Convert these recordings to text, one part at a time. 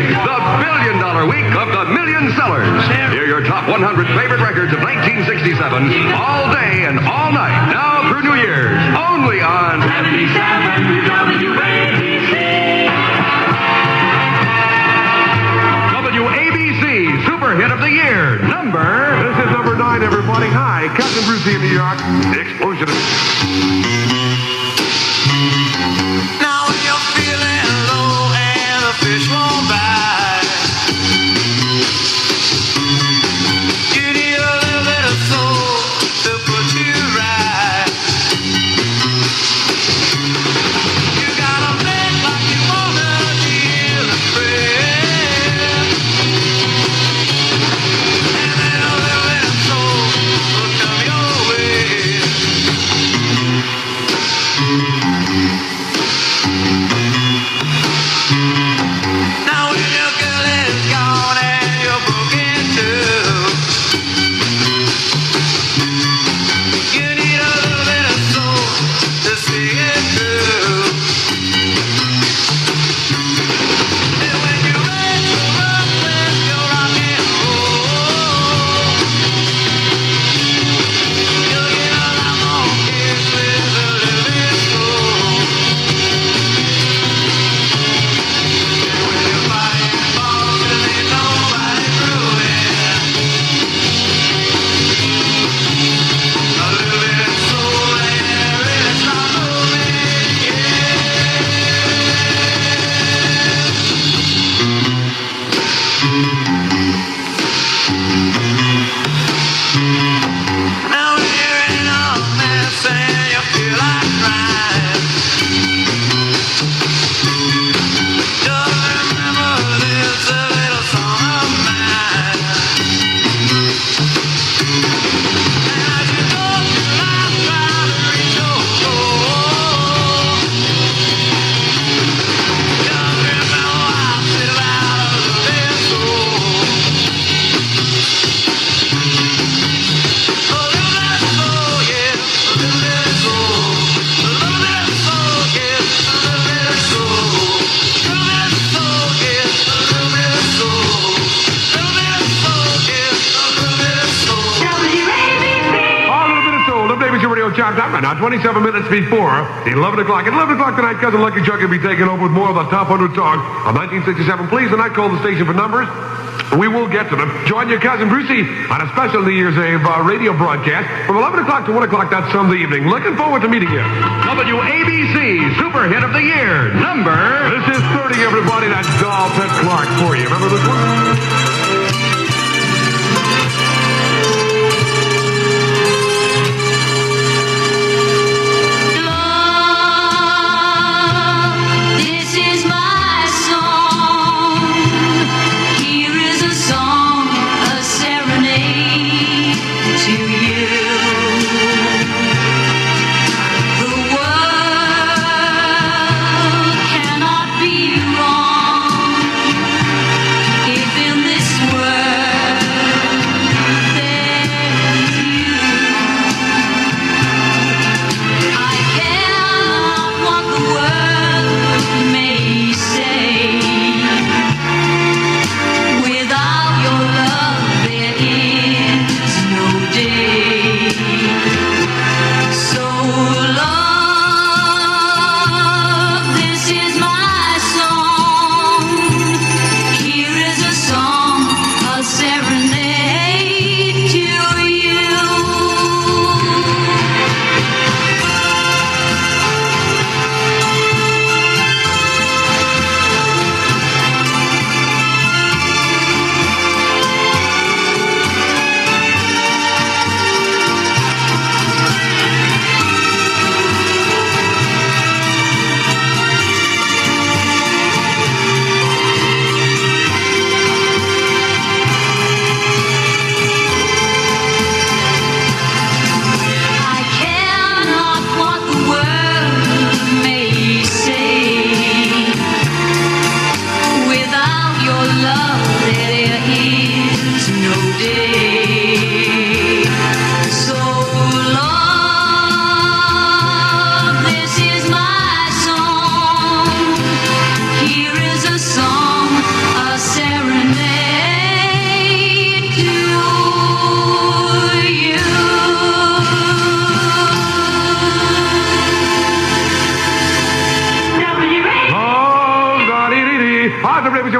the billion-dollar week of the million sellers. Hear your top 100 favorite records of 1967 all day and all night, now through New Year's, only on 77 WABC. WABC Super Hit of the Year, This is number 9, everybody. Hi, Cousin Brucie in New York. The explosion of... Now when you're feeling low and the fish won't bite, you need a little bit of soul to put you right. You gotta make like you wanna deal a friend, and then a little bit of soul will come your way. Now when your girl is gone and you're broken too, you need a little bit of soul to see it through. And when you're ready to rock with your rock and roll, you'll get a lot more kiss with a little bit soul. And when your body falls, there ain't nobody through it. A little bit of soul and really start moving, Now when you're in a mess and you feel like crying, just remember this a little song of mine. And as you go through life trying to reach your goal, just remember I said about a little bit of soul. A little bit of soul, yeah, a little bit of soul. A little bit of soul, yeah, a little bit of soul. A little bit of soul, yeah, a little bit of soul. A little bit of soul, yeah, a little bit of soul. Oh, a little bit of soul. The WABC Radio Chop Top right now, 27 minutes before 11 o'clock. At 11 o'clock tonight, Cousin Lucky Chuck will be taking over with more of the top 100 songs of 1967. Please, tonight, call the station for numbers. We will get to them. Join your Cousin Brucie on a special New Year's Eve radio broadcast from 11 o'clock to 1 o'clock that Sunday evening. Looking forward to meeting you. WABC Super Hit of the Year, This is 30, everybody. That's Doll Pet Clark for you. Remember this one? This is my song. Here is a song, a serenade to you. The world cannot be wrong if in this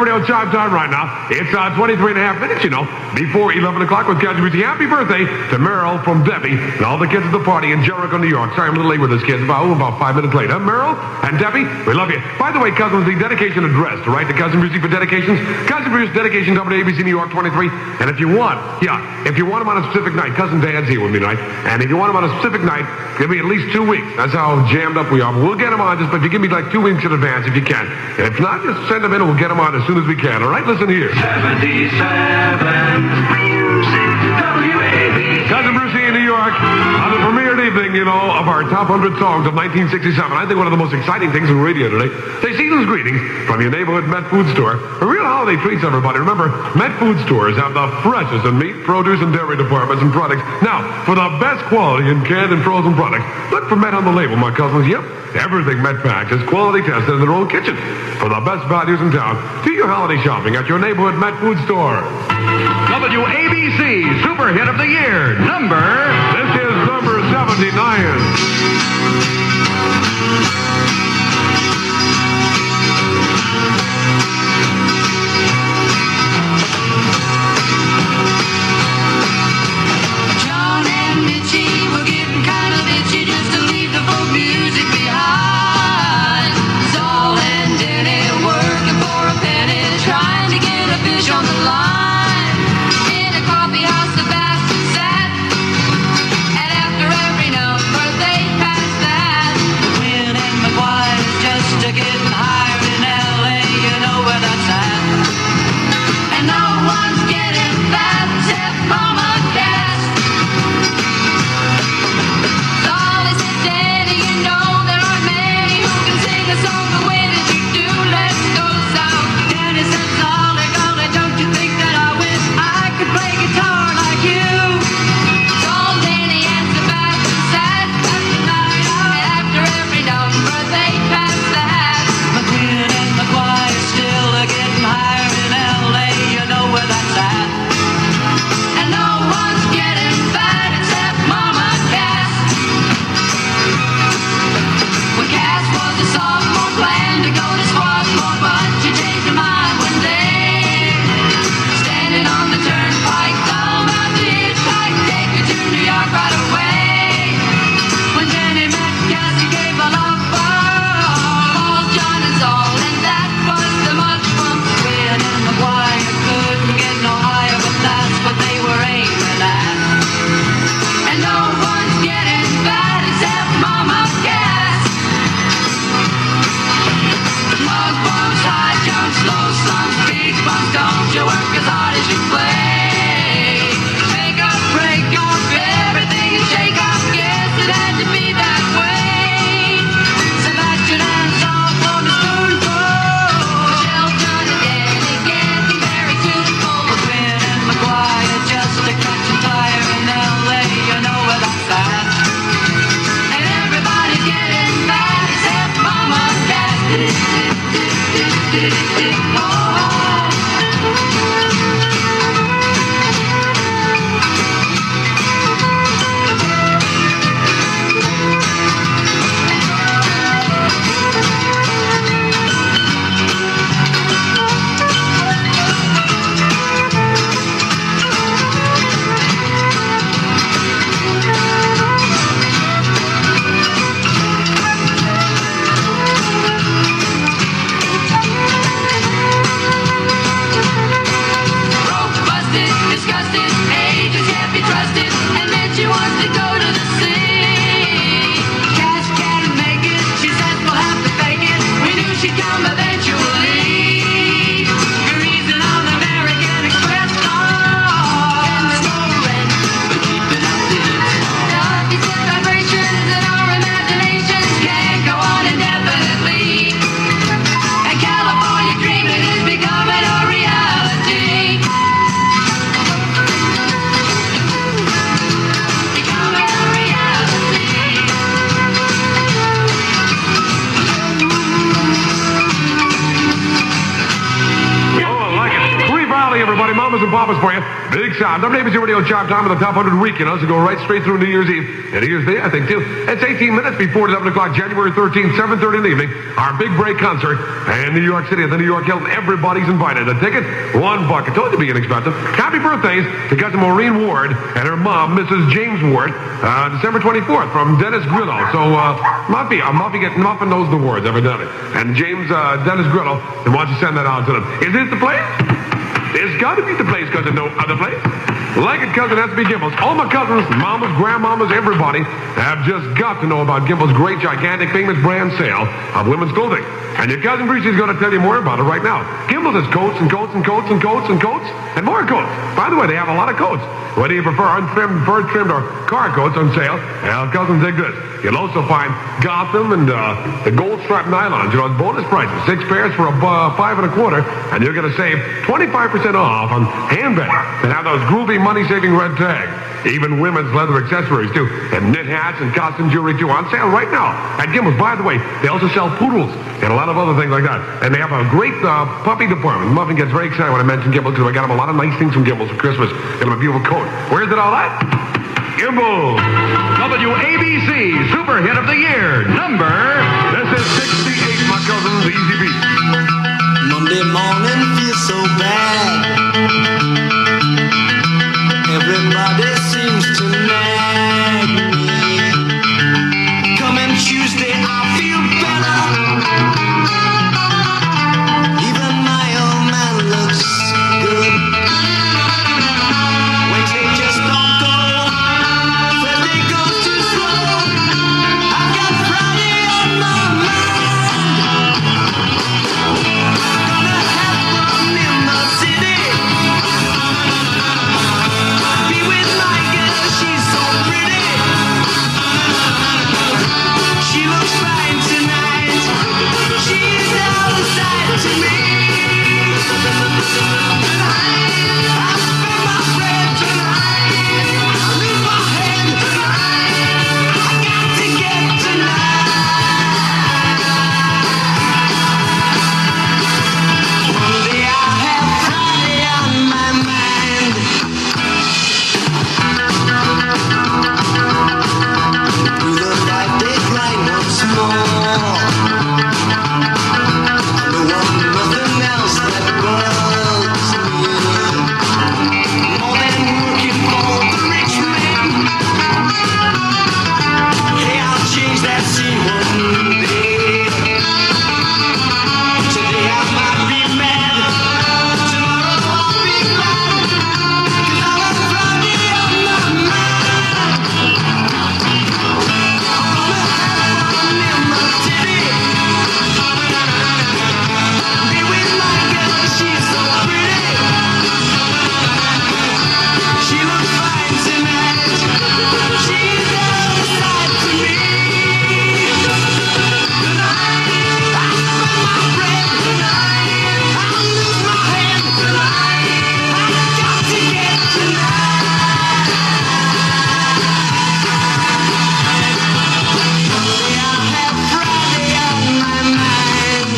Radio Chime Time right now. It's 23 and a half minutes, before 11 o'clock with Cousin Brucie. Happy birthday to Merrill from Debbie and all the kids at the party in Jericho, New York. Sorry, I'm a little late with this, kids. About 5 minutes late. Merrill and Debbie, we love you. By the way, cousins, the dedication address to write to Cousin Brucie for dedications. Cousin Brucie dedication, WABC New York 23. And if you want them on a specific night, Cousin Dan's here with me tonight. And if you want them on a specific night, give me at least 2 weeks. That's how jammed up we are. But we'll get them on, just if you give me like 2 weeks in advance if you can. And if not, just send them in and we'll get them on as soon as we can. All right, listen here. 77 Music WABC. Cousin Brucie in New York on the premiered evening, of our top 100 songs of 1967. I think one of the most exciting things in radio today. Say season's greetings from your neighborhood Met Food Store. A real holiday treats, everybody. Remember, Met Food Stores have the freshest in meat, produce, and dairy departments and products. Now, for the best quality in canned and frozen products, look for Met on the label, my cousins. Yep, everything Met packs is quality tested in their own kitchen. For the best values in town, do your holiday shopping at your neighborhood Met Food Store. WABC Super Hit of the Year, This is number 79. John and Mitchie were getting kind of itchy just to leave the folk music behind. Saul and Denny working for a penny, trying to get a fish on the line. In a coffee house, Sebastian sat, and after every number they passed that. Wynn and McGuire's just a getting hired in L.A., you know where golly, everybody, mamas and papas for you. Big sound. WABC Radio Chop Time of the top 100 week, so go right straight through New Year's Eve. And New Year's Day, I think, too. It's 18 minutes before 11 o'clock, January 13th, 7:30 in the evening. Our big break concert in New York City at the New York Hilton. Everybody's invited. The ticket, $1. I told you to be inexpensive. Happy birthdays to cousin Maureen Ward and her mom, Mrs. James Ward, December 24th from Dennis Grillo. So, Muffy getting muffin-nosed awards, evidently. And James, Dennis Grillo, and why don't you send that out to them? Is this the place? It's got to be the place, cousin. No other place. Like it, cousin, has to be Gimbel's. All my cousins, mamas, grandmamas, everybody have just got to know about Gimbel's great, gigantic, famous brand sale of women's clothing. And your cousin Brucie is going to tell you more about it right now. Gimbel's has coats and coats and coats and coats and coats and more coats. By the way, they have a lot of coats. Whether you prefer untrimmed, fur-trimmed, or car coats on sale, well, cousins, they're good. You'll also find Gotham and the gold-striped nylons. You know, bonus prices. 6 pairs for $5 25, and you're going to save 25% off on handbags that have those groovy, money-saving red tags. Even women's leather accessories, too. And knit hats and costume jewelry, too. On sale right now at Gimbel's. By the way, they also sell poodles and a lot of other things like that. And they have a great puppy department. Muffin gets very excited when I mention Gimbel's because I got him a lot of nice things from Gimbel's for Christmas. Got him a beautiful coat. Where's it all at? Gimbel's. WABC Super Hit of the Year, number... This is 68, my cousins, the Easy Beat. Monday morning feels so bad. Everybody seems to nag me. Coming Tuesday, I feel better. Even my old man looks good. Wednesday just don't go. Thursday goes too slow. I've got Friday on my mind. Gonna have fun in the city. Be with my girl, she's so pretty. She looks fine tonight. She's outside to me. I spend my bread tonight. I lose my head tonight. I got to get tonight. Monday I have Friday on my mind. Through the night they grind once more. I don't want nothing else that bugs me more than working for the rich man. Hey, I'll change that scene one day. Today I might be mad. Tomorrow I'll be glad. 'Cause I have Friday on my mind. Gonna have fun in the city. Be with my girl, she's so pretty. She looks fine tonight. She's outside to me. Tonight, I spend my bread tonight. I lose my head tonight. I got to get tonight. Monday I have Friday on my mind.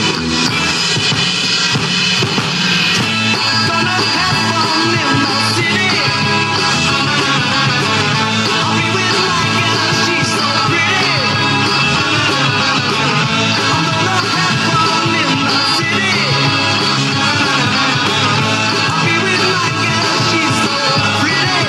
Gonna have fun in the city. I'll be with my girl, she's so pretty. I'm gonna have fun in the city. I'll be with my girl, she's so pretty.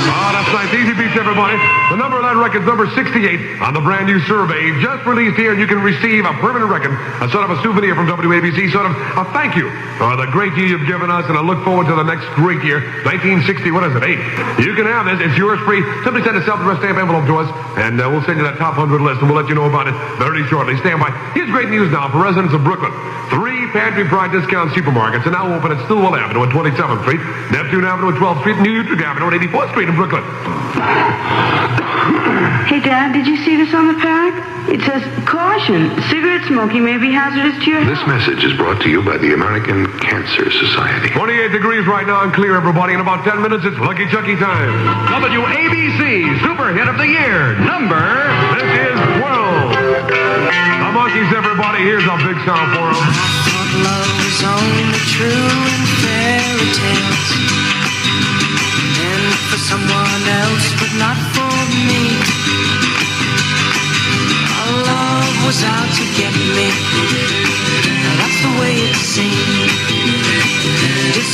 Oh, that's nice. Easy Beats, everybody. The number of that record's number 68 on the brand new survey just released here, and you can receive a permanent record, a sort of a souvenir from WABC, sort of a thank you for the great year you've given us, and I look forward to the next great year, 1960, what is it, 8. You can have this. It's yours free. Simply send a self-addressed stamp envelope to us, and we'll send you that top 100 list, and we'll let you know about it very shortly. Stand by. Here's great news now for residents of Brooklyn. 3 Pantry Pride discount supermarkets are now open at Stillwell Avenue at 27th Street, Neptune Avenue at 12th Street, and New York Avenue at 84th Street in Brooklyn. Hey, Dad, did you see this on the pack? It says, caution, cigarette smoking may be hazardous to your health. This message is brought to you by the American Cancer Society. 28 degrees right now and clear, everybody. In about 10 minutes, it's Lucky Chucky time. WABC Super Hit of the Year, number... This is World. The Monkeys, everybody. Here's a big sound for them. Love is only true in fairy tales.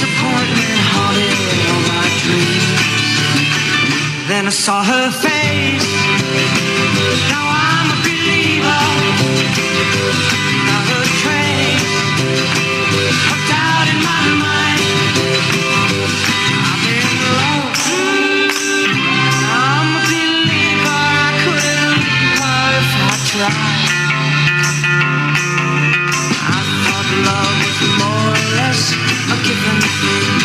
disappointment haunted all my dreams. Then I saw her face. Now I'm a believer. Not a trace of doubt in my mind. I'm in love. I'm a believer. I couldn't leave her if I tried. I thought love was more or less a given thing.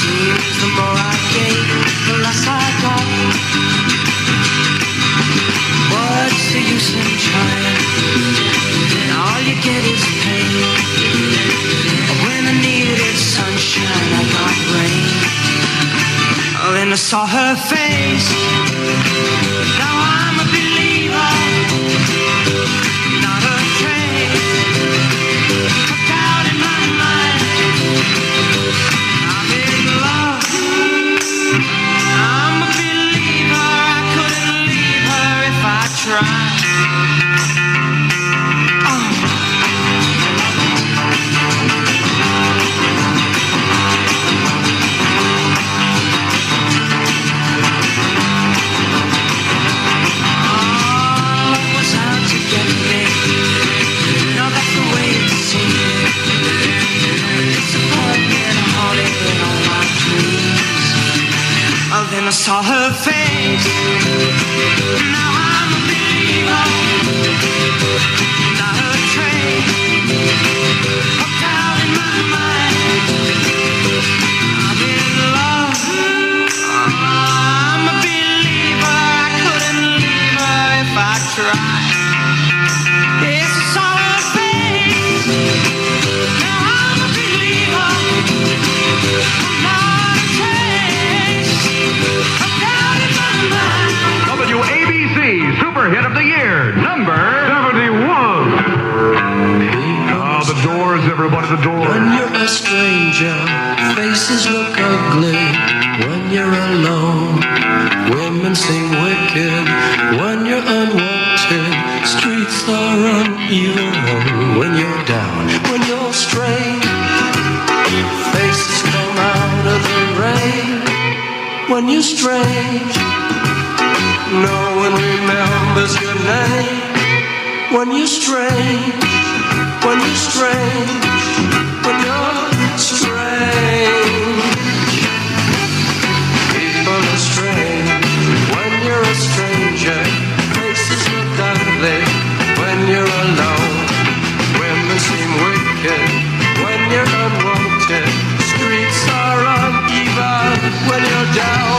Seems the more I gave, the less I got. What's the use in trying? All you get is pain. When I needed sunshine, I got rain. Then I saw her face. Now I'm a believer. Not a trace of doubt in my mind. I'm in love. I'm a believer. I couldn't leave her if I tried. Then I saw her face. Now I'm a believer. Not a trace of doubt in my mind. I'm in love. I'm a believer. I couldn't leave her if I tried. Yes, I saw her face. Now I'm a believer. Not a trace. WABC Super Hit of the Year, number 71. Oh, the Doors, everybody, the Doors. When you're a stranger, faces look ugly. When you're alone, women seem wicked. When you're unwanted, streets are uneven. When you're down, when you're strange, faces come out of the rain. When you're strange, no one remembers your name. When you're strange, when you're strange, when you're strange. People are strange. When you're a stranger, faces look ugly. When you're alone, women seem wicked. When you're unwanted, streets are uneven. When you're down.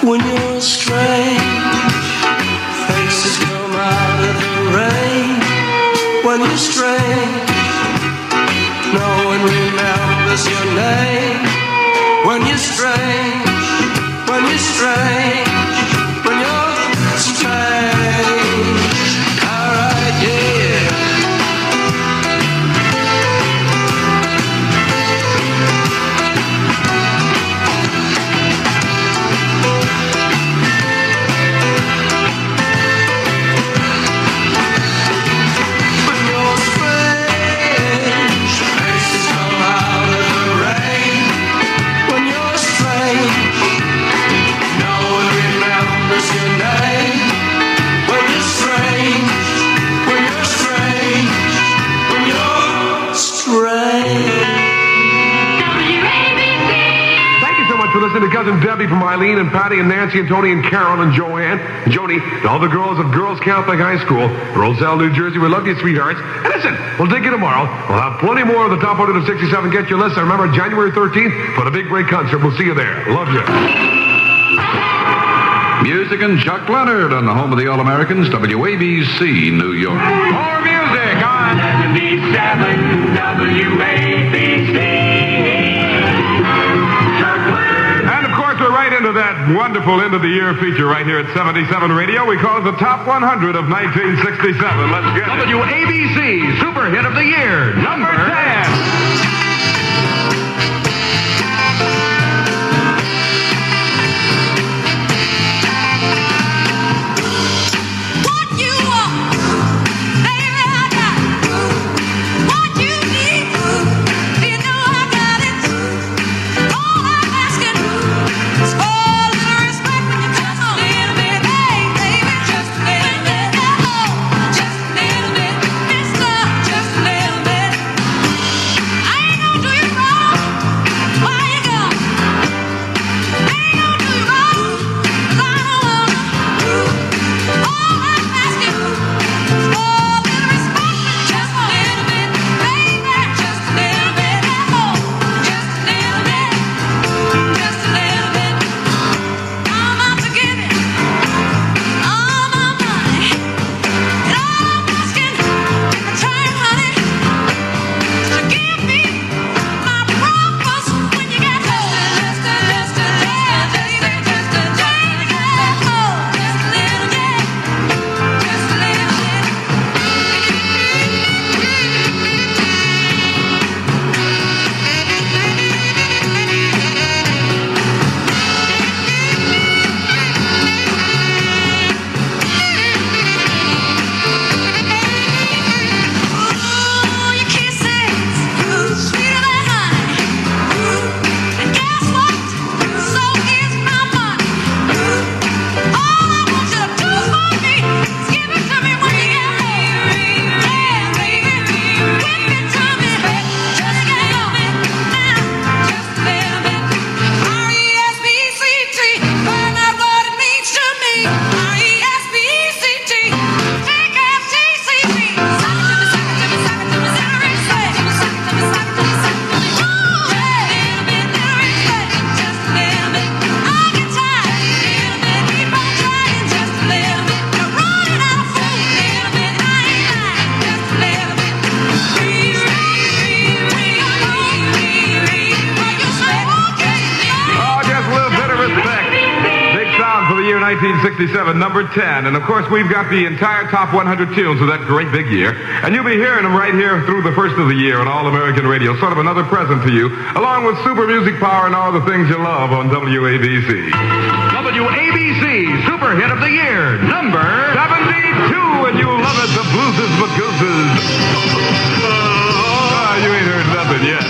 When you're strange, faces come out of the rain. When you're strange, no one remembers your name. When you're strange, when you're strange, when you're strange. Alright, yeah. Listening to Cousin Debbie from Eileen and Patty and Nancy and Tony and Carol and Joanne and Joni and all the girls of Girls Catholic High School, Roselle, New Jersey. We love you, sweethearts. And listen, we'll take you tomorrow. We'll have plenty more of the Top 100 of 67. Get your list. And remember, January 13th for the big break concert. We'll see you there. Love you. Music and Chuck Leonard on the home of the All-Americans, WABC New York. More music on 77 WABC. We're right into that wonderful end-of-the-year feature right here at 77 Radio. We call it the Top 100 of 1967. Let's get it. WABC Super Hit of the Year, number 10. 1967, number 10. And, of course, we've got the entire top 100 tunes of that great big year. And you'll be hearing them right here through the first of the year on All-American Radio. Sort of another present to you, along with super music power and all the things you love on WABC. WABC Super Hit of the Year, number 72, and you love it, the Blues' Magooses. You ain't heard nothing yet.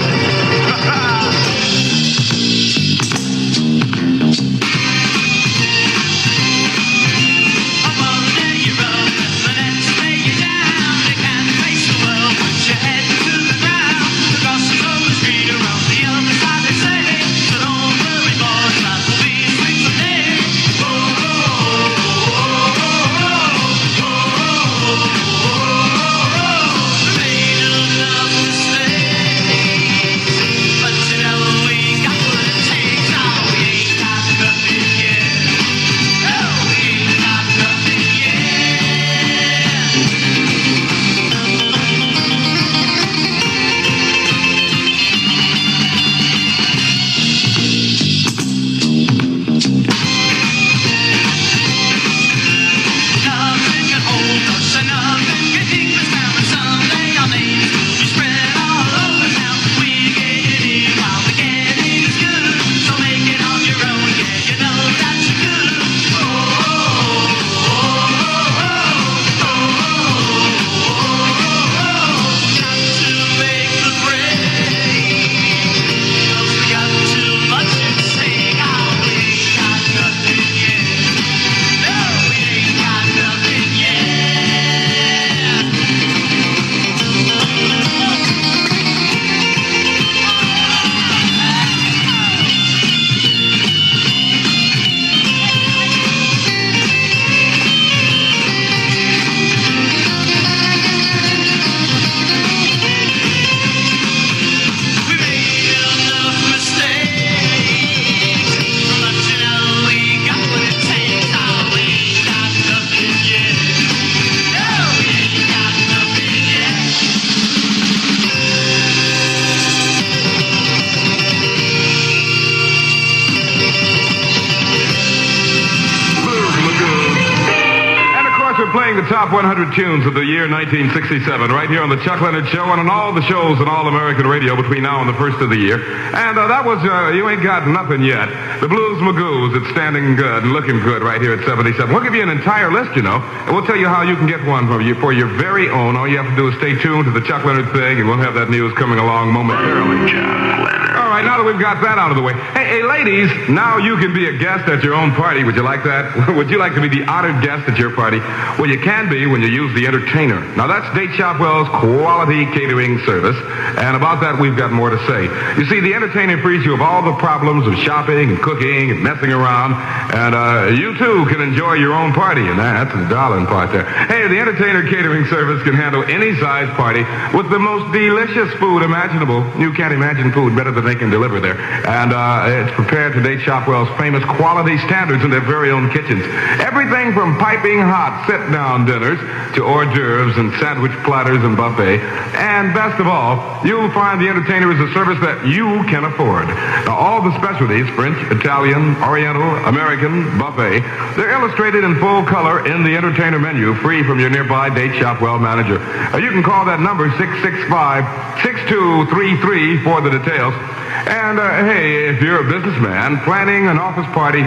The top 100 tunes of the year 1967 right here on the Chuck Leonard Show and on all the shows on All-American Radio between now and the first of the year. And that was You Ain't Got Nothing Yet. The Blues Magoos, it's standing good and looking good right here at 77. We'll give you an entire list, you know, and we'll tell you how you can get one for your very own. All you have to do is stay tuned to the Chuck Leonard thing, and we'll have that news coming along momentarily. Chuck Leonard. All right, now that we've got that out of the way. Hey, ladies, now you can be a guest at your own party. Would you like that? Would you like to be the honored guest at your party? Well, you can be when you use the entertainer. Now, that's Date Shopwell's quality catering service, and about that, we've got more to say. You see, the entertainer frees you of all the problems of shopping and cooking and messing around, and you, too, can enjoy your own party, and that's the darling part there. Hey, the entertainer catering service can handle any size party with the most delicious food imaginable. You can't imagine food better than they can deliver there, and it's prepared to Date Shopwell's famous quality standards in their very own kitchens. Everything from piping hot sit-down dinners to hors d'oeuvres and sandwich platters and buffet. And best of all, you'll find the entertainer is a service that you can afford. Now, all the specialties, French, Italian, Oriental, American, buffet, they're illustrated in full color in the entertainer menu, free from your nearby Date Shopwell manager. You can call that number 665-6233 for the details. And, hey, if you're a businessman planning an office party,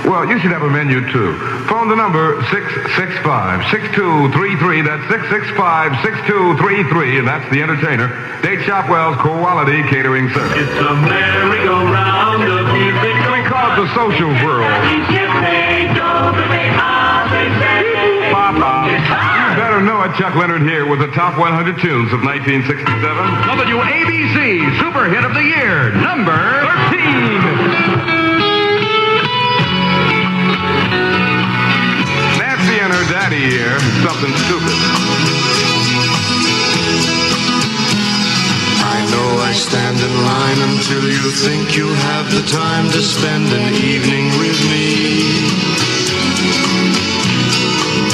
well, you should have a menu, too. Phone the number 665-6233. That's 665-6233, and that's the entertainer, Date Shopwell's quality catering service. It's a merry-go-round of music. We call it the social world. Papa, you better know it. Chuck Leonard here with the top 100 tunes of 1967. WABC Super Hit of the Year, number 13. Nancy and her daddy here, something stupid. I know I stand in line until you think you have the time to spend an evening with me.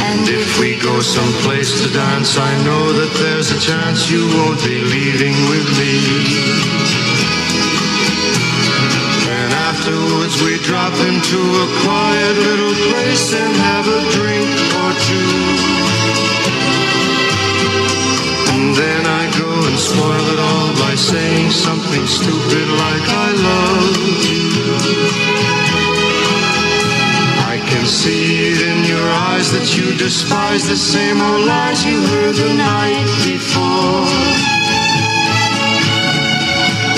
And if we go someplace to dance, I know that there's a chance you won't be leaving with me. And afterwards afterwards we drop into a quiet little place and have a drink or two. And then I go and spoil it all by saying something stupid like I love you. I can see it in your eyes that you despise the same old lies you heard the night before.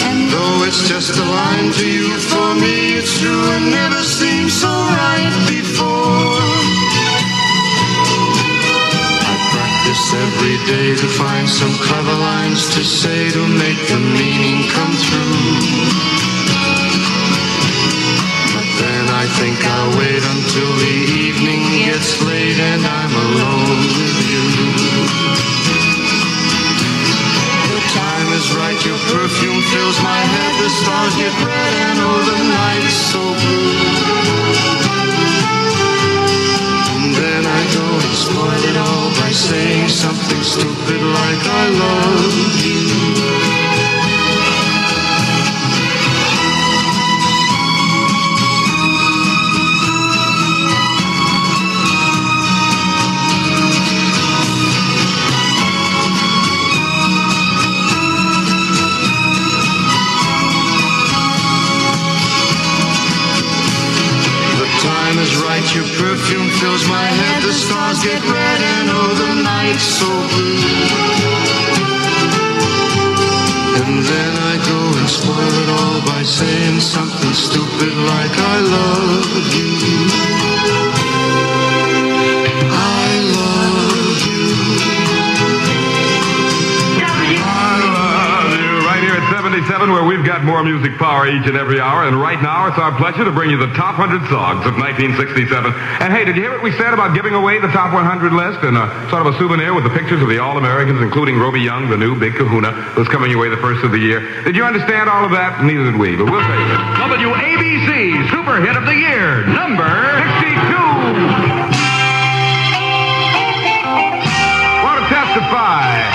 And though it's just a line to you, for me it's true and never seemed so right before. I practice every day to find some clever lines to say to make the meaning come through. I think I'll wait until the evening gets late and I'm alone with you. The time is right, your perfume fills my head, the stars get red and oh, the night's so blue. And then I go and spoil it all by saying something stupid like I love you. Your perfume fills my head, the stars get red and oh, the night's so blue. And then I go and spoil it all by saying something stupid like I love you. I love you. I love you. Right here at 77, where we've got more music power each and every hour. And right now, it's our pleasure to bring you the top 100 songs of 1967. And hey, did you hear what we said about giving away the top 100 list and sort of a souvenir with the pictures of the All-Americans, including Roby Young, the new Big Kahuna, who's coming your way the first of the year? Did you understand all of that? Neither did we, but we'll tell you this. WABC Super Hit of the Year, number 62. Want to testify?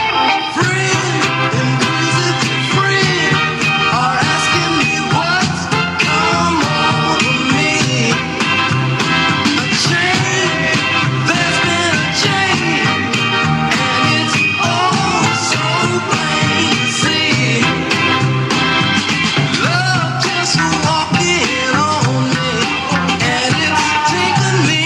Walking on me, and it's taken me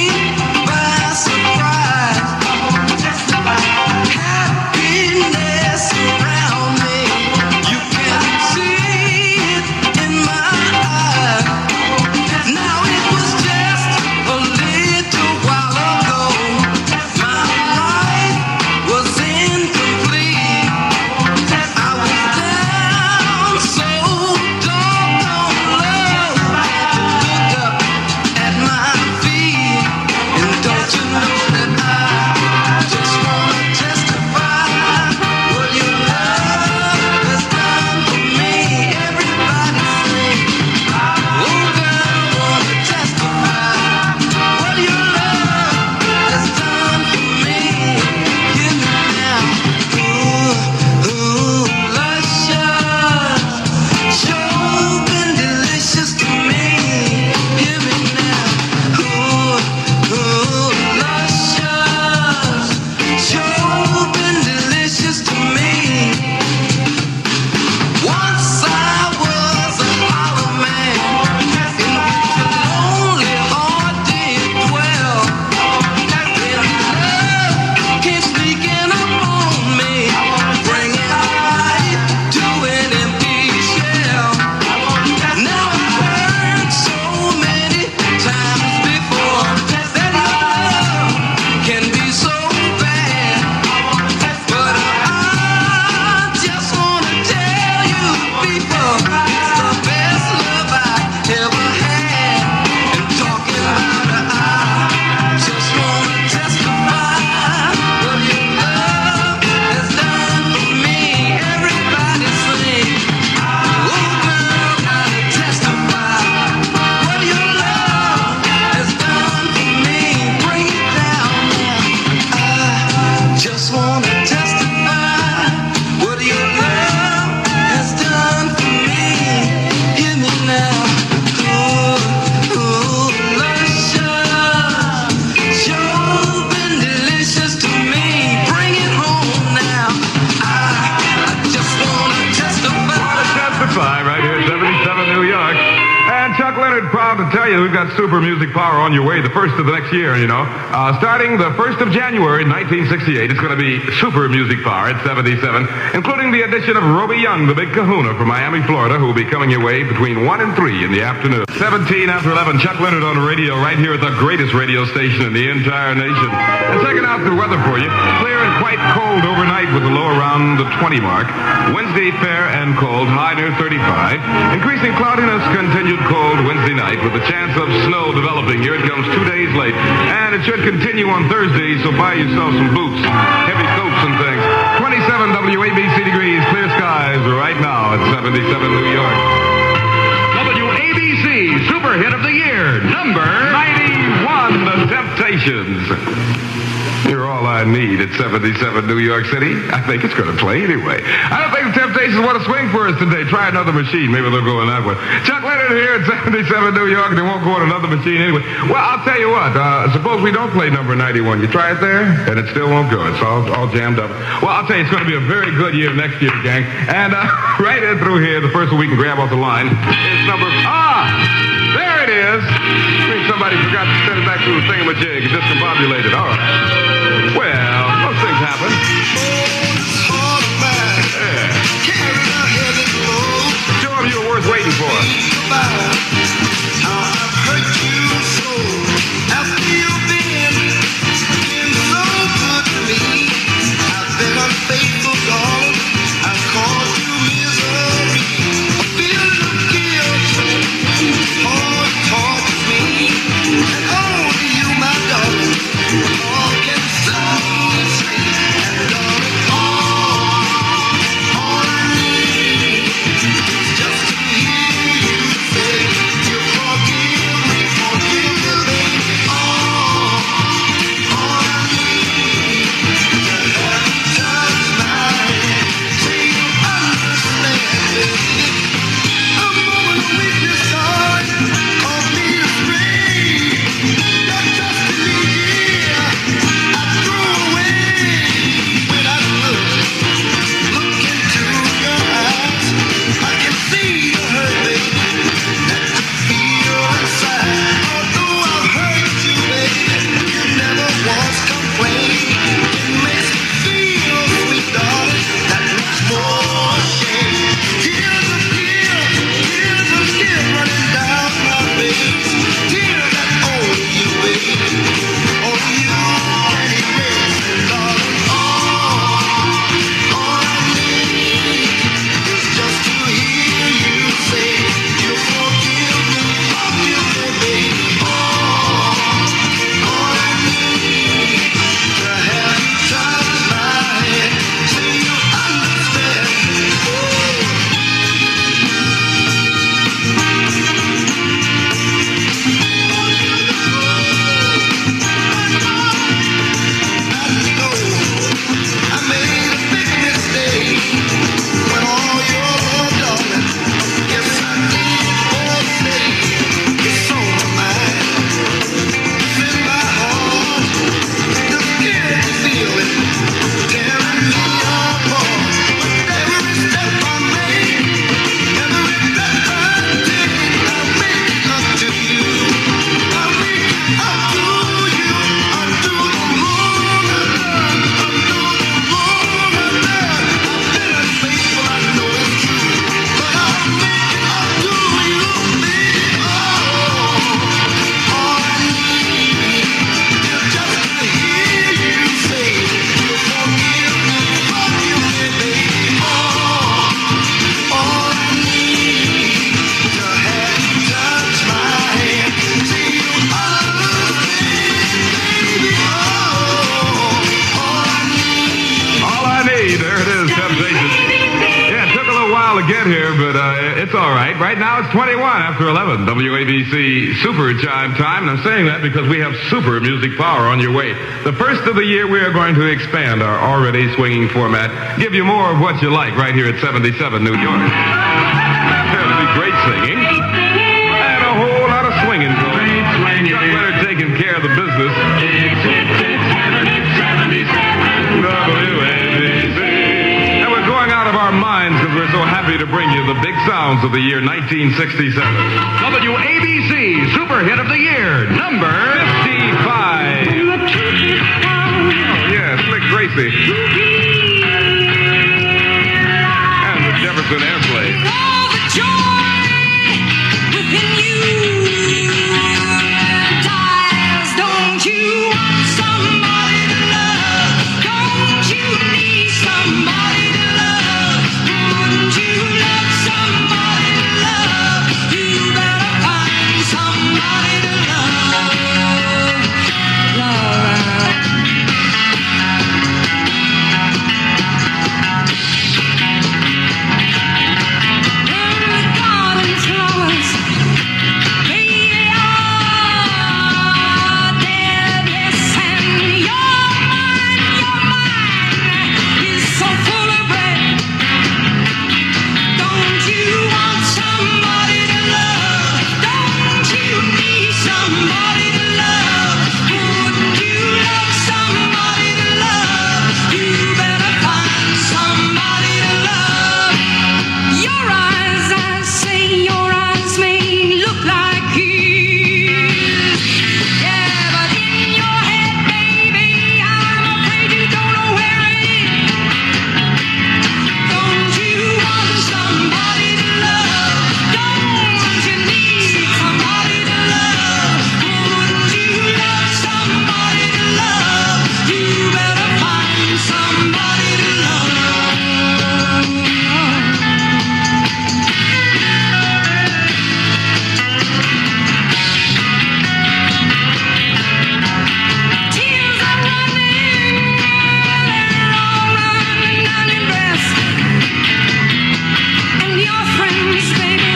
77 New York. And Chuck Leonard, proud to tell you we've got super music power on your way the first of the next year, you know. Starting the 1st of January, 1968, it's going to be super music power at 77, including the addition of Roby Young, the big kahuna from Miami, Florida, who will be coming your way between 1 and 3 in the afternoon. 17 after 11, Chuck Leonard on the radio right here at the greatest radio station in the entire nation. And checking out the weather for you, clear and quite cold overnight with a low around the 20 mark. Wednesday, fair and cold, high near 35. Increasing cloudiness, continued cold Wednesday night with a chance of snow developing. Here it comes 2 days late. And it should continue on Thursday, so buy yourself some boots, heavy coats and things. 27 WABC degrees, clear skies right now at 77 New York. WABC Super Hit of the Year, number 91, The Temptations. You're all I need at 77 New York City. I think it's going to play anyway. I don't think the Temptations want to swing for us today. Try another machine. Maybe they'll go in that one. Chuck Leonard here at 77 New York, and they won't go on another machine anyway. Well, I'll tell you what. Suppose we don't play number 91. You try it there, and it still won't go. It's all jammed up. Well, I'll tell you, it's going to be a very good year next year, gang. And right in through here, the first one we can grab off the line is number... there it is. I think somebody forgot to send it back to the thingamajig. It discombobulated. All right. Well, those things happen. Yeah. Show them you were worth waiting for. It's all right. Right now it's 21 after 11. WABC Super Chime Time. And I'm saying that because we have super music power on your way. The first of the year, we are going to expand our already swinging format. Give you more of what you like right here at 77 New York. There'll be great singing. And a whole lot of swinging going on. Chuck Leonard taking care of the business. It's 77 WABC. And we're going out of our minds because we're so happy to bring you the big sound sounds of the year 1967. WABC Super Hit of the Year, number 55. Oh, yeah, Slick Gracie. And the Jefferson Airplane. All the joy within you dies. Don't you want somebody to love? Don't you need somebody to love? Wouldn't you love somebody to love? You better find somebody to love. Garden flowers, they are dead, yes, and your mind is so full of red. Don't you want somebody to love? Don't you need somebody to love? Wouldn't you love somebody to love? You better find somebody to love. Your eyes, I say, your eyes may look like his. Yeah, but in your head, baby, I'm afraid you don't know where it is. Don't you want somebody to love? Don't you need somebody to love? Wouldn't you love somebody to love? You better find somebody to love. Tears are running, they're all running down your breast. And your friends, baby,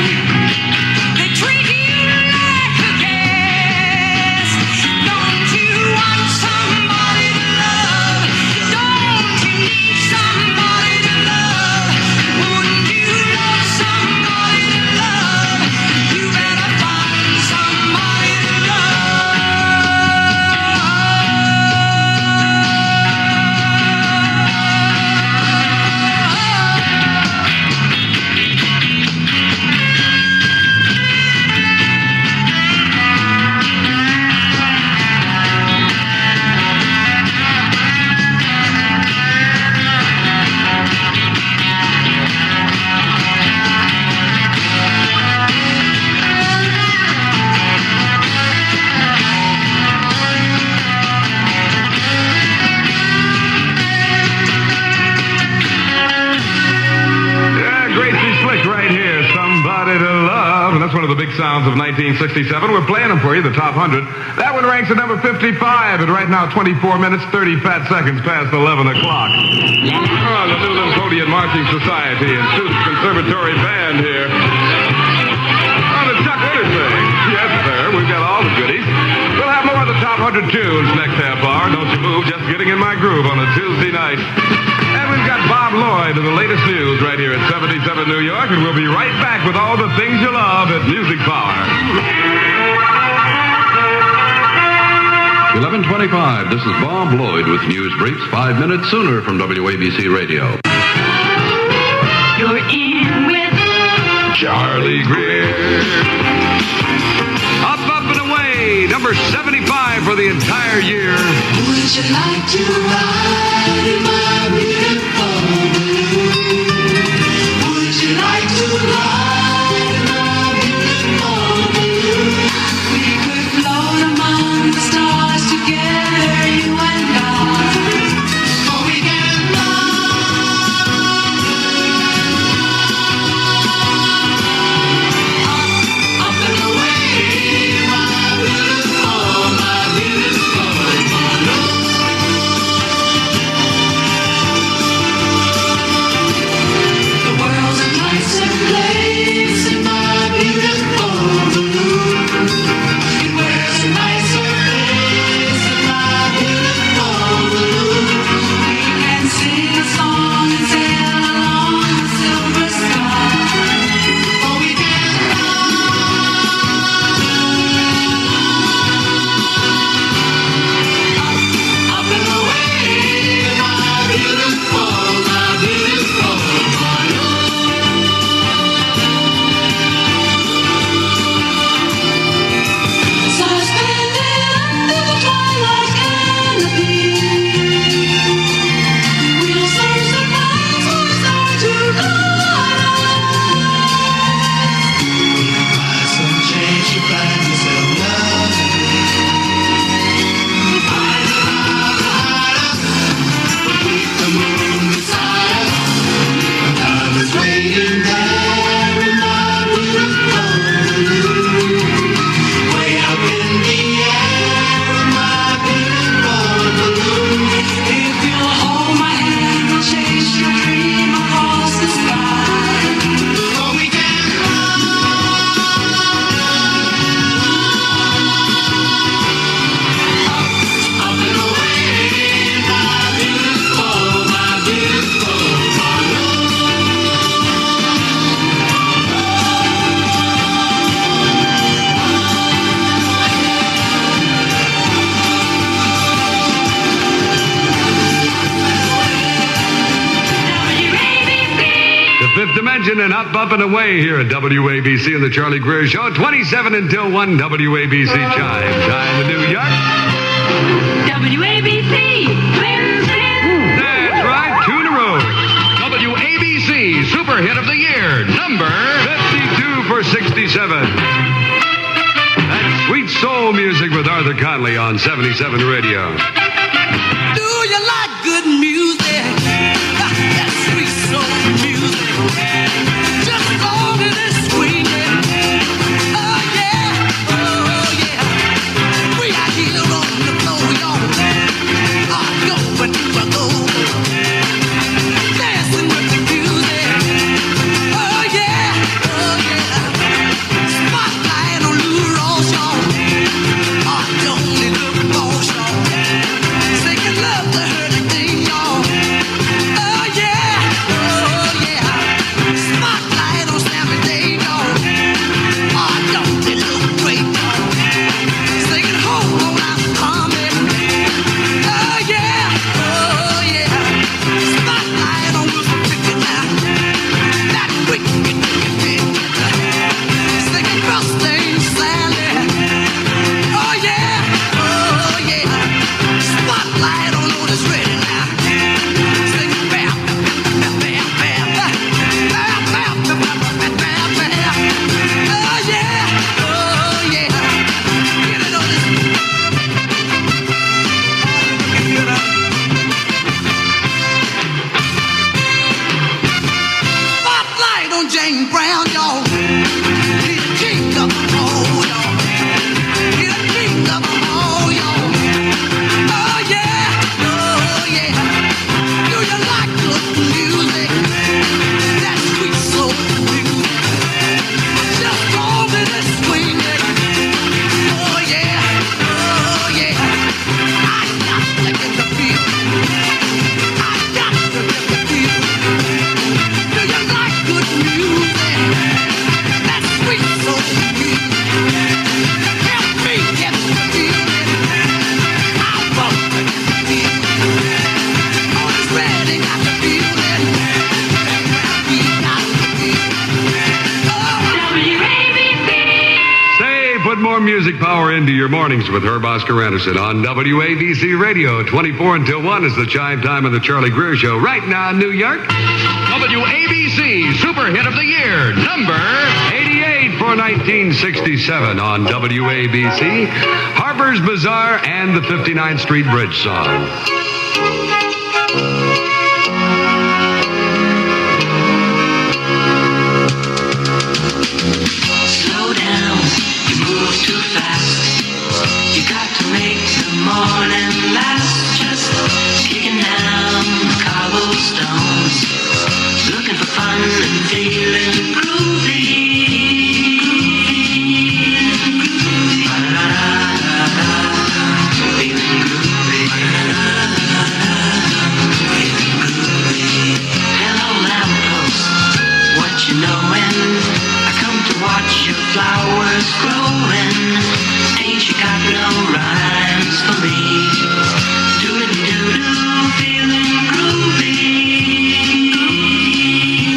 they treat you like a guest. Don't you want somebody to love? Don't you need somebody to love? Wouldn't you love somebody to love? You better find somebody to Yeah, Gracie Slick right here. Somebody to love. And that's one of the big sounds of 1967. We're playing them for you, the top 100. That one ranks at number 55. And right now, 24 minutes, 30 fat seconds past 11 o'clock. Oh, the Newland Podium Marching Society and Student Conservatory Band here. On the Chuck Winter thing. Yes, sir. We've got all the goodies. We'll have more of the top 100 tunes next half hour. Don't you move. Just getting in my groove on a Tuesday night. And we've got Bob Lloyd and the latest news right here at 77 New York. And we'll be right back with all the things you love at Music Power. 11:25. This is Bob Lloyd with news briefs 5 minutes sooner from WABC Radio. You're in with Charlie Greer. Up, up, and away. Number 75 for the entire year. Would you like to ride in my beautiful balloon? Would you like to ride in my beautiful balloon? We could float among the stars together, you and I. Or we can fly up and away, my beautiful balloon. The world's a nicer place. punching and up, up and away here at WABC and the Charlie Greer Show. 27 until 1 WABC chime. Time in New York. WABC, Twin Cities. That's right, two in a row. WABC Super Hit of the Year, number 52 for 67. That's sweet soul music with Arthur Conley on 77 Radio. Do you like good music? That sweet soul music. Just long as it's swinging. Oh yeah, oh yeah. We are here on the floor, y'all. Go and do a go. Dancing with the music. Oh yeah, oh yeah. Spotlight on Lou Ross, y'all. Don't need look for y'all. Singing love to her today, y'all. Oh yeah, oh yeah. Spotlight on Sammy Day, y'all. Don't they look great, y'all? Singing home on I'm coming. Oh yeah, oh yeah. Spotlight on Wilson Pickett now. That wicked Pickett. Singing Rustin Sally. Oh yeah, oh yeah. Spotlight on Otis Ready now. Singing bam, bam, bam, bam, bam, bam, bam, bam, bam, bam, bam. Oh yeah, oh yeah. Get it on this. Spotlight on Jane Brown, y'all. He's the king of them all, y'all. He's the king of them all, y'all. Oh yeah, oh yeah. Do you like good music? That sweet soul music. Just long as it's swinging. Oh yeah, oh yeah. I got to get the feel. I got to get the feel. Do you like good music? That sweet soul music. Help me get the feeling. I want to get the feeling. All is ready, got the feeling. We got the feeling. WABC. Say, put more music power into your mornings with Herb Oscar Anderson on WABC Radio. 24 until 1 is the chime time of the Charlie Greer Show. Right now, New York. WABC Super Hit of the Year, number 88 for 1967 on WABC. Harper's Bazaar and the 59th Street Bridge song. Slow down, you move too fast. You got to make the morning last. Just kicking down the cobblestones, looking for fun and feeling groovy. Feeling groovy. Hello, lamppost, what you knowin'? I come to watch your flowers growing. Ain't you got no rhymes for me? Do-do-do-do, feeling groovy.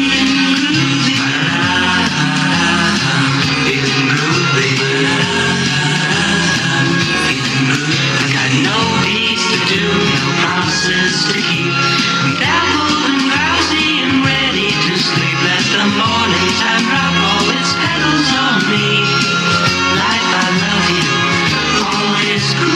Feeling groovy. Feeling groovy. I got no deeds to do, no promises to keep. I'm dappled and drowsy and ready to sleep. Let the morning time drop all its petals on me. Life, I love you, all is groovy.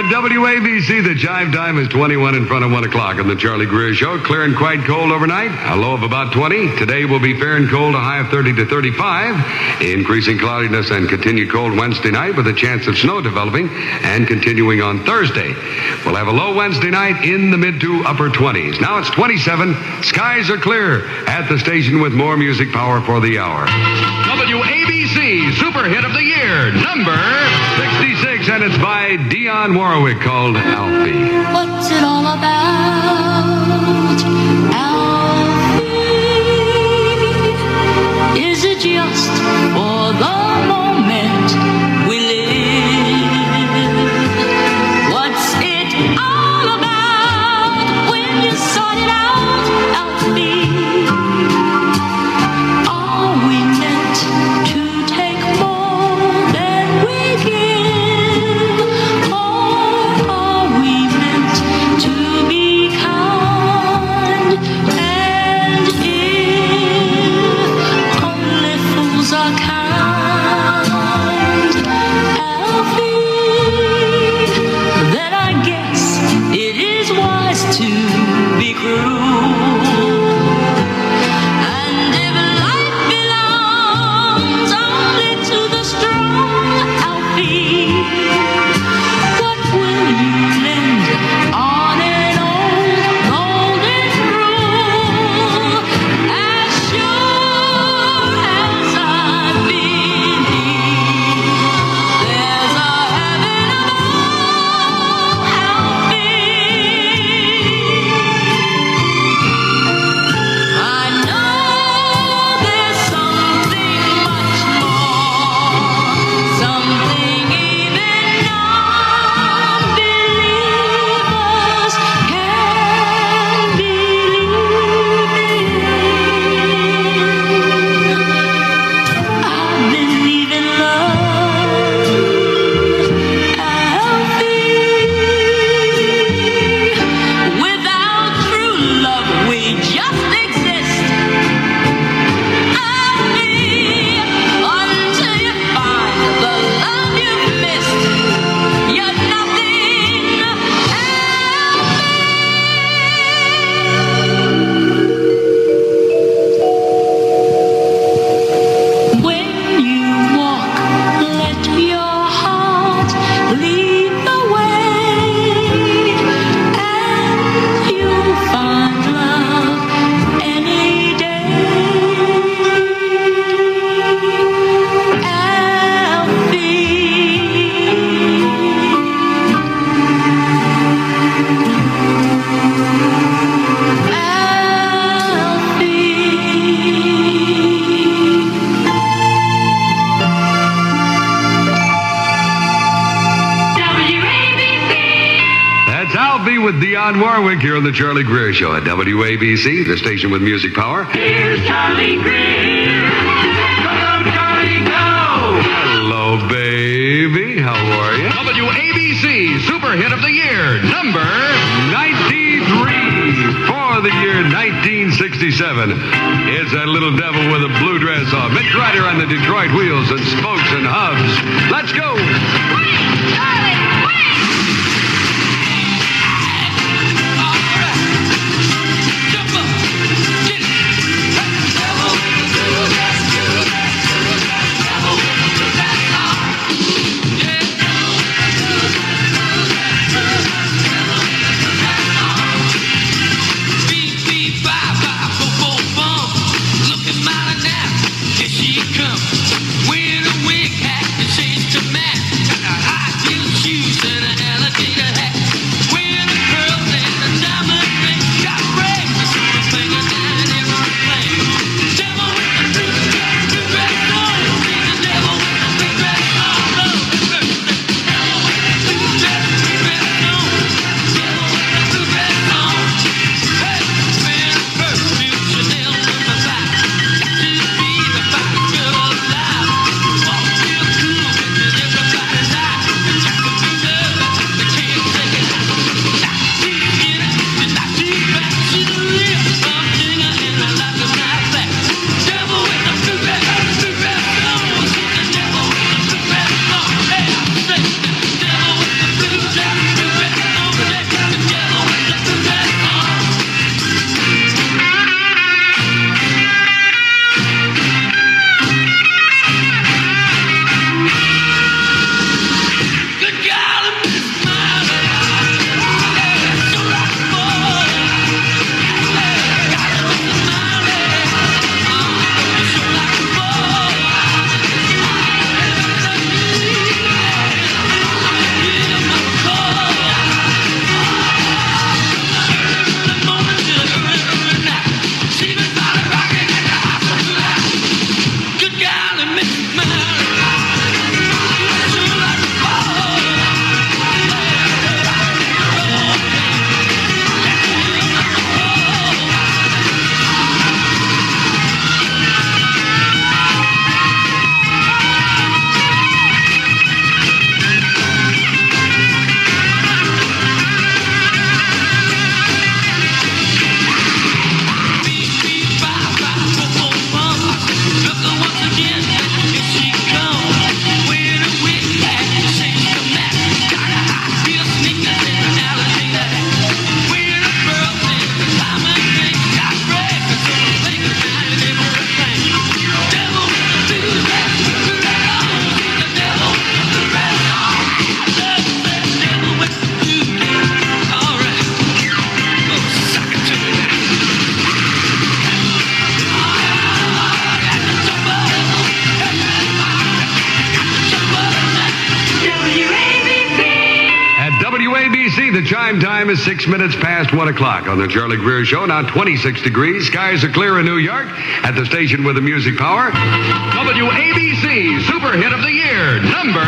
at WABC, the jive time is 21 in front of 1 o'clock on the Charlie Greer Show. Clear and quite cold overnight, a low of about 20. Today will be fair and cold, a high of 30 to 35. Increasing cloudiness and continued cold Wednesday night with a chance of snow developing and continuing on Thursday. We'll have a low Wednesday night in the mid to upper 20s. Now it's 27. Skies are clear at the station with more music power for the hour. WABC Super Hit of the Year, number 66, and it's by Dionne Warwick, called Alfie. What's it all about, Alfie? Is it just for the moment we live? What's it all about when you sort it out, Alfie? Are we meant to take more than we give? Or are we meant to be kind? And if only fools are kind, Alfie, then I guess it is wise to be cruel. And if life belongs only to the strong, Alfie, what will you lend on an old golden rule? As sure as I believe there's a heaven above, Alfie, I know there's something much more, something even non-believers can believe in. I believe in love, Alfie. Without true love, we just exist. Alfie, until you find the love you've missed, you're nothing, Alfie. When you walk, let your heart lead the way, and you'll find love any day. That's Alfie with Dionne Warwick here on the Charlie Greer Show at WABC, the station with music power. Here's Charlie Greer. Come, Charlie, go. Hello, baby. How are you? WABC Super Hit of the Year, number 93 for the year 1967. It's that little devil with a blue dress on. Mitch Ryder on the Detroit wheels and spokes and hubs. Let's go. When a wig hat is changed to man, I feel she WABC, the chime time is 6 minutes past 1 o'clock on the Charlie Greer Show. Now 26 degrees. Skies are clear in New York at the station with the music power. WABC, Super Hit of the Year, number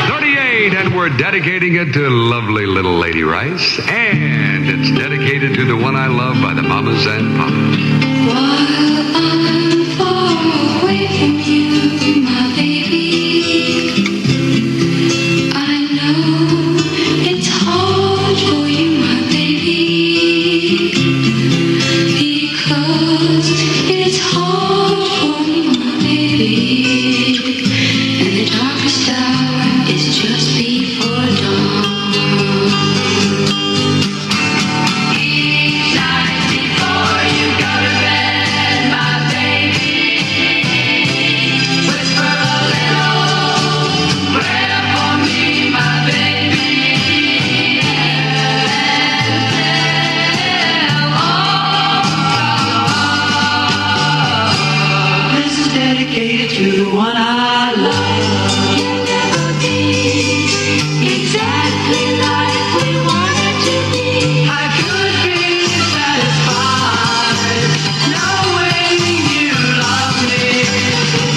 38. And we're dedicating it to lovely little Lady Rice. And it's dedicated to the one I love by the Mamas and Papas. While I'm far away from you, my baby, I know it's hard for you, my baby, because it's hard for me, my baby, and the darkest hour is just before dawn. Each night before you go to bed, my baby, whisper a little prayer for me, my baby, and this is dedicated to the one I love. You'll never be exactly like we wanted to be. I could be satisfied knowing you love me.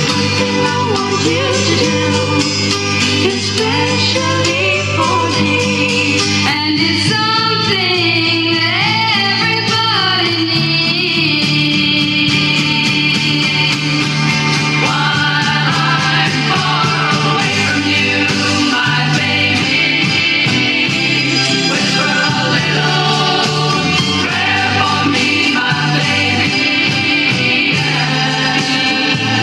One thing I want you to do, especially for me, and it's something everybody needs. While I'm far away from you, my baby, whisper a little prayer for me, my baby.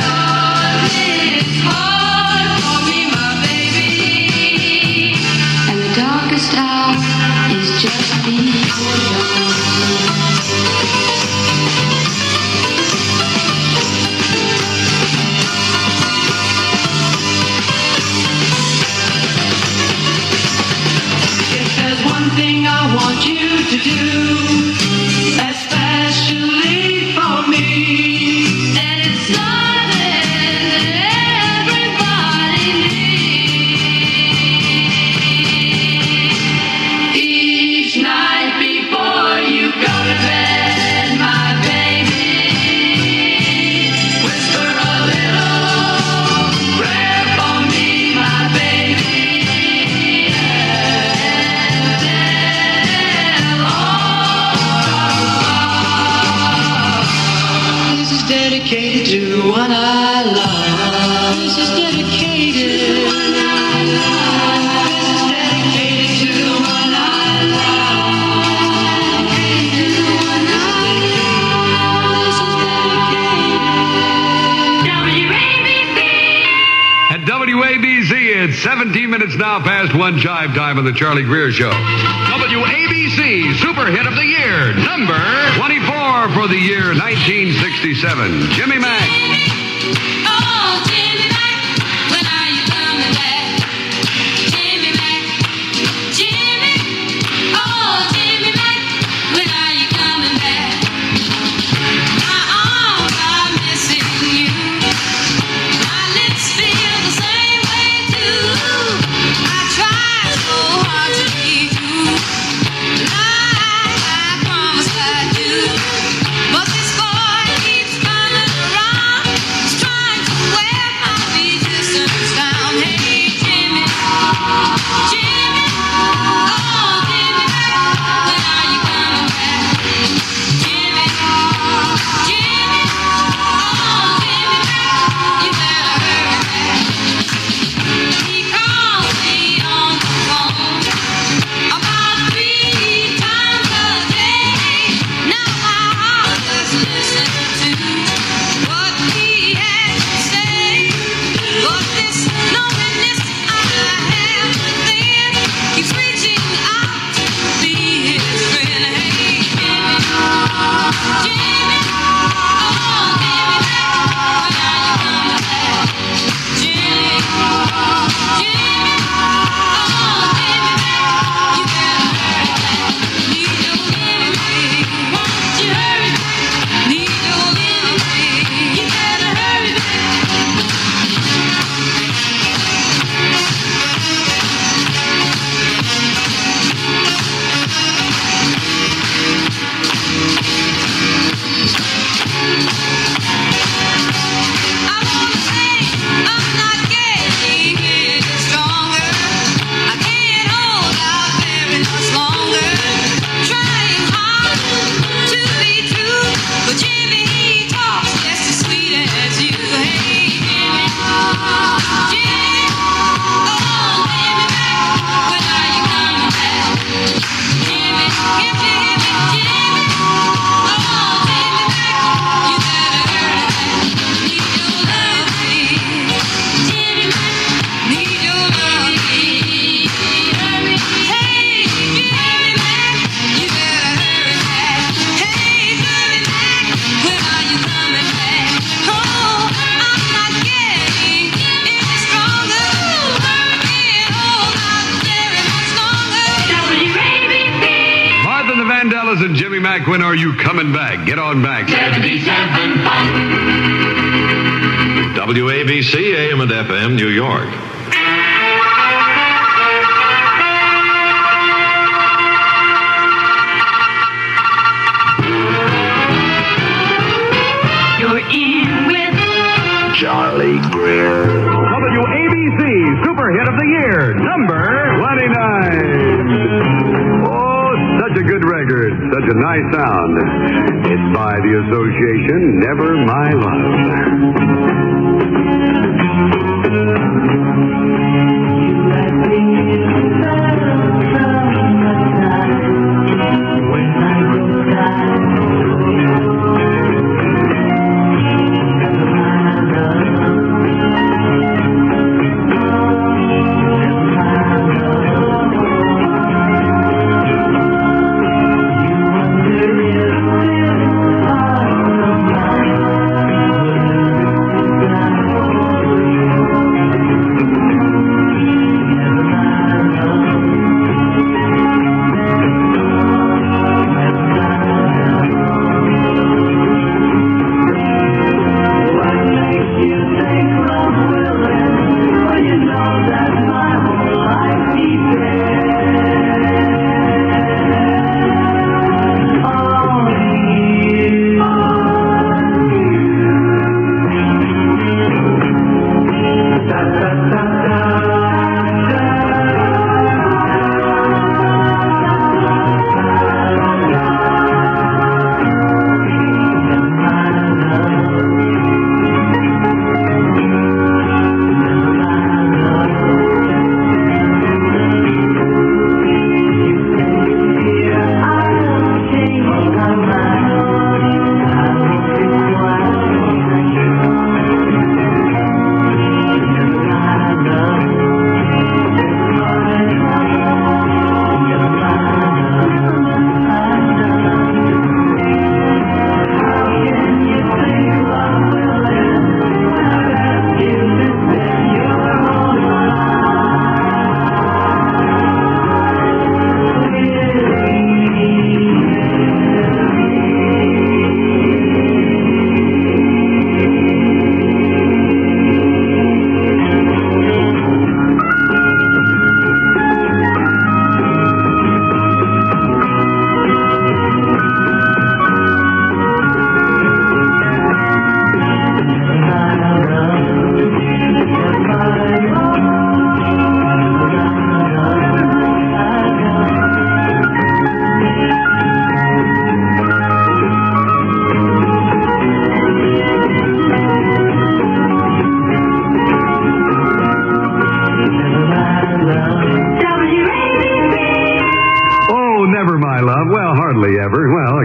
Lord, it's hard for me, my baby, and the darkest hour is just before dawn. If there's one thing I want you to do, especially for me, then it's something everybody needs. Each night before you go to bed, my baby, whisper a little prayer for me, my baby. This is dedicated to the one I love. This is dedicated to the one I love. This is dedicated to the one I love. Dedicated to the one I love. This is dedicated. WABC. At WABC, it's 17 minutes now past 1 jive time on the Charlie Greer Show. WABC, Super Hit of the Year, number 24 for the year 1967. Jimmy Mack. Oh, Jimmy Mack, when are you coming back? Jimmy Mack, Jimmy. Oh, Jimmy Mack, when are you coming back? My arms are missing you. My lips feel the same way too. I try so hard to be true, like I promised I'd do. But this boy keeps coming around, he's trying and the Vandellas and Jimmy Mack, when are you coming back? Get on back. 77 fun. WABC AM and FM, New York. You're in with Charlie Greer. WABC Super Hit of the Year, number 29. Oh, such a good record, such a nice sound. It's by the association Never My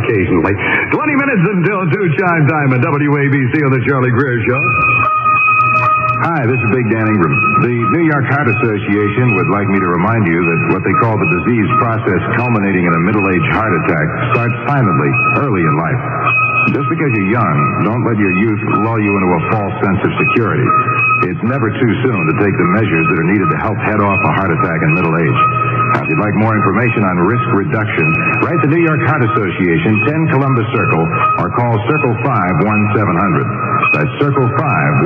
occasionally. 20 minutes until 2 chime time at WABC on the Charlie Greer Show. Hi, this is Big Dan Ingram. The New York Heart Association would like me to remind you that what they call the disease process culminating in a middle-age heart attack starts silently, early in life. Just because you're young, don't let your youth lull you into a false sense of security. It's never too soon to take the measures that are needed to help head off a heart attack in middle age. Now, if you'd like more information on risk reduction, write the New York Heart Association, 10 Columbus Circle, or call Circle 5-1700. That's Circle 5-1700.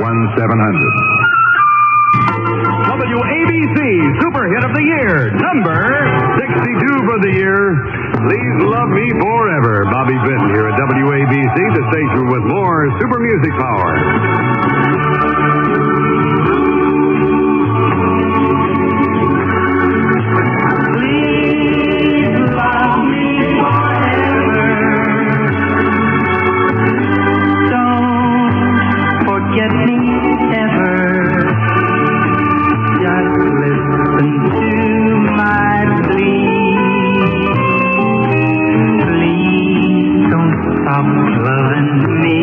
WABC Super Hit of the Year, number 62 for the year. Please Love Me Forever. Bobby Benton here at WABC, the station with more super music power. Loving me.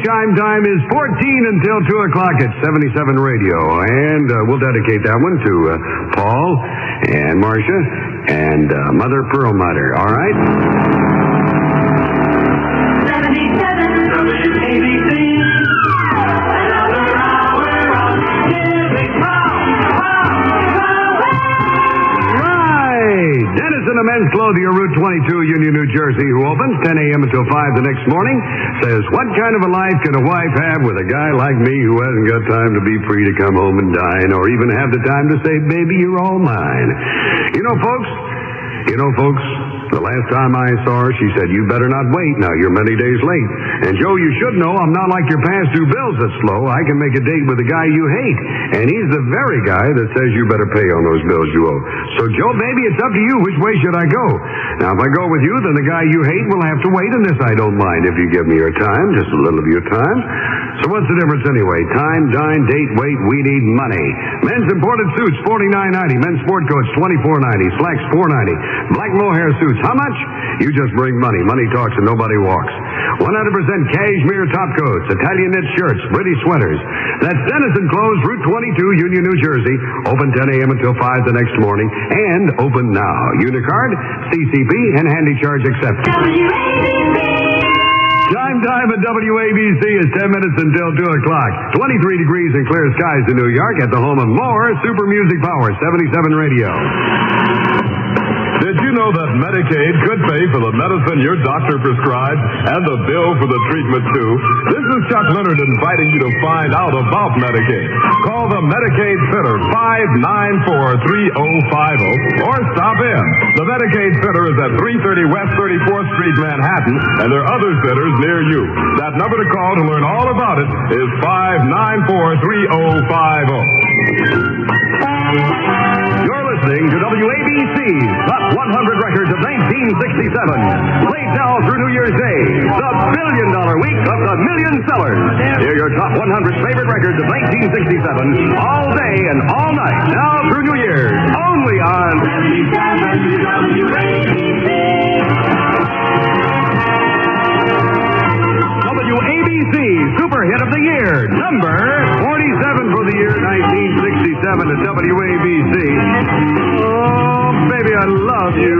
Chime Time is 14 until 2 o'clock at 77 Radio. And we'll dedicate that one to Paul and Marcia and Mother Perlmutter. All right? 77 WABC. Another hour of music. Right. Dennis and the Men's Clothier, Route 22, Union, New Jersey, who opens 10 a.m. until 5 the next morning, says, what kind of a life can a wife have with a guy like me who hasn't got time to be free to come home and dine or even have the time to say, baby, you're all mine? You know, folks, the last time I saw her, she said, you better not wait. Now, you're many days late. And, Joe, you should know I'm not like your past due bills that's slow. I can make a date with a guy you hate. And he's the very guy that says you better pay on those bills you owe. So, Joe, baby, it's up to you. Which way should I go? Now, if I go with you, then the guy you hate will have to wait. And this I don't mind if you give me your time, just a little of your time. So what's the difference anyway? Time, dine, date, wait, we need money. Men's imported suits, $49.90. Men's sport coats, $24.90. Slacks, $4.90. Black mohair suits, how much? You just bring money. Money talks and nobody walks. 100% cashmere top coats, Italian knit shirts, British sweaters. That's Dennison Clothes, Route 22, Union, New Jersey. Open 10 a.m. until 5 the next morning. And open now. Unicard, CCP, and handy charge accepted. Chime time at WABC is 10 minutes until 2 o'clock. 23 degrees and clear skies in New York at the home of more super music power, 77 Radio. Did you know that Medicaid could pay for the medicine your doctor prescribed and the bill for the treatment, too? This is Chuck Leonard inviting you to find out about Medicaid. Call the Medicaid Fitter, 594-3050, or stop in. The Medicaid Fitter is at 330 West 34th Street, Manhattan, and there are other fitters near you. That number to call to learn all about it is 594-3050. You're listening to WABC's Top 100 Records of 1967. Played now through New Year's Day, the billion-dollar week of the million sellers. Hear your top 100 favorite records of 1967 all day and all night, now through New Year's, only on 77 WABC. WABC Super Hit of the Year, number 47 for the year 1967 at WABC. Oh, baby, I love you.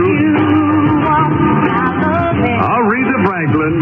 Aretha Franklin.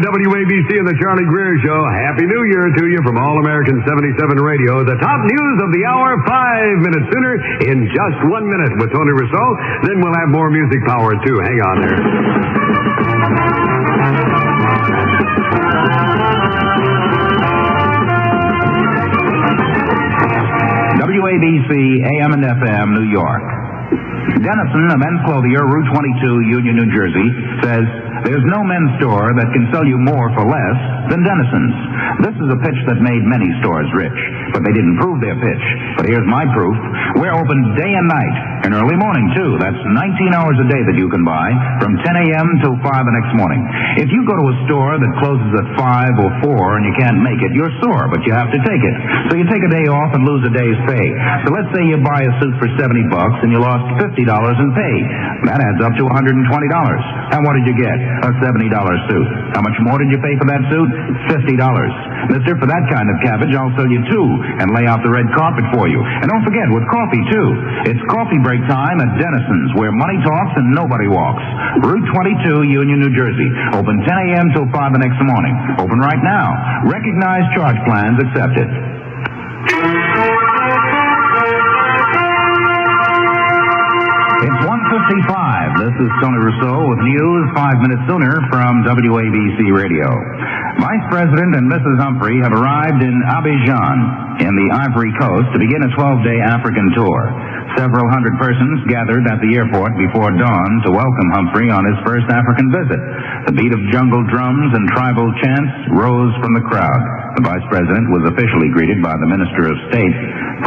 of WABC and the Charlie Greer Show. Happy New Year to you from All American 77 Radio. The top news of the hour, 5 minutes sooner, in just 1 minute with Tony Rousseau. Then we'll have more music power, too. Hang on there. WABC AM and FM, New York. Dennison, a men's clothier, Route 22, Union, New Jersey, says there's no men's store that can sell you more for less than Dennison's. This is a pitch that made many stores rich, but they didn't prove their pitch. But here's my proof. We're open day and night, and early morning, too. That's 19 hours a day that you can buy, from 10 a.m. till 5 the next morning. If you go to a store that closes at 5 or 4 and you can't make it, you're sore, but you have to take it. So you take a day off and lose a day's pay. So let's say you buy a suit for $70 and you lost $50 in pay. That adds up to $120. And what did you get? A $70 suit. How much more did you pay for that suit? $50. Mister, for that kind of cabbage, I'll sell you 2 and lay out the red carpet for you. And don't forget, with coffee, too. It's coffee break time at Dennison's, where money talks and nobody walks. Route 22, Union, New Jersey. Open 10 a.m. till 5 the next morning. Open right now. Recognized charge plans accepted. It's 1:55. This is Tony Rousseau with news 5 minutes sooner from WABC Radio. Vice President and Mrs. Humphrey have arrived in Abidjan in the Ivory Coast to begin a 12-day African tour. Several hundred persons gathered at the airport before dawn to welcome Humphrey on his first African visit. The beat of jungle drums and tribal chants rose from the crowd. The Vice President was officially greeted by the Minister of State.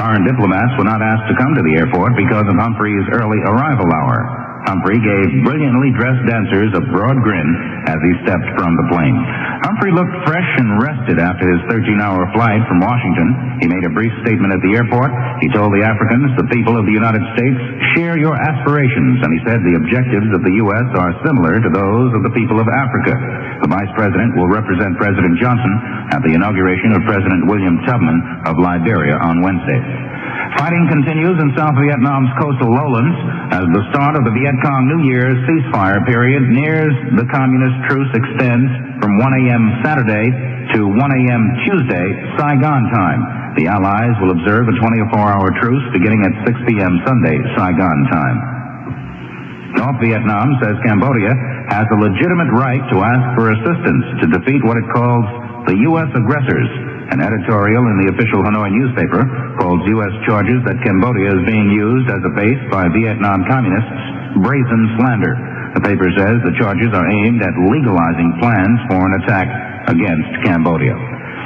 Foreign diplomats were not asked to come to the airport because of Humphrey's early arrival hour. Humphrey gave brilliantly dressed dancers a broad grin as he stepped from the plane. Humphrey looked fresh and rested after his 13-hour flight from Washington. He made a brief statement at the airport. He told the Africans, the people of the United States, share your aspirations, and he said the objectives of the U.S. are similar to those of the people of Africa. The Vice President will represent President Johnson at the inauguration of President William Tubman of Liberia on Wednesday. Fighting continues in South Vietnam's coastal lowlands as the start of the Viet Cong New Year's ceasefire period nears the communist truce extends from 1 a.m. Saturday to 1 a.m. Tuesday, Saigon time. The Allies will observe a 24-hour truce beginning at 6 p.m. Sunday, Saigon time. North Vietnam says Cambodia has a legitimate right to ask for assistance to defeat what it calls the U.S. aggressors. An editorial in the official Hanoi newspaper calls U.S. charges that Cambodia is being used as a base by Vietnam communists brazen slander. The paper says the charges are aimed at legalizing plans for an attack against Cambodia.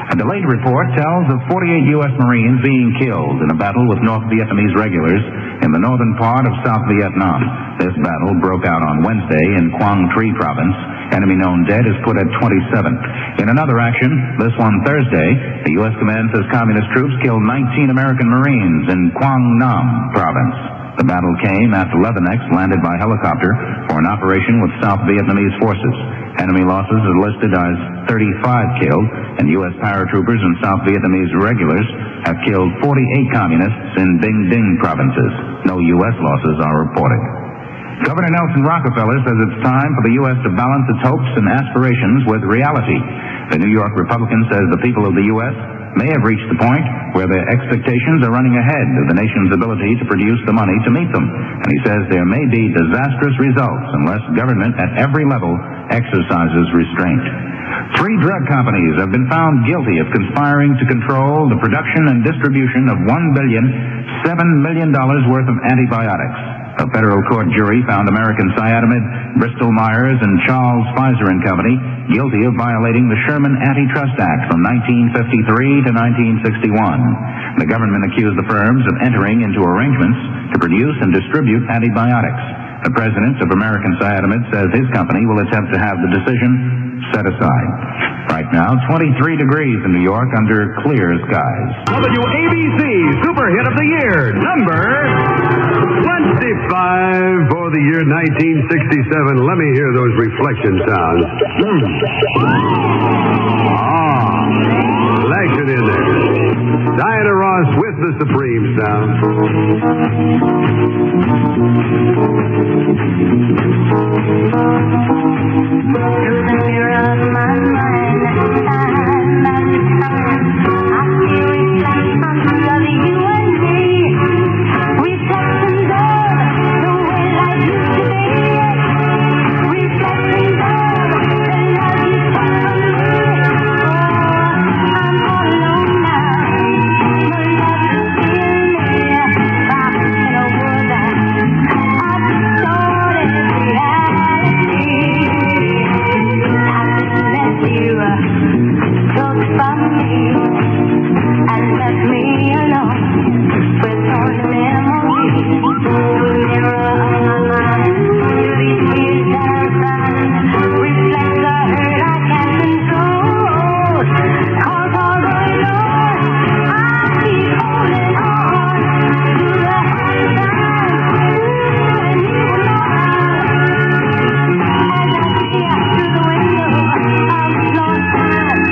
A delayed report tells of 48 U.S. Marines being killed in a battle with North Vietnamese regulars in the northern part of South Vietnam. This battle broke out on Wednesday in Quang Tri province. Enemy known dead is put at 27. In another action, this one Thursday, the U.S. command says communist troops killed 19 American Marines in Quang Nam province. The battle came after Leatherneck landed by helicopter for an operation with South Vietnamese forces. Enemy losses are listed as 35 killed, and U.S. paratroopers and South Vietnamese regulars have killed 48 communists in Binh Dinh provinces. No U.S. losses are reported. Governor Nelson Rockefeller says it's time for the U.S. to balance its hopes and aspirations with reality. The New York Republican says the people of the U.S. may have reached the point where their expectations are running ahead of the nation's ability to produce the money to meet them. And he says there may be disastrous results unless government at every level exercises restraint. 3 drug companies have been found guilty of conspiring to control the production and distribution of $1.7 billion worth of antibiotics. A federal court jury found American Cytomid, Bristol Myers, and Charles Pfizer and Company guilty of violating the Sherman Antitrust Act from 1953 to 1961. The government accused the firms of entering into arrangements to produce and distribute antibiotics. The president of American Cytomid says his company will attempt to have the decision set aside. Right now, 23 degrees in New York under clear skies. WABC Super Hit of the Year, number 25 for the year 1967. Let me hear those reflection sounds. Action in there. Diana Ross with the Supreme sound. Through the mirror of my mind, time after time, I see reflections of you and me. Reflections of the way life used to be. Reflections of the love you took from me. Oh, I'm all alone now. My love is stealing me. Trapped in a world that I've distorted reality. Happiness you took from me and left me alone with only memories. The mirror of my mind, through these tears that I cry, reflects the hurt I can't control. 'Cause although Lord, I keep holding on to the happy times when you were mine. As I stare through the window of lost time,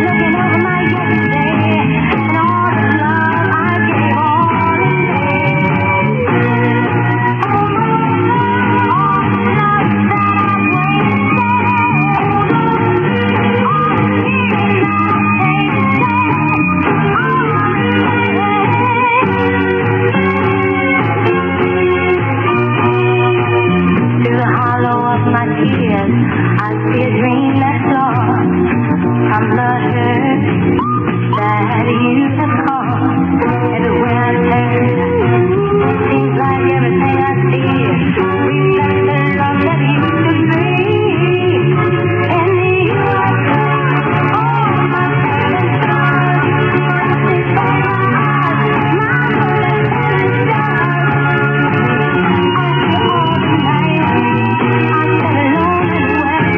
looking over my yesterday and all the love I gave all in vain. All the love that I've wasted, all the tears Through the hollow of my tears, I see a dream that's lost from the hurt that you have caused. Everywhere I turn, it seems like everything I see reflects the love that used to be. In you I find all my pain and scars, mercy for my heart, my bullet and stars. After all the night I sat alone and wept,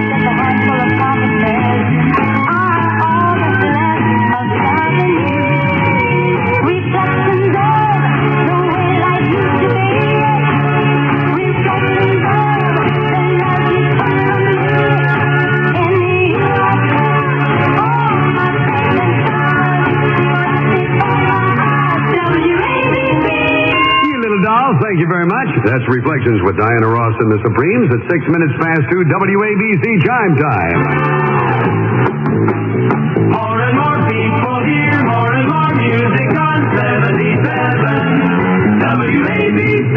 just a handful of promises are all that's left of loving you. Reflections of the way life used to be. Reflections of the love you took from me. In you I find all my pain and scars, mercy for my heart. WABC. You little dolls, thank you very much. That's Reflections with Diana Ross and the Supremes at 6 minutes past 2 WABC chime time. More and more people hear more and more music on 77 WABC.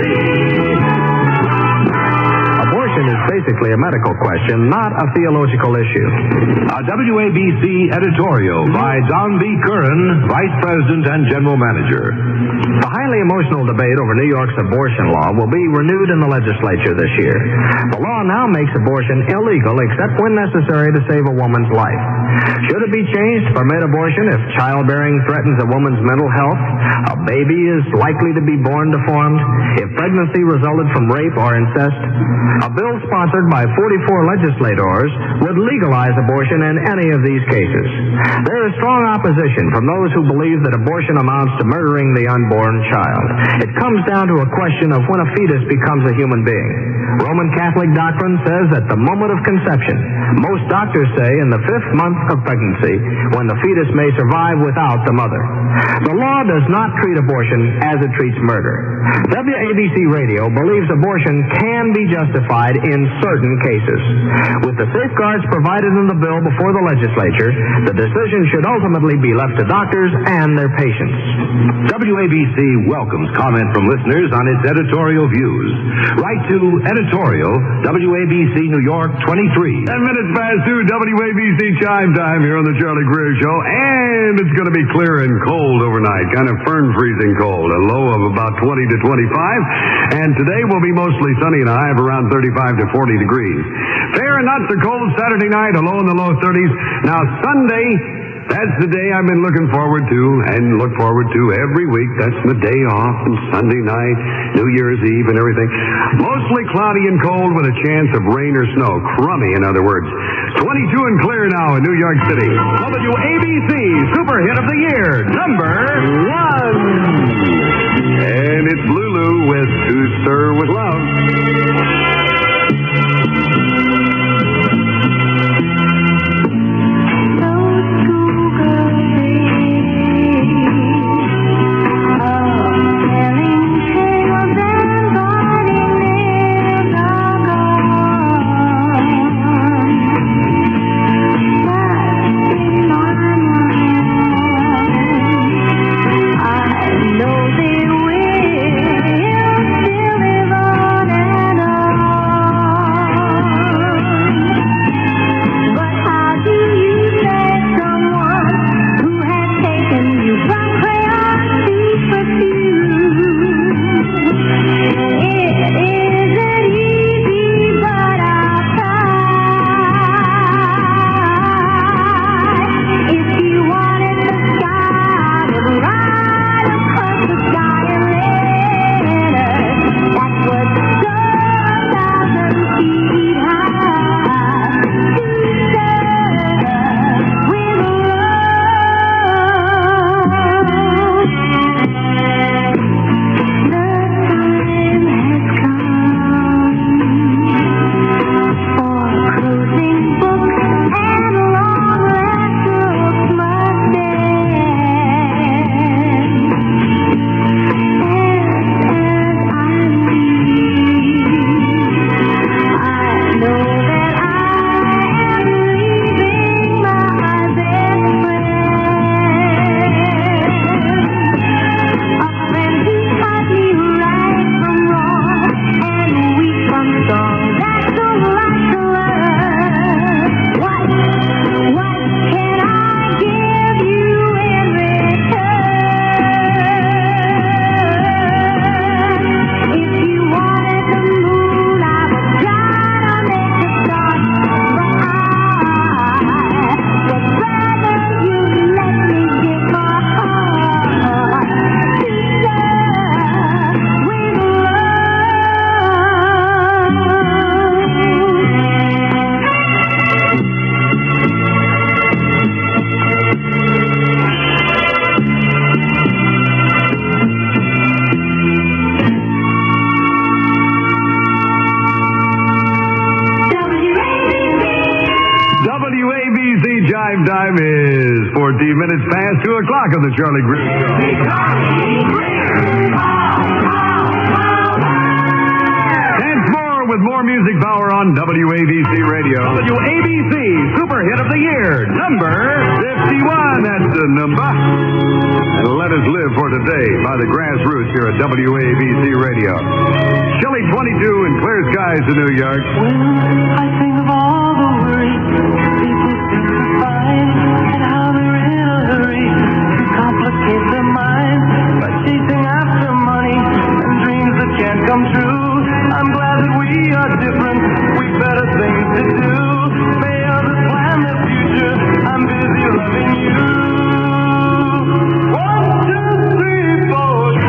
Abortion is basically a medical question, not a theological issue. A WABC editorial by Don B. Curran, Vice President and General Manager. The highly emotional debate over New York's abortion law will be renewed in the legislature this year. The law now makes abortion illegal except when necessary to save a woman's life. Should it be changed to permit abortion if childbearing threatens a woman's mental health, a baby is likely to be born deformed, if pregnancy resulted from rape or incest? A bill sponsored by 44 legislators would legalize abortion in any of these cases. There is strong opposition from those who believe that abortion amounts to murdering the unborn child. It comes down to a question of when a fetus becomes a human being. Roman Catholic doctrine says at the moment of conception. Most doctors say in the 5th month of pregnancy, when the fetus may survive without the mother. The law does not treat abortion as it treats murder. WABC Radio believes abortion can be justified in certain cases. With the safeguards provided in the bill before the legislature, the decision should ultimately be left to doctors and their patients. WABC welcomes comment from listeners on its editorial views. Write to editorial, WABC New York 23. 10 minutes past 2 WABC chime time here on the Charlie Greer Show. And it's going to be clear and cold overnight, kind of fern-freezing cold, a low of about 20 to 25. And today will be mostly sunny and a high of around 35 to 40 degrees. Fair and not so cold Saturday night, a low in the low 30s. Now Sunday, that's the day I've been looking forward to and look forward to every week. That's my day off, and Sunday night, New Year's Eve, and everything. Mostly cloudy and cold with a chance of rain or snow. Crummy, in other words. 22 and clear now in New York City. WABC Super Hit of the Year, number 1. And it's Lulu with To Stir With Love. WABC Jive Time is 14 minutes past 2 o'clock on the Charlie Grimm Show. Dance more with more music power on WABC Radio. WABC Super Hit of the Year, number 51. That's the number. And Let Us Live for Today by the Grassroots here at WABC Radio. Chilly 22 in clear skies in New York. When I think of all the worry people seem to find and how they're in a hurry to complicate their minds by chasing after money and dreams that can't come true, I'm glad that we are different. We've better things to do. May others plan their future. I'm busy loving you. 1, 2, 3, 4.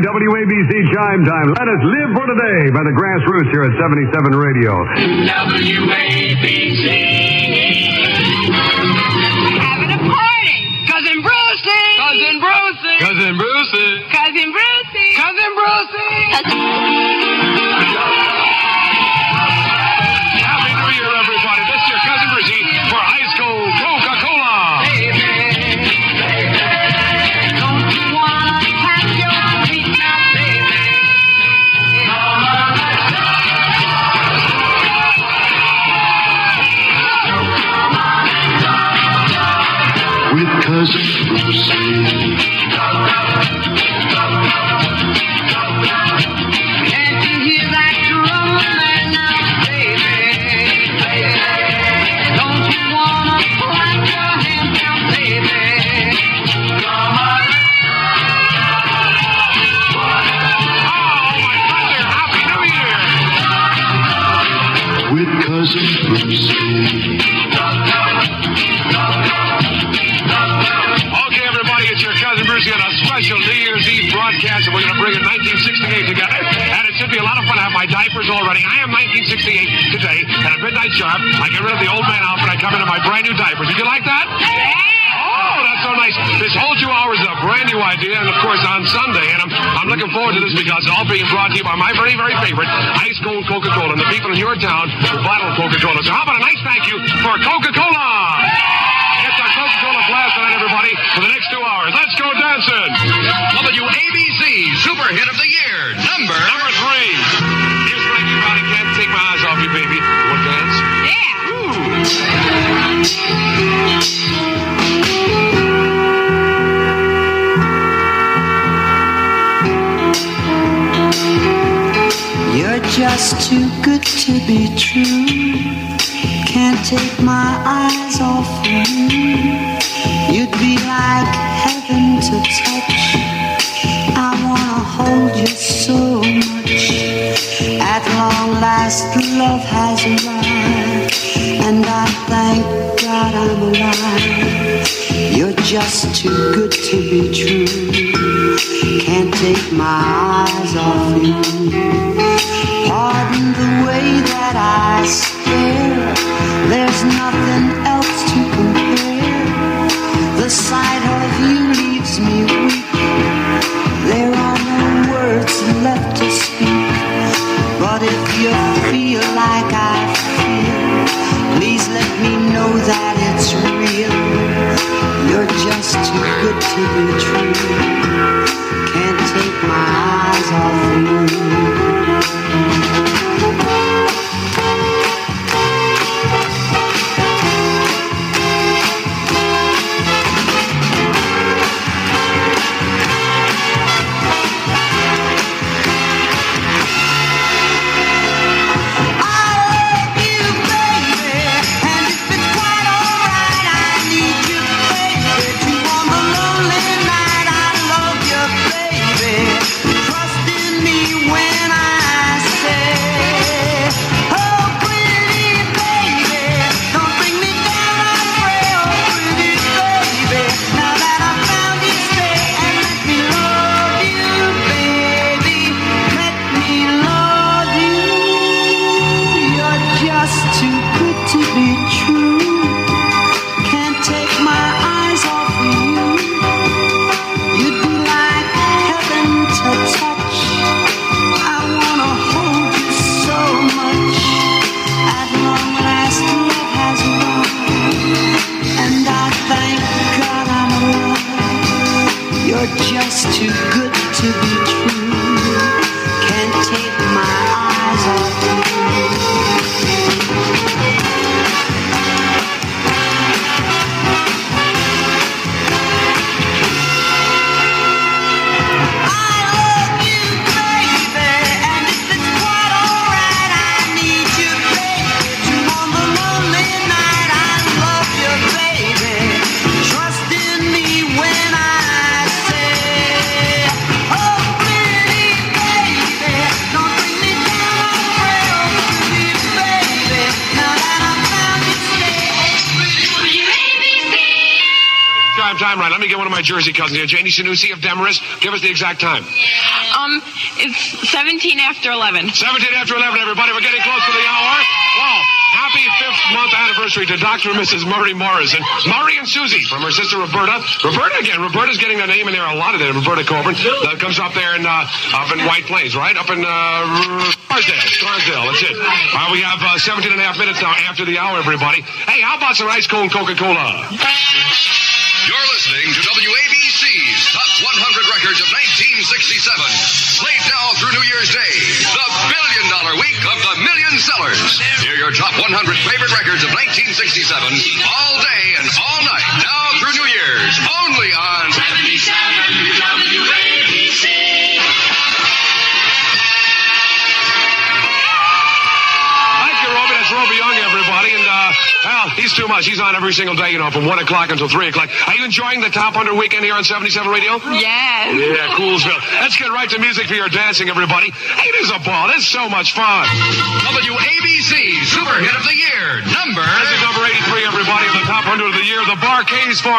WABC Chime Time. Let Us Live for Today by the Grassroots here at 77 Radio. WABC. Having a party. Cousin Brucie. Cousin Brucie. Cousin Brucie. Cousin Brucie. Cousin Brucie. Happy New Year, everybody. This is your Cousin Brucie for Ice Cold Coca-Cola. Don't you wanna have your feet now, baby? With Cousin Brucie. Can't you hear that drum man now, baby? Don't you wanna clap your hands now, baby? Come on. Happy New Year. With Cousin Brucie. Okay, everybody, it's your Cousin Brucie on a special New Year's Eve broadcast, and we're going to bring in 1968 together. And it should be a lot of fun. I have my diapers all ready. I am 1968 today, and at midnight sharp, I get rid of the old man outfit. I come into my brand new diapers. Did you like that? Oh, that's so nice. This whole 2 hours is a brand new idea, and of course on Sunday, and I'm looking forward to this because it's all being brought to you by my very, very favorite Ice Cold Coca-Cola and the people in your town who bottle Coca-Cola. So how about a nice thank you for Coca-Cola? It's a Coca-Cola blast tonight, everybody, for the next 2 hours. Let's go dancing. WABC Super Hit of the Year, number 3. Here's Frankie Ronnie. Can't take my eyes off you, baby. You want to dance? Yeah. Ooh. just too good to be true. Can't take my eyes off you. You'd be like heaven to touch. I wanna hold you so much. At long last, love has arrived, and I thank God I'm alive. You're just too good to be true. Can't take my eyes off you. Pardon the way that I stare. There's nothing else to compare. The sight of you leaves me weak. There are no words left to speak. But if you feel like I feel, please let me know that it's real. You're just too good to be true. Can't take my eyes off you. Just too good to be true. Can't take my eyes off you. I love you, baby, and if it's quite alright, I need you, baby. To on the lonely night, I love you, baby. Trust in me when I time right. Let me get one of my Jersey cousins here. Janie Sanusi of Demarest. Give us the exact time. It's 17 after 11. 17 after 11, everybody. We're getting close to the hour. Wow. Happy 5th month anniversary to Dr. and Mrs. Murray Morrison. Murray and Susie from her sister Roberta. Roberta again. Roberta's getting the name in there a lot of it. Roberta Coburn. That comes up there in White Plains, right? Up in Scarsdale. That's it. We have 17 and a half minutes now after the hour, everybody. Hey, how about some ice cold Coca-Cola? You're listening to WABC's Top 100 Records of 1967. Played now through New Year's Day, the $1 billion week of the million sellers. Hear your top 100 favorite records of 1967 all day and all night, now through New Year's, only on 77 WABC. Thank you, Roby. That's Roby Young, everybody. And, well, he's too much. He's on every single day, from 1 o'clock until 3 o'clock. Are you enjoying the Top 100 weekend here on 77 Radio? Yes. Yeah, Coolsville. Let's get right to music for your dancing, everybody. Hey, this is a ball. This is so much fun. WABC Super Hit of the Year, number... This is number 83, everybody, in the Top 100 of the year. The Barcades for...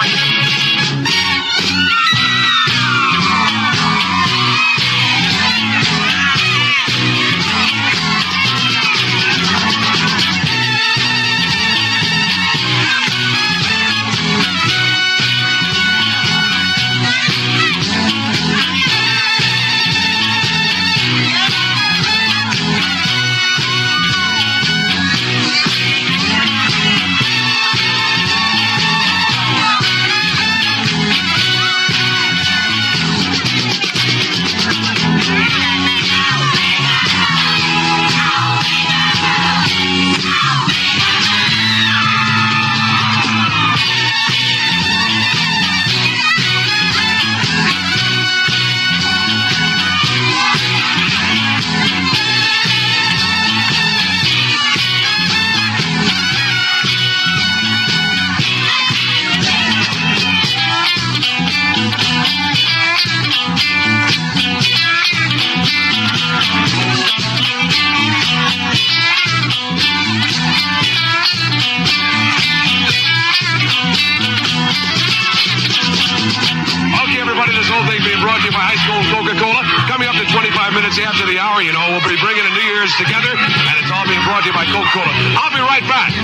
Coca-Cola. Coming up to 25 minutes after the hour, we'll be bringing a New Year's together, and it's all being brought to you by Coca-Cola. I'll be right back.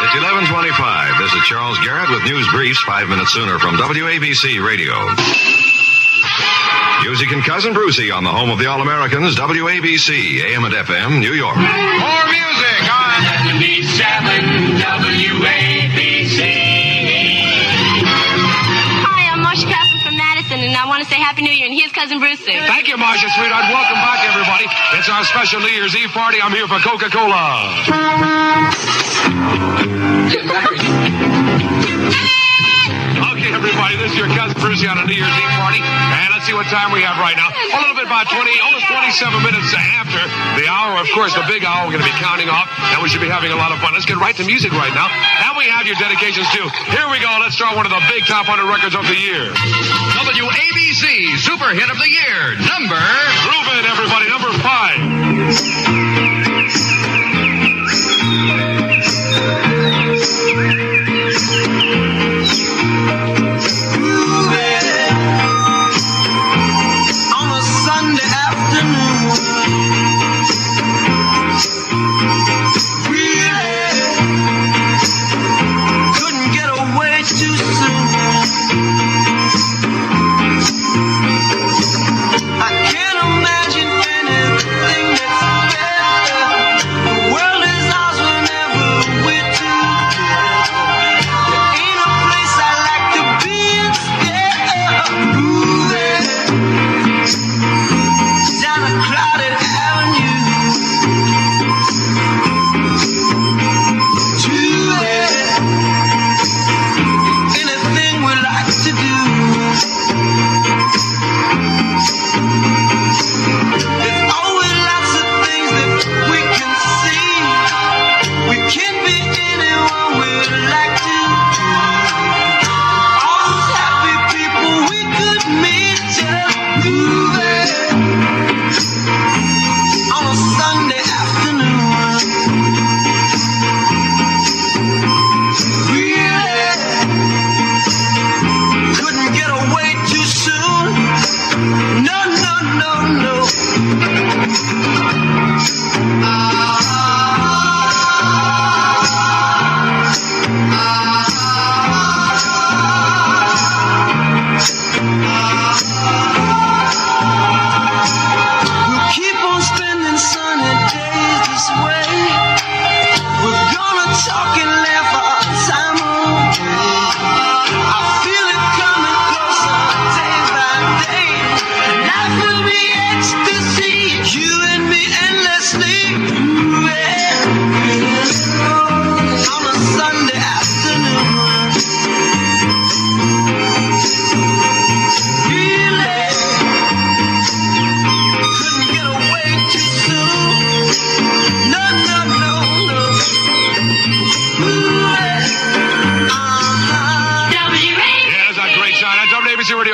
It's 11:25. This is Charles Garrett with news briefs 5 minutes sooner from WABC Radio. Music and Cousin Brucie on the home of the All-Americans, WABC, AM and FM, New York. More music on 77 WABC. Hi, I'm Marsha Castle from Madison, and I want to say Happy New Year, and here's Cousin Brucie. Thank you, Marsha, sweetheart. Welcome back, everybody. It's our special New Year's Eve party. I'm here for Coca-Cola. Okay, everybody, this is your Cousin Brucie on a New Year's Eve party. And let's see what time we have right now. A little bit about almost 27 minutes after the hour. Of course, the big hour, we're going to be counting off, and we should be having a lot of fun. Let's get right to music right now. And we have your dedications, too. Here we go. Let's start one of the big top 100 records of the year. WABC Super Hit of the Year, number... Groove it, everybody, number 5.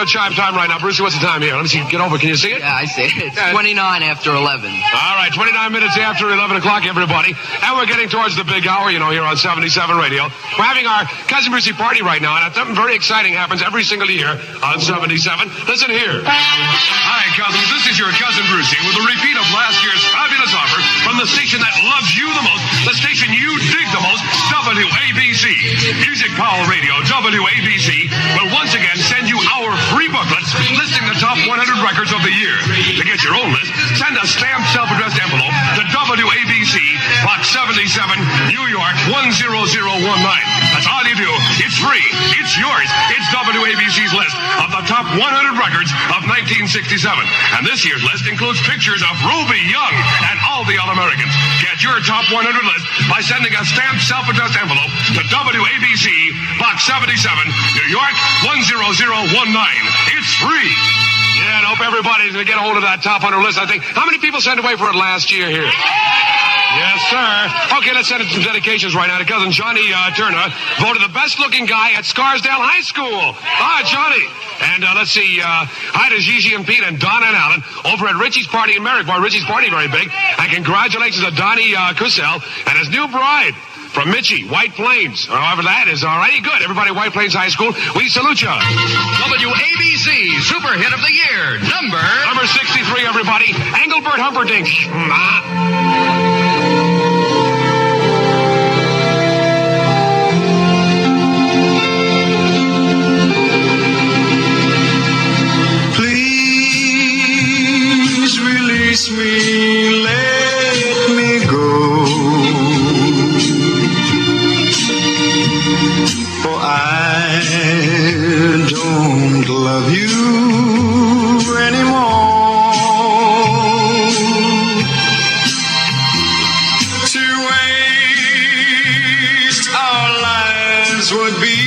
Chime time right now. Brucie, what's the time here? Let me see. Get over. Can you see it? Yeah, I see it. It's 29 after 11. All right, 29 minutes after 11 o'clock, everybody. And we're getting towards the big hour, here on 77 Radio. We're having our Cousin Brucie party right now, and something very exciting happens every single year on 77. Listen here. Hi, cousins. This is your Cousin Brucie with a repeat of last year's fabulous offer from the station that loves you the most, the station you dig the most, WABC. Music Power Radio, WABC, will once again send you our free booklets listing the top 100 records of the year. To get your own list, send a stamped self-addressed envelope to WABC, Box 77, New York 10019. That's all you do. It's free. It's yours. It's WABC's list of the top 100 records of 1967. And this year's list includes pictures of Ruby Young and all the All-Americans. Get your top 100 list by sending a stamped self-addressed envelope to WABC, Box 77, New York 10019. It's free. Yeah, and I hope everybody's going to get a hold of that top 100 list. I think, how many people sent away for it last year here? Yes, sir. Okay, let's send some dedications right now to cousin Johnny Turner, voted the best-looking guy at Scarsdale High School. Ah, Johnny. And let's see, hi to Gigi and Pete and Donna and Alan over at Richie's Party in Merrick. Boy, Richie's Party very big. And congratulations to Donnie Cusell and his new bride from Mitchie, White Plains. However that is, all righty, good. Everybody, White Plains High School, we salute you. WABC Super Hit of the Year, Number 63, everybody, Engelbert Humperdinck. Please release me, let me go. For I don't love you anymore. To waste our lives would be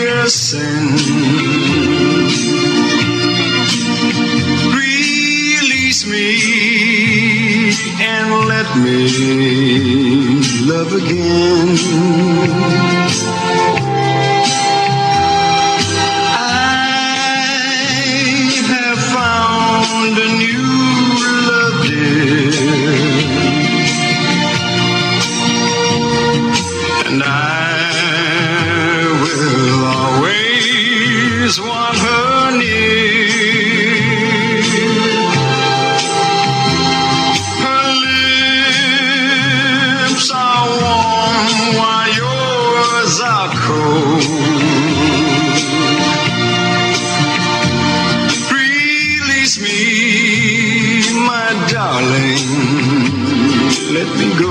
a sin. Release me and let me love again. A new love, dear, and I will always want her near. Her lips are warm while yours are cold. Darling, let me go.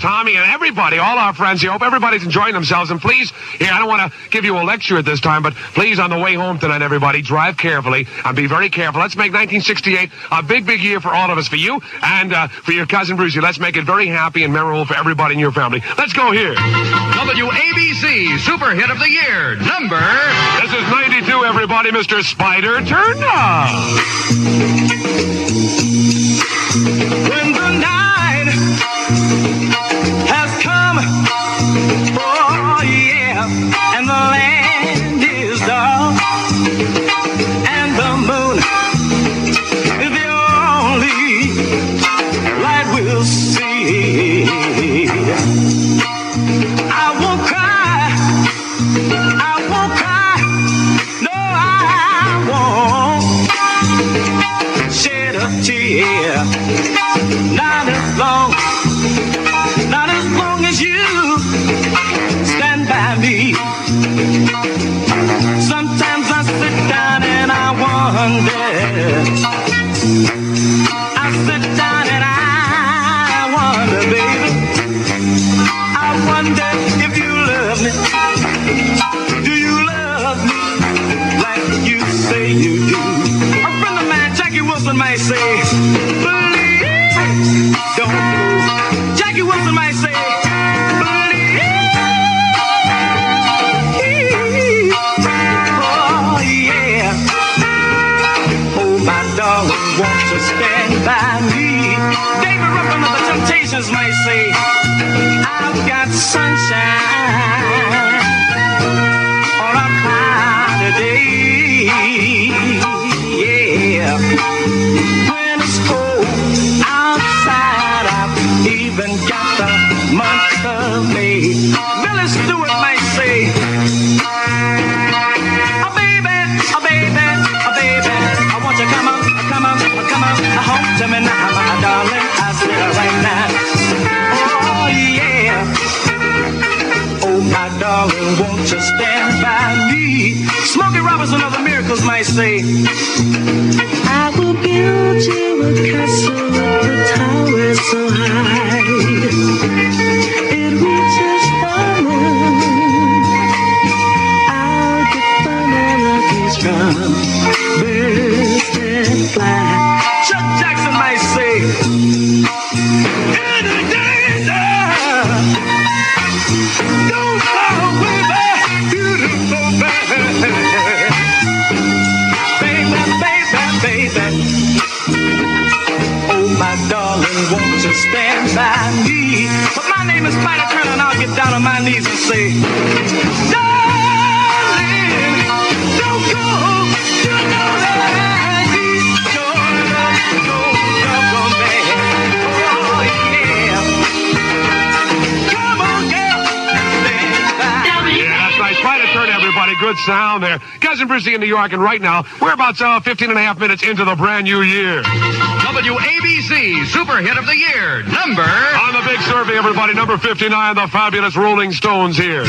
Tommy and everybody, all our friends here. Hope everybody's enjoying themselves. And please, here, I don't want to give you a lecture at this time, but please, on the way home tonight, everybody, drive carefully and be very careful. Let's make 1968 a big, big year for all of us, for you and for your cousin Brucie. Let's make it very happy and memorable for everybody in your family. Let's go here. WABC Super Hit of the Year, This is 92, everybody, Mr. Spider Turner. When the night has come, oh yeah, and the land is might say, believe, don't go. Jackie Wilson might say, believe, oh yeah. Oh, my darling, won't you stand by me? David Ruffin of the Temptations might say, I've got sunshine on a cloudy day. Yeah. When it's cold outside, I've even got the month of May. Billy Stewart might say, oh baby, oh baby, oh baby, I want you come on home to me now, my darling. I said right now, oh yeah. Oh my darling, won't you stand by me? Smokey Robinson of the Miracles might say, I will build you a castle with the towers so high it reaches the moon. I'll get monarchies from birds that fly. Chuck Jackson might say, in the danger, don't fall with that beautiful baby. Baby. Oh, my darling, won't you stand by me? But my name is Spider Turner, and I'll get down on my knees and say, darling, don't go. You know that I need your love, baby. Oh, yeah. Come on, girl, stand by me. Yeah, that's right. Spider Turner, everybody. Good sound there. Cousin Brucie in New York, and right now, we're about 15 and a half minutes into the brand new year. WABC Super Hit of the Year, number... On the big survey, everybody, number 59, the fabulous Rolling Stones here.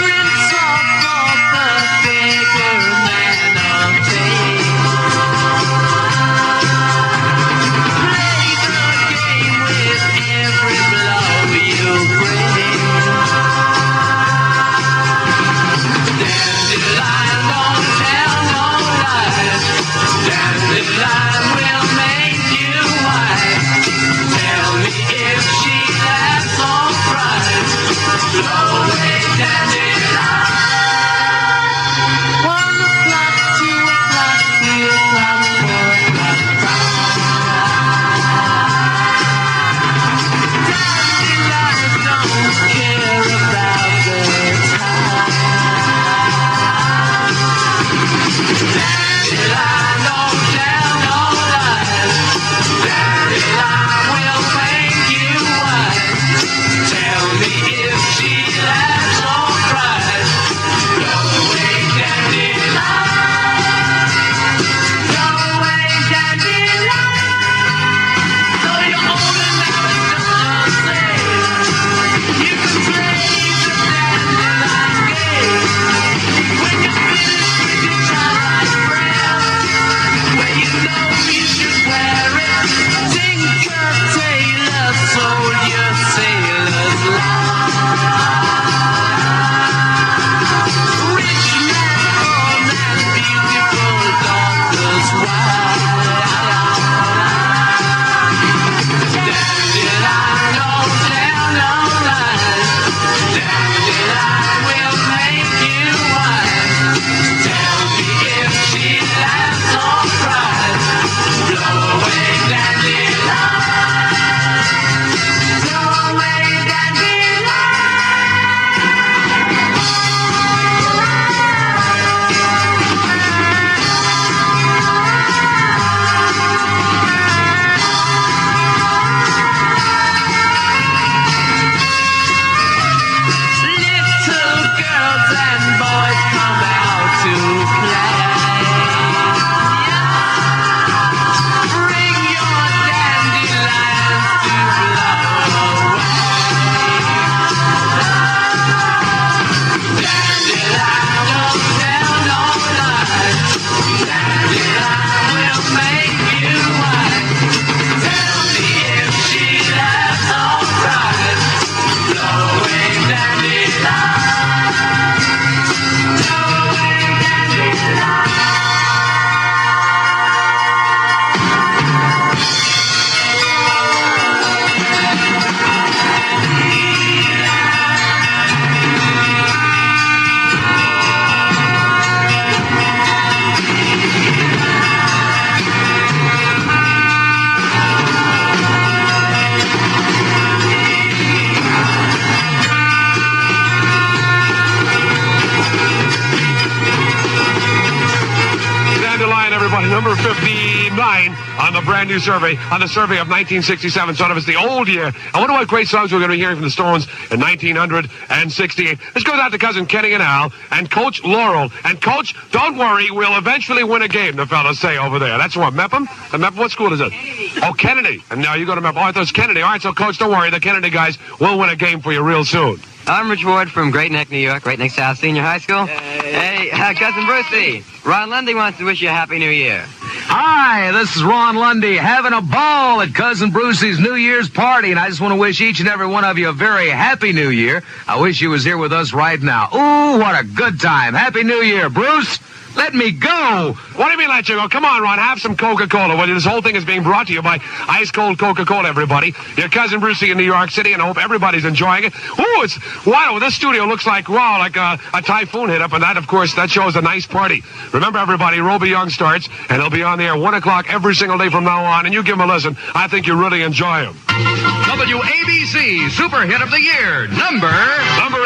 everybody. Number 59 on the brand new survey, on the survey of 1967. Sort of it's the old year. I wonder what great songs we're going to be hearing from the Stones in 1968. This goes out to Cousin Kenny and Al and Coach Laurel. And Coach, don't worry, we'll eventually win a game, the fellas say over there. That's what, Mepham? What school is it? Kennedy. Oh, Kennedy. And now you go to Mepham. Oh, I thought it was Kennedy. All right, so Coach, don't worry. The Kennedy guys will win a game for you real soon. I'm Rich Ward from Great Neck, New York, right next to our senior high school. Hey, Cousin Brucie. Ron Lundy wants to wish you a Happy New Year. Hi, this is Ron Lundy, having a ball at Cousin Brucie's New Year's party, and I just want to wish each and every one of you a very happy New Year. I wish you was here with us right now. Ooh, what a good time. Happy New Year, Bruce. Let me go. What do you mean let you go? Come on, Ron, have some Coca-Cola. Well, this whole thing is being brought to you by ice-cold Coca-Cola, everybody. Your Cousin Brucie in New York City, and I hope everybody's enjoying it. Ooh, it's, wow, this studio looks like, wow, like a typhoon hit up, and that, of course, that shows a nice party. Remember, everybody, Roby Young starts, and he'll be on the air 1 o'clock every single day from now on, and you give him a listen. I think you really enjoy him. WABC Super Hit of the Year, number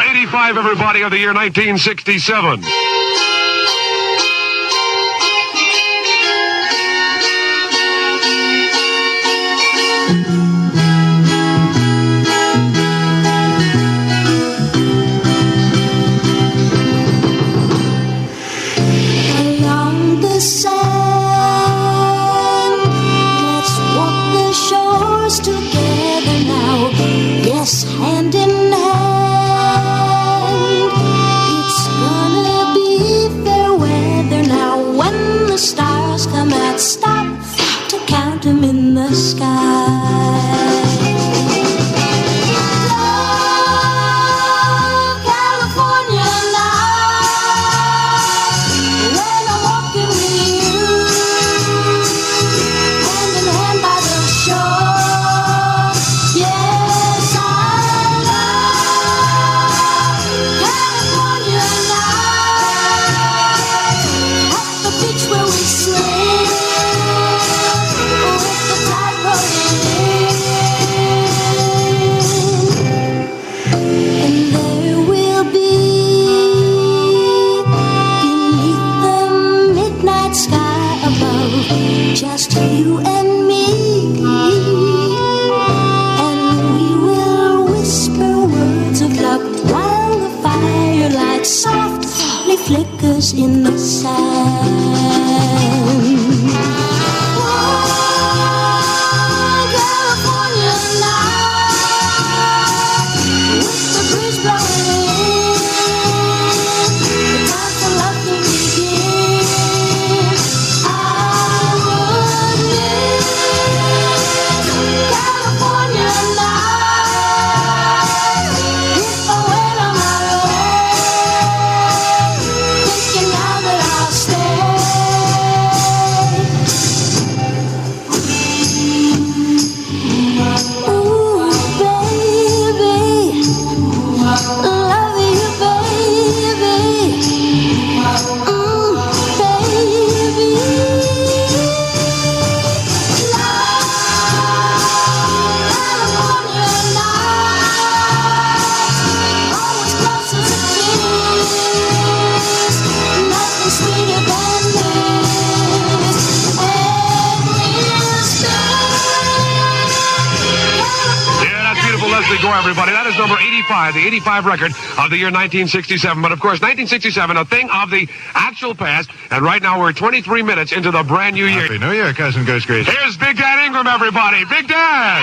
85, everybody, of the year 1967. Along the sand, let's walk the shores together now. Yes, hand in hand. It's gonna be fair weather now. When the stars come out, stop to count them in the sky. Just you and me, and we will whisper words of love while the firelight softly flickers in the sand. Oh, California night, with the breeze blowing in, the time for love to begin. Everybody, that is number 85, the 85 record of the year 1967. But of course, 1967, a thing of the actual past. And right now, we're 23 minutes into the brand new year. Happy New Year, Cousin Goose Grease. Here's Big Dan Ingram, everybody. Big Dan!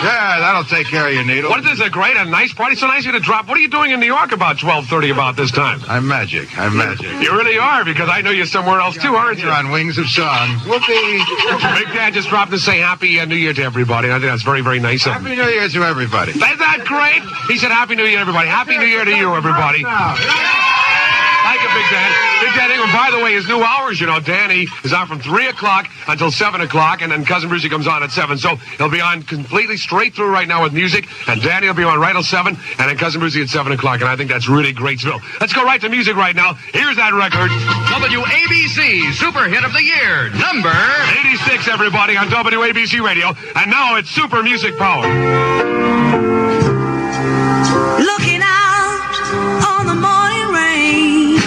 Yeah, that'll take care of your needle. What is this, a great, a nice party? So nice of you to drop. What are you doing in New York about 12:30 about this time? I'm magic. You really are, because I know you're somewhere else too, aren't you? You're on Wings of Song. Whoopee. Big Dan just dropped to say Happy New Year to everybody. I think that's very, very nice of him. Happy New Year to everybody. Isn't that great? He said Happy New Year, everybody. Happy New Year to you, everybody. Thank you, Big Dan. Big Dan Ingram, by the way, his new hours, you know, Danny is on from 3 o'clock until 7 o'clock, and then Cousin Brucie comes on at 7. So he'll be on completely straight through right now with music, and Danny will be on right till 7, and then Cousin Brucie at 7 o'clock, and I think that's really great. Let's go right to music right now. Here's that record. WABC Super Hit of the Year, number 86, everybody, on WABC Radio. And now it's Super Music Power. Looking out on the morning rain,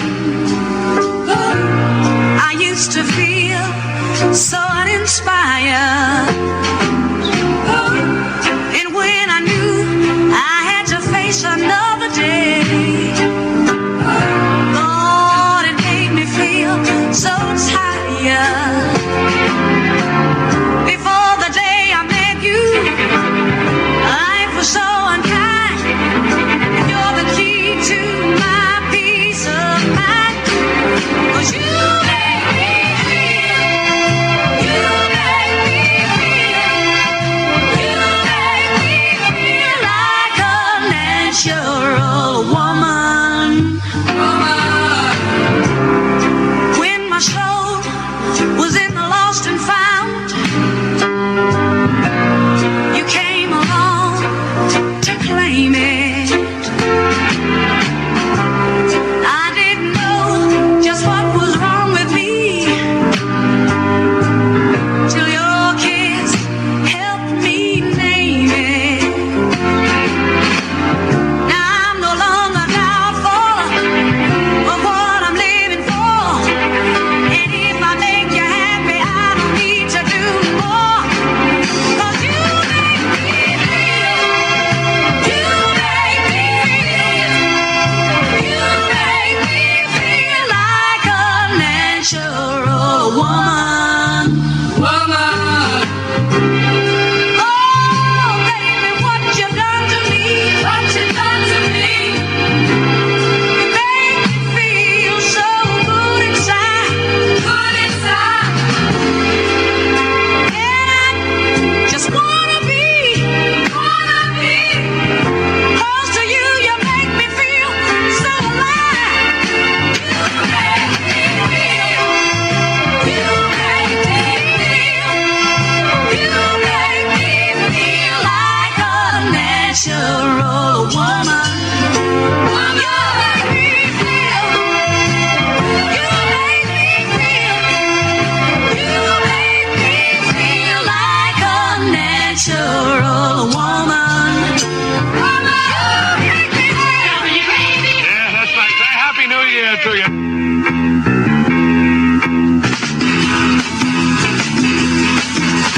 there to you.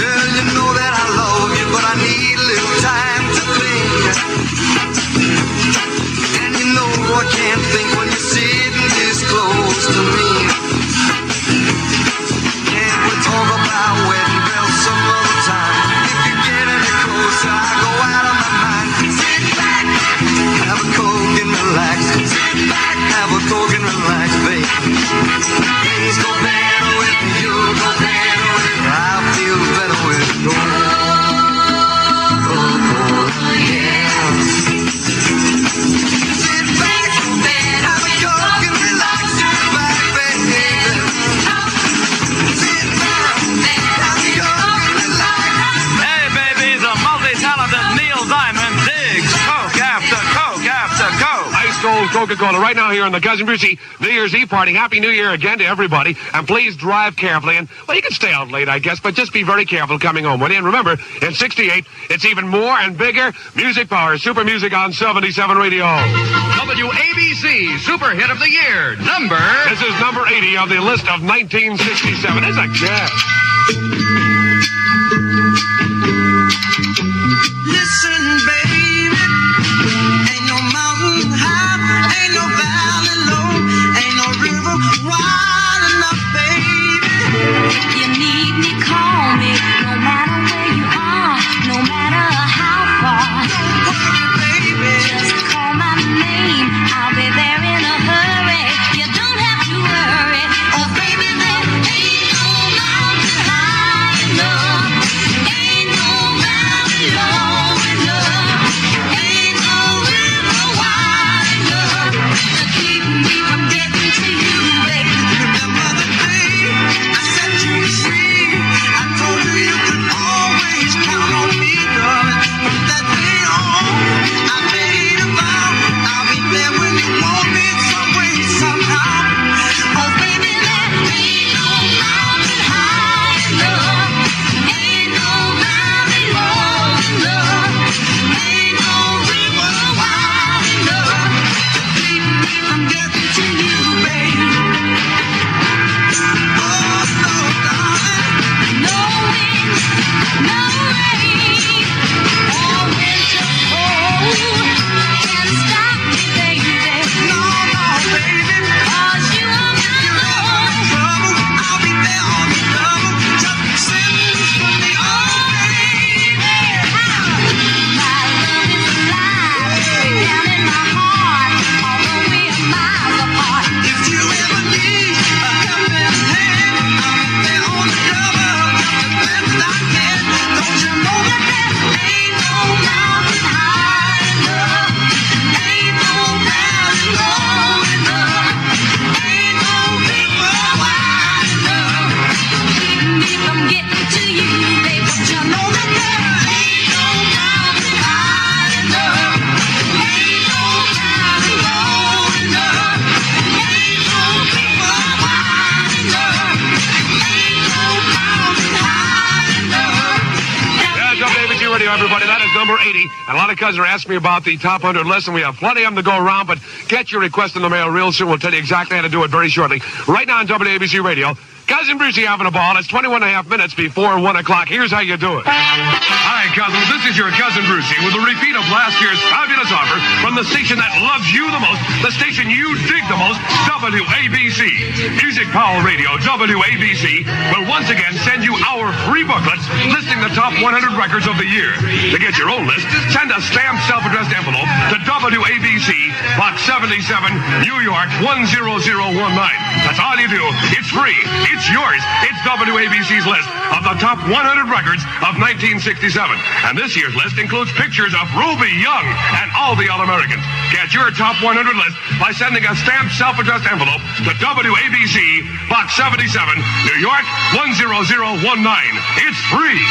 Girl, you know that I love you, but I need a little time to think. And you know I can't think when you're sitting this close to me. Can't we talk about wedding bells some other time? If you get any closer, I go out of my mind. Sit back, have a coke and relax. Sit back, have a coke and relax, babe. Things go better with you, go better with me. I feel better with you. Sit back, have a coke and relax. Sit back, baby. Sit back, have a coke and relax. Hey, baby, the multi-talented Neil Diamond digs Coke after Coke after Coke. Ice cold Coca-Cola right now here on the Cousin Brucie New Year's Eve party. Happy New Year again to everybody. And please drive carefully. And, well, you can stay out late, I guess, but just be very careful coming home. And remember, in 68, it's even more and bigger. Music power, super music on 77 radio. WABC Super Hit of the Year, number... This is number 80 on the list of 1967. It's a guess. Listen, baby, ain't no mountain high, ain't no valley low, ain't no river wide enough, baby. If you need me, call me. No matter where you are, no matter how far. Don't worry, baby. Just call my name. I'll be there in a hurry. You don't have to worry. Oh, baby, there ain't no mountain high enough. Ain't no valley low enough. Ain't no river wide enough to keep me from getting to you, baby. Remember the day I set you free. I told you you could always count on me, darling. From that day on, I made a vow I'll be there when you want me some way, somehow. Oh, baby, there ain't no mountain high enough. Ain't no valley low enough. Ain't no river wide enough to keep me from getting to you, baby. Oh, no, darling. No wind, no rain, or winter cold can stop me, baby. No, no, baby. 'Cause you are my love. Trouble, I'll be there on the double. Just send for me, oh, baby. My love is alive, down in my heart, although we are miles apart. If you ever need a helping hand, I'll be there on the double. The best I can. Don't you know that there ain't no mountain high enough? Ain't no valley low enough. Ain't no river wide enough Keep me from getting to you, baby. Don't you know that there ain't no mountain high enough? Ain't no valley low enough. Ain't no river wide enough. Ain't no mountain high enough. Yeah, WABC Radio, everybody. That is number 80. And a lot of cousins are asking me about the top 100 list, and we have plenty of them to go around, but get your request in the mail real soon. We'll tell you exactly how to do it very shortly. Right now on WABC Radio, Cousin Brucie having a ball. It's 21 and a half minutes before 1 o'clock. Here's how you do it. Hi, cousins. This is your Cousin Brucie with a repeat of last year's fabulous offer from the station that loves you the most, the station you dig the most, WABC. Music Power Radio, WABC, will once again send you our free booklets listing the top 100 records of the year. To get your own list, send a stamped self-addressed envelope to WABC, Box 77, New York 10019. That's all you do. It's free. It's yours. It's WABC's list of the top 100 records of 1967. And this year's list includes pictures of Ruby Young and all the All-Americans. Get your top 100 list by sending a stamped self-addressed envelope to WABC, Box 77, New York 10019. It's free.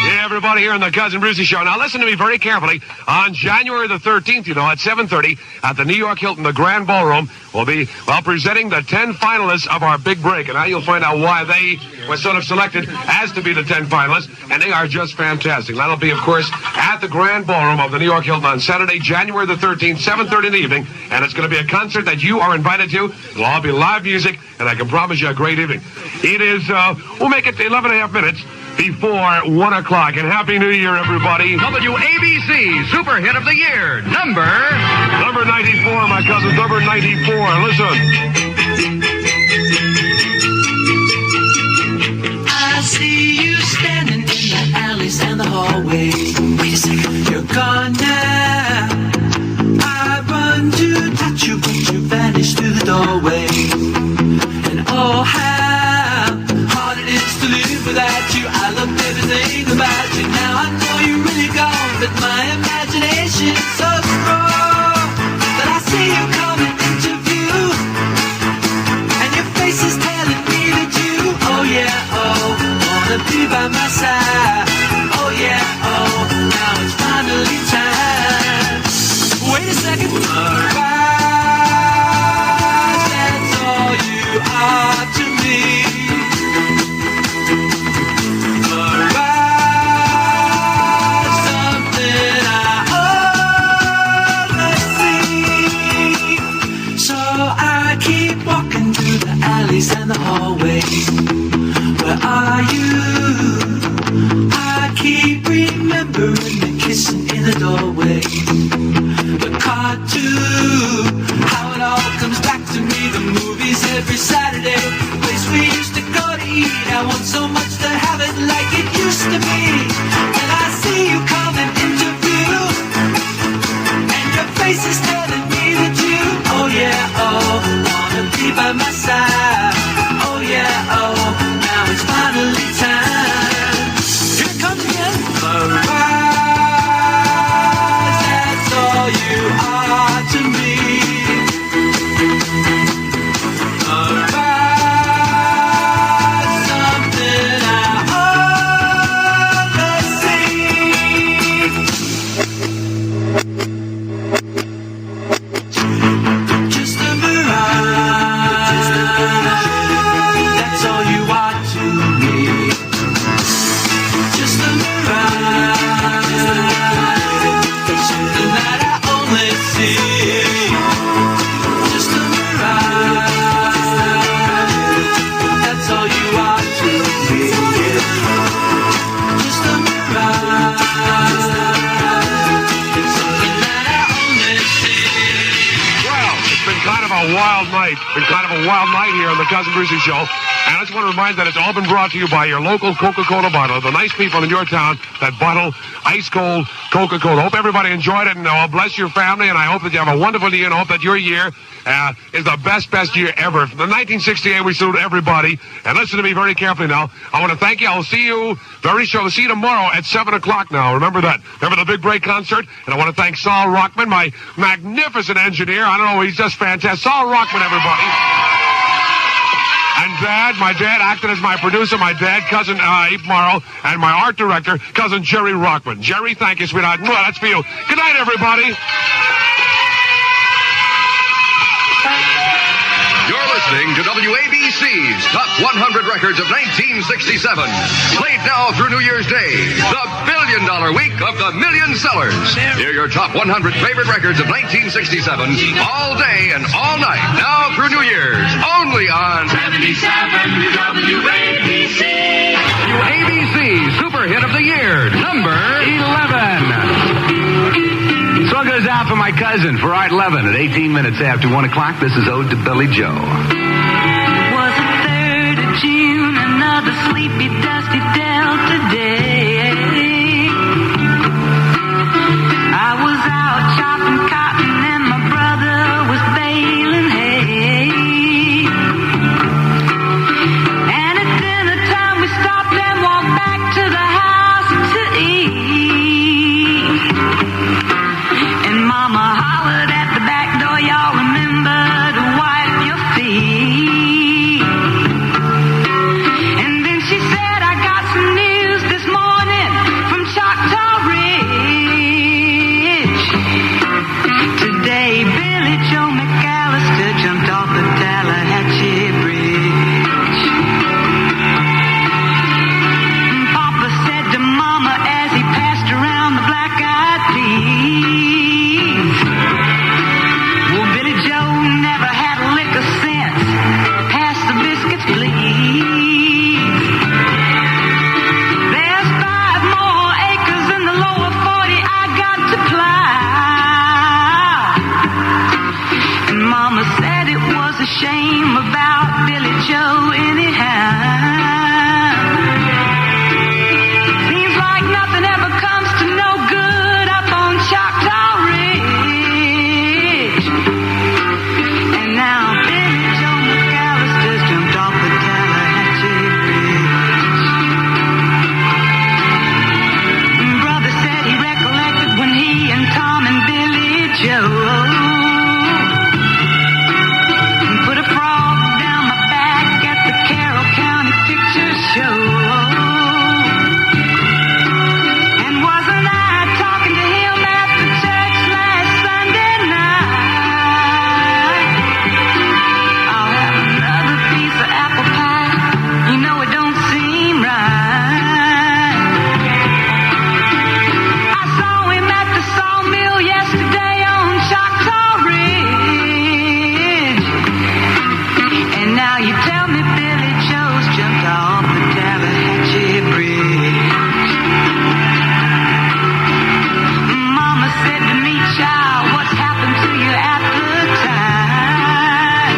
Yeah, everybody here on the Cousin Brucie Show. Now, listen to me very carefully. On January the 13th, at 7:30 at the New York Hilton, the Grand Ballroom, we'll be, presenting the 10 finalists of our big break. And now you'll find out why they were sort of selected as to be the 10 finalists. And they are just fantastic. That'll be, of course, at the Grand Ballroom of the New York Hilton on Saturday, January the 13th, 7:30 in the evening. And it's going to be a concert that you are invited to. It'll all be live music, and I can promise you a great evening. It is, we'll make it 11 and a half minutes before 1 o'clock. And Happy New Year, everybody. WABC Super Hit of the Year, number 94, my cousins, number 94. Listen. I see you standing in the alleys and the hallways. Wait a second, you're gone now. I run to touch you, but you vanish through the doorway. And oh, how hard it is to live without you. I loved everything about you. Now I know you're really gone, but my imagination's so strong that I see you coming into view. And your face is telling me that you, oh yeah, oh, wanna be by my side. Oh yeah, oh, now it's finally time. Wait a second. Mirage, that's all you are to me. Mirage, something I only see. So I keep walking through the alleys and the hallways. Where are you? I keep remembering the kissing in the doorway. The cartoon, how it all comes back to me. The movies every Saturday, the place we used to go to eat. I want so much to have it like it used to be. And I see you coming into view, and your face is telling me that you, oh yeah, oh, wanna be by my side. Oh yeah, oh, now it's finally time. Here it comes again. Mirage, that's all you are to me. Mirage, something I only see. Just a mirage, that's all you are to me. Just a mirage, something that I only see. Just a mirage, that's all you are to me. Just a mirage, something that I only see. Well, it's been kind of a wild night. Here on the Cousin Brucie Show. And I just want to remind that it's all been brought to you by your local Coca-Cola bottler, the nice people in your town that bottle ice-cold Coca-Cola. Hope everybody enjoyed it, and bless your family, and I hope that you have a wonderful year, and I hope that your year is the best year ever. From the 1968, we salute everybody. And listen to me very carefully now. I want to thank you. I'll see you very shortly. I'll see you tomorrow at 7 o'clock now. Remember that. Remember the Big Break concert? And I want to thank Saul Rockman, my magnificent engineer. I don't know, he's just fantastic. Saul Rockman, everybody. And my dad acted as my producer, my dad, Cousin Abe Morrow, and my art director, Cousin Jerry Rockman. Jerry, thank you, sweetheart. Well, that's for you. Good night, everybody. You're listening to WABC's Top 100 Records of 1967. Played now through New Year's Day, the $1 billion week of the million sellers. Hear your top 100 favorite records of 1967 all day and all night, now through New Year's, only on 77 WABC. WABC Super Hit of the Year, number 11. Song goes out for my cousin for Art 11 at 18 minutes after 1 o'clock. This is Ode to Billy Joe. It was the 3rd of June, another sleepy, dusty Delta day. I was out chopping cotton and my brother was baling hay. And at dinner time we stopped and walked back to the house to eat. And Mama hollered at the back door, y'all remember to wipe your feet. And then she said, I got some news this morning. him about Billy Joe anyhow. Seems like nothing ever comes to no good up on Choctaw Ridge. And now Billy Joe McAllister's jumped off the Tallahatchie Bridge. Brother said he recollected when he and Tom and Billy Joe put a frog down my back at the Carroll County Picture Show. And wasn't I talking to him after church last Sunday night? I'll have another piece of apple pie. You know it don't seem right. I saw him at the sawmill yesterday on Choctaw Ridge. And now you tell me Billy Joe's jumped off the Tallahatchie Bridge. Mama said to me, child, what's happened to you at the time?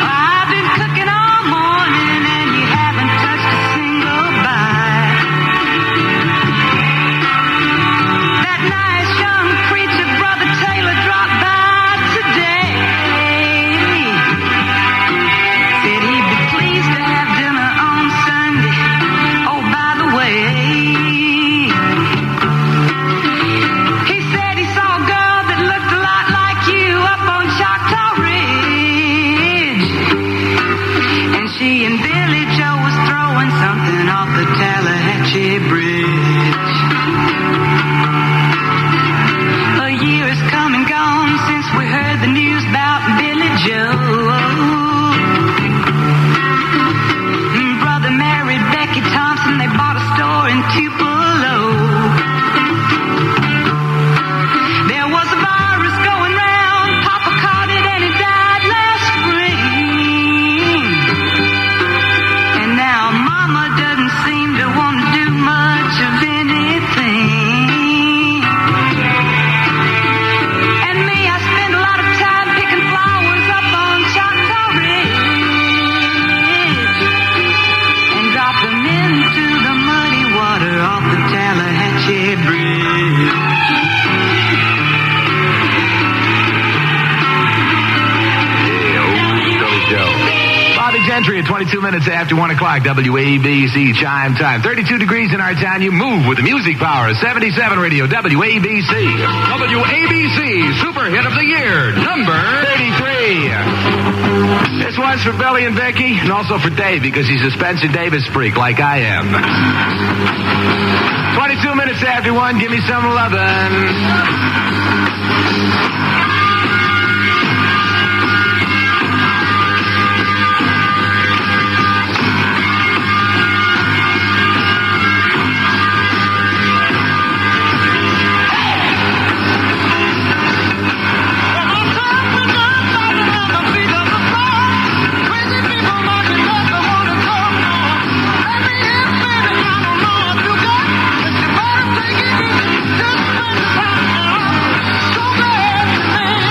I've been cooking all morning and you haven't touched a single bite. That nice young preacher, Brother Taylor, dropped by today. Said he'd be pleased to have dinner on Sunday. Oh, by the way, he said he saw a girl that looked a lot like you up on Choctaw Ridge. And she and Billy Joe was throwing something off the Tallahatchie Bridge. A year has come and gone since we heard the news about Billy Joe. Brother married Becky Thompson, they bought a store in Tupelo. There was a virus going round, Papa caught it and he died last spring. And now Mama doesn't seem to want to do much of anything. And me, I spend a lot of time picking flowers up on Choctaw Ridge and drop them into the muddy water off the Tallahatchie Bridge. Bobby Gentry at 22 minutes after 1 o'clock, WABC Chime Time. 32 degrees in our town. You move with the music power of 77 Radio, WABC. WABC Super Hit of the Year, number 33. This one's for Billy and Vicky, and also for Dave, because he's a Spencer Davis freak like I am. 22 minutes after 1, give me some lovin'. Just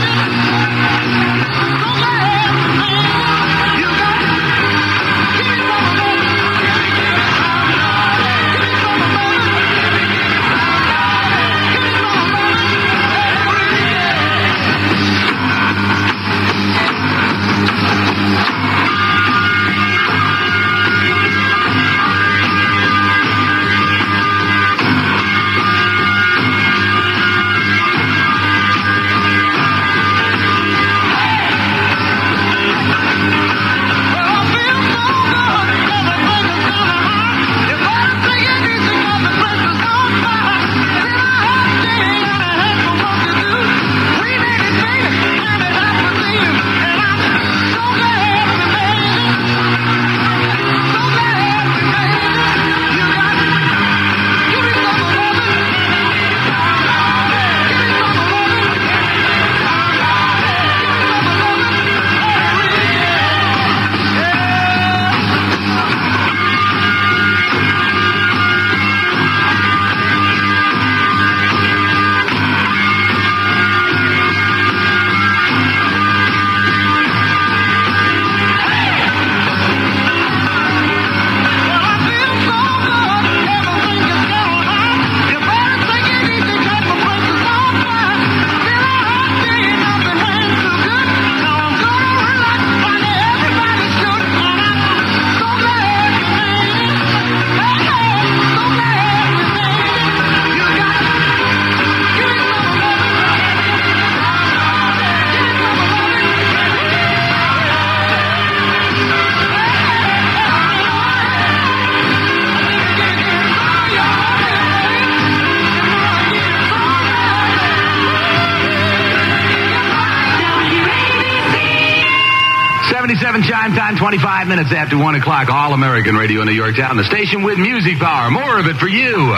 77 chime time, 25 minutes after 1 o'clock. All American Radio in New York Town. The station with music power. More of it for you. 77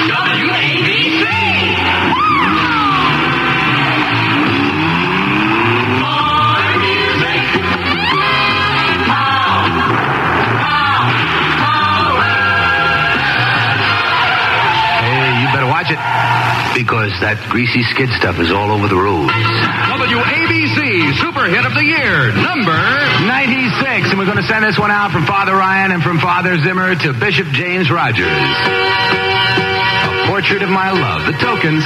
WABC. Watch it, because that greasy skid stuff is all over the roads. WABC Super Hit of the Year, number 96. And we're going to send this one out from Father Ryan and from Father Zimmer to Bishop James Rogers. A Portrait of My Love, the Tokens.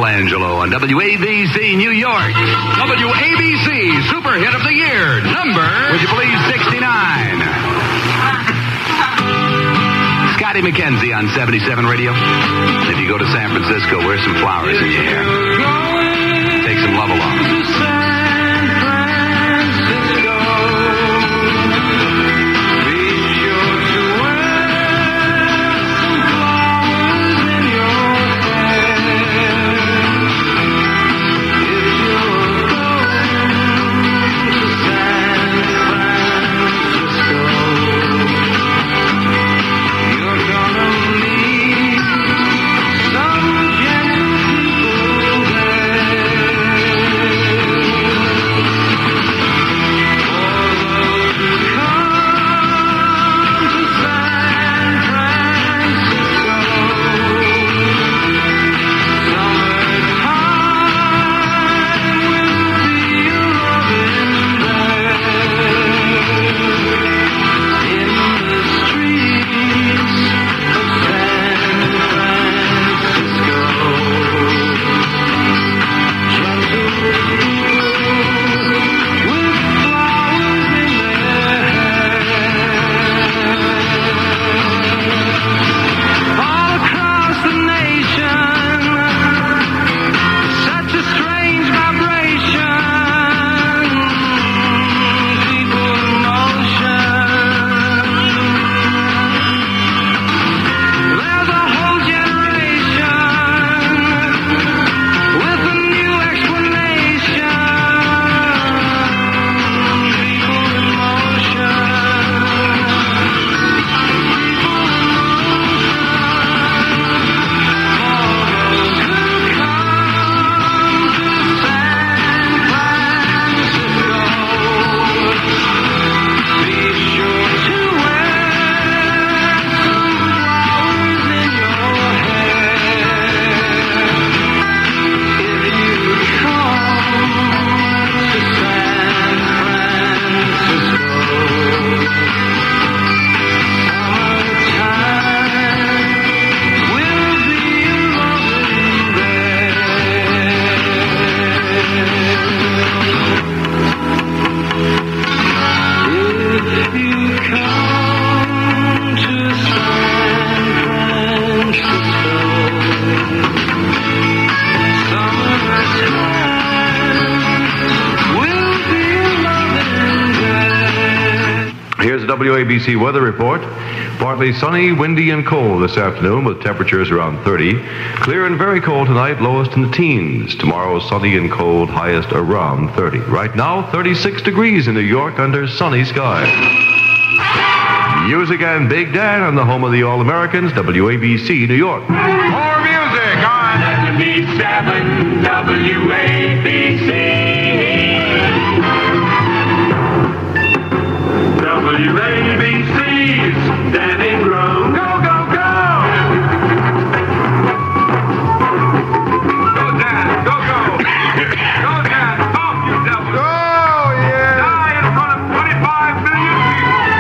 Michelangelo on WABC New York. WABC Super Hit of the Year, number, would you please, 69. Scotty McKenzie on 77 Radio. If you go to San Francisco, wear some flowers in your hair. Take some love along. Here's the WABC weather report. Partly sunny, windy, and cold this afternoon with temperatures around 30. Clear and very cold tonight, lowest in the teens. Tomorrow, sunny and cold, highest around 30. Right now, 36 degrees in New York under sunny skies. Music and Big Dan on the home of the All-Americans, WABC New York. More music on 77 WABC. WABC's Dan Ingram. Go, go, go! Go, Dan. Go, go. Go, Dan. Off, you devil. Oh, yeah. Die in front of 25 million people.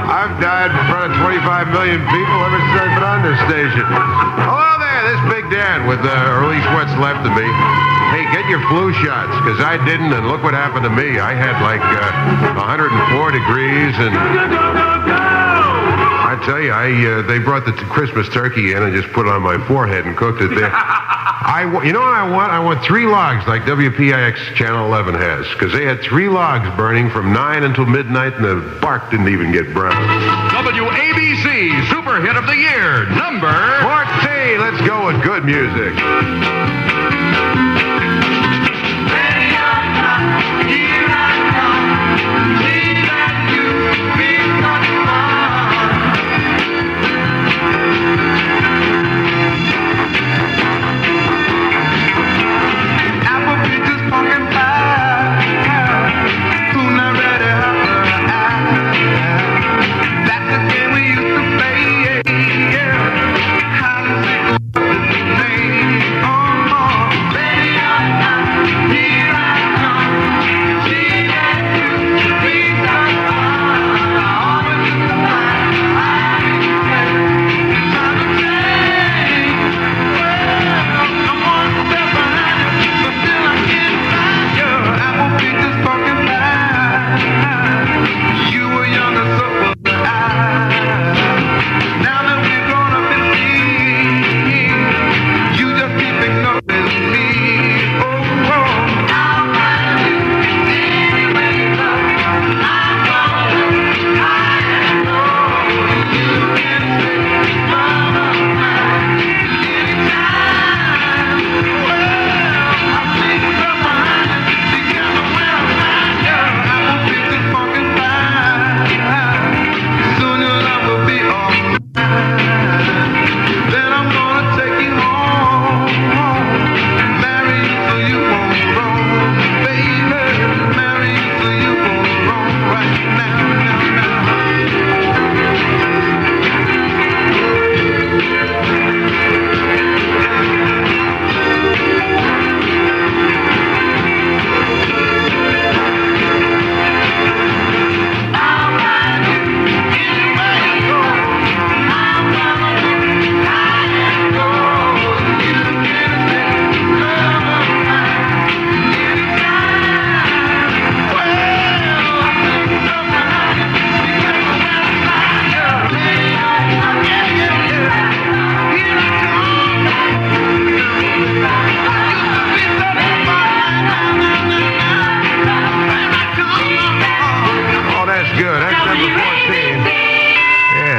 I've died in front of 25 million people ever since I've been on this station. Hello there, this is Big Dan with, or at least what's left of me. Hey, get your flu shots, because I didn't, and look what happened to me. I had like 104 degrees, and I tell you, they brought the Christmas turkey in and just put it on my forehead and cooked it there. You know what I want? I want 3 logs like WPIX Channel 11 has, because they had 3 logs burning from 9 until midnight, and the bark didn't even get brown. WABC Super Hit of the Year, number 14. Let's go with good music.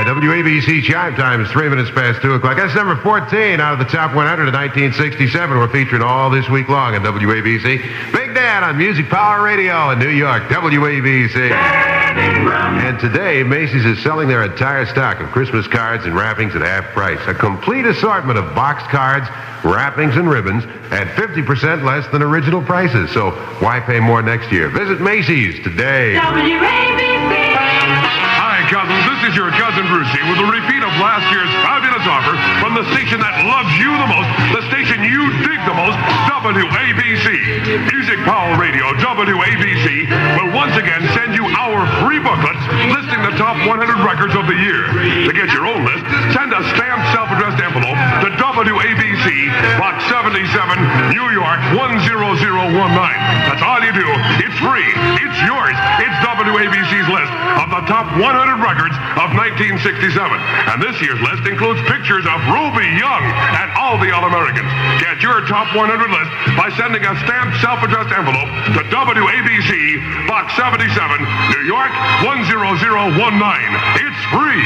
WABC Chime Time is 3 minutes past 2 o'clock. That's number 14 out of the top 100 of 1967. We're featuring all this week long on WABC. Big Dan on Music Power Radio in New York, WABC. And today, Macy's is selling their entire stock of Christmas cards and wrappings at half price. A complete assortment of boxed cards, wrappings, and ribbons at 50% less than original prices. So why pay more next year? Visit Macy's today. Hi, cousins. This is your Cousin Brucie with a repeat of last year's fabulous offer from the station that loves you the most, the station you dig the most, WABC. Music Power Radio, WABC, will once again send you our free booklets listing the top 100 records of the year. To get your own list, send a stamped self-addressed envelope to WABC, Box 77, New York 10019. That's all you do. It's It's free. It's yours. It's WABC's list of the top 100 records of 1967. And this year's list includes pictures of Ruby Young and all the All-Americans. Get your top 100 list by sending a stamped self-addressed envelope to WABC, Box 77, New York 10019. It's free.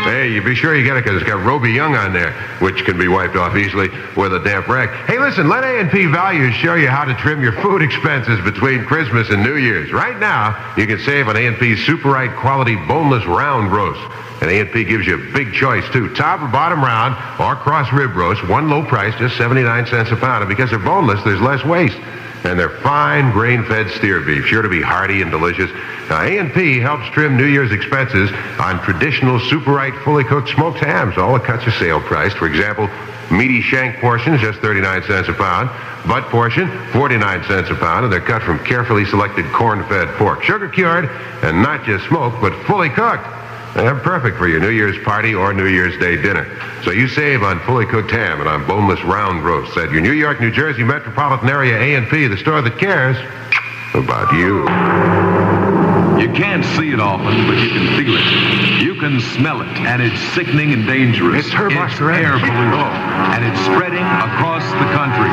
Hey, you be sure you get it because it's got Ruby Young on there, which can be wiped off easily with a damp rag. Hey, listen, let A&P Values show you how to trim your food expenses between Christmas and New Year's. Right now, you can save on A&P's Super Right quality boneless round roast. And A&P gives you a big choice, too. Top or bottom round or cross rib roast, one low price, just 79 cents a pound. And because they're boneless, there's less waste. And they're fine grain-fed steer beef, sure to be hearty and delicious. Now, A&P helps trim New Year's expenses on traditional Super Right fully cooked smoked hams. All the cuts are sale priced. For example, meaty shank portions, just 39 cents a pound. Butt portion, 49 cents a pound. And they're cut from carefully selected corn-fed pork. Sugar-cured and not just smoked, but fully cooked. They're perfect for your New Year's party or New Year's Day dinner. So you save on fully cooked ham and on boneless round roasts at your New York, New Jersey metropolitan area A&P, the store that cares about you. You can't see it often, but you can feel it. You can smell it, and it's sickening and dangerous. It's air pollution, and it's spreading across the country.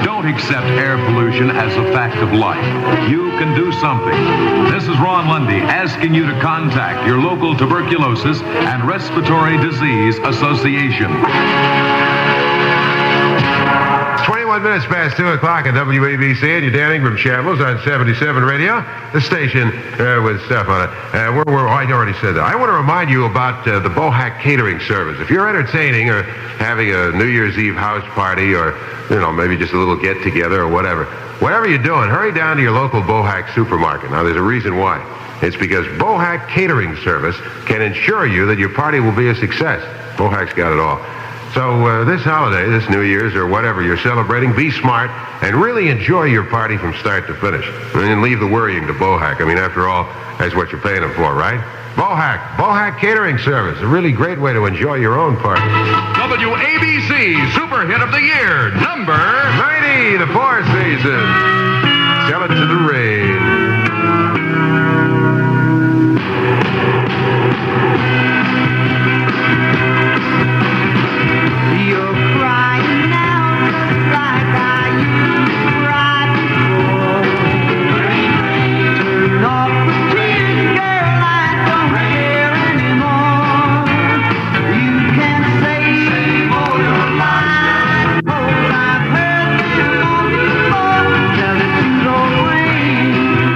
Don't accept air pollution as a fact of life. You can do something. This is Ron Lundy asking you to contact your local Tuberculosis and Respiratory Disease Association. 21 minutes past 2 o'clock at WABC and your Dan Ingram shambles on 77 Radio, the station with stuff on it. I already said that. I want to remind you about the Bohack catering service. If you're entertaining or having a New Year's Eve house party or, maybe just a little get-together or whatever you're doing, hurry down to your local Bohack supermarket. Now, there's a reason why. It's because Bohack Catering Service can ensure you that your party will be a success. Bohack's got it all. So this holiday, this New Year's or whatever you're celebrating, be smart and really enjoy your party from start to finish. And then leave the worrying to Bohack. I mean, after all, that's what you're paying them for, right? Bohack Catering Service, a really great way to enjoy your own party. WABC Super Hit of the Year, number 90, the Four Seasons. Tell it to the rain. You're crying out just like I used to cry before. Turn off the tears, girl, I don't care anymore. You can save all your life. Oh, I've heard them all before. Tell it to the rain.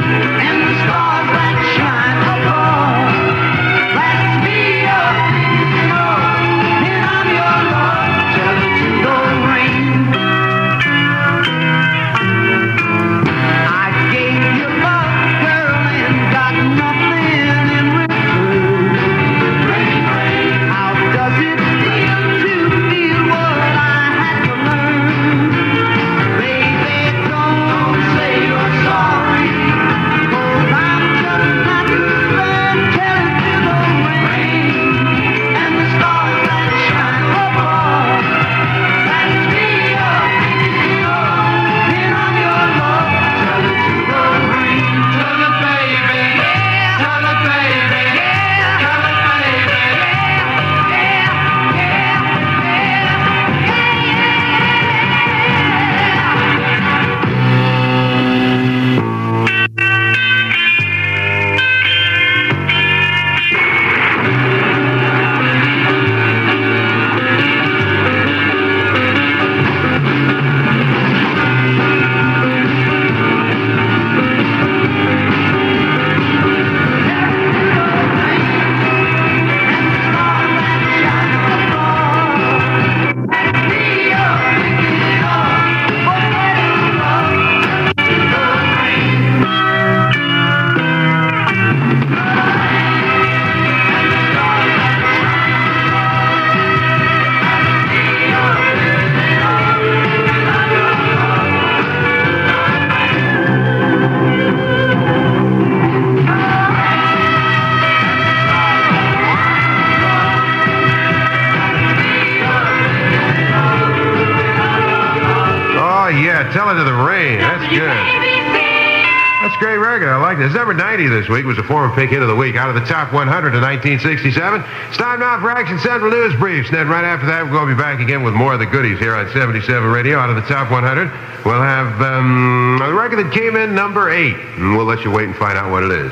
like this. Number 90 this week was a former pick hit of the week out of the top 100 in 1967. It's time now for Action Central News Briefs. And then right after that, we're going to be back again with more of the goodies here on 77 Radio. Out of the top 100, we'll have a record that came in number 8. And we'll let you wait and find out what it is.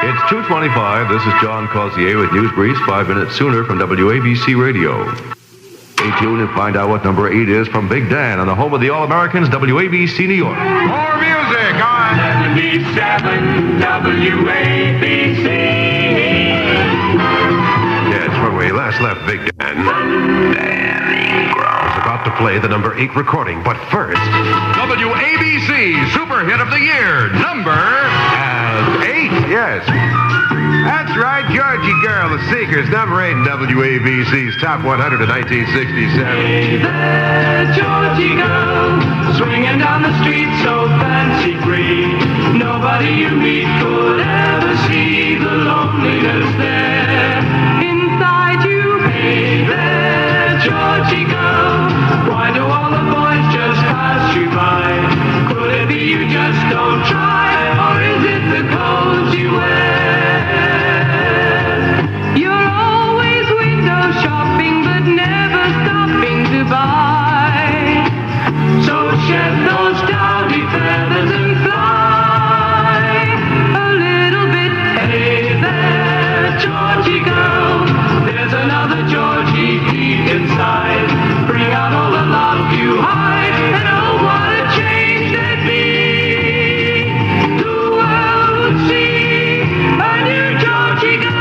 It's 2:25. This is John Cosier with News Briefs 5 minutes sooner from WABC Radio. Stay tuned and find out what number 8 is from Big Dan on the home of the All-Americans, WABC New York. More music on 77 WABC. Yeah, it's from where he last left Big Dan. Dan Ingram is about to play the number 8 recording, but first, WABC Super Hit of the Year, number 8. Yes. That's right, Georgie Girl, The Seekers, number 8 in WABC's Top 100 of 1967. Hey there, Georgie girl, swinging down the street so fancy-free. Nobody you meet could ever see the loneliness there inside you. Hey there, Georgie girl, why do all the boys just pass you by? Could it be you just don't try, or is it the clothes you wear? You're always window shopping, but never stopping to buy. So shed those dowdy feathers and fly a little bit. Hey there, Georgie girl, there's another Georgie deep inside. Bring out all the love you hide, and oh, what a change there'd be. The world would see a new Georgie girl.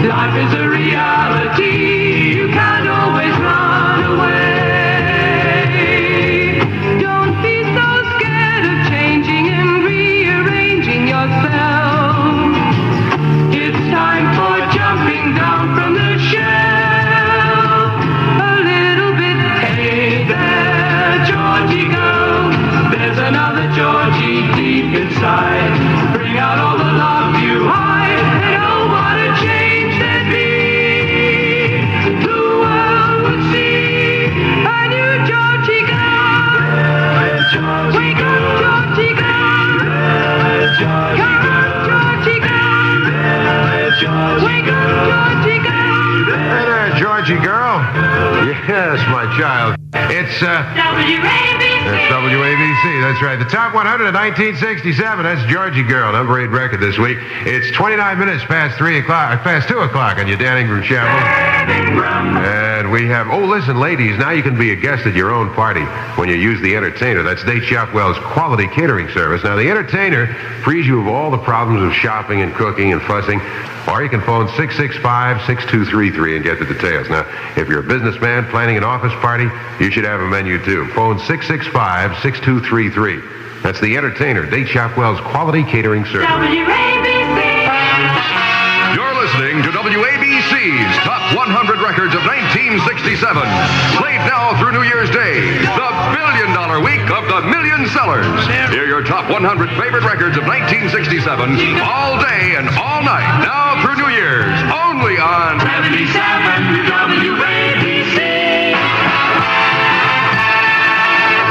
Life is a reality, you can't always run away. Don't be so scared of changing and rearranging yourself. It's time for jumping down from the shelf a little bit. Hey there, Georgie girl, there's another Georgie deep inside. Bring out all the love you hide, and oh, what a change there'd be. The world would see a new Georgie girl. Wake up, Georgie girl. Come on, Georgie girl. Wake up, Georgie girl. Hey there, Georgie Girl. Yes, my child. It's WABC, that's right. The Top 100 of 1967. That's Georgie Girl, number 8 record this week. It's 29 minutes past 2 o'clock on your Dan Ingram channel. And we have, listen, ladies, now you can be a guest at your own party when you use the Entertainer. That's Date Shopwell's quality catering service. Now, the Entertainer frees you of all the problems of shopping and cooking and fussing. Or you can phone 665-6233 and get the details. Now, if you're a businessman planning an office party, you should have a menu too. Phone 665-6233. That's the Entertainer, Date Shopwell's quality catering service. You're listening to WABC's Top 100 Records of 1967. Played now through New Year's Day, the billion-dollar week of the million sellers. Hear your top 100 favorite records of 1967 all day and all night, now through New Year's, only on 77 WABC.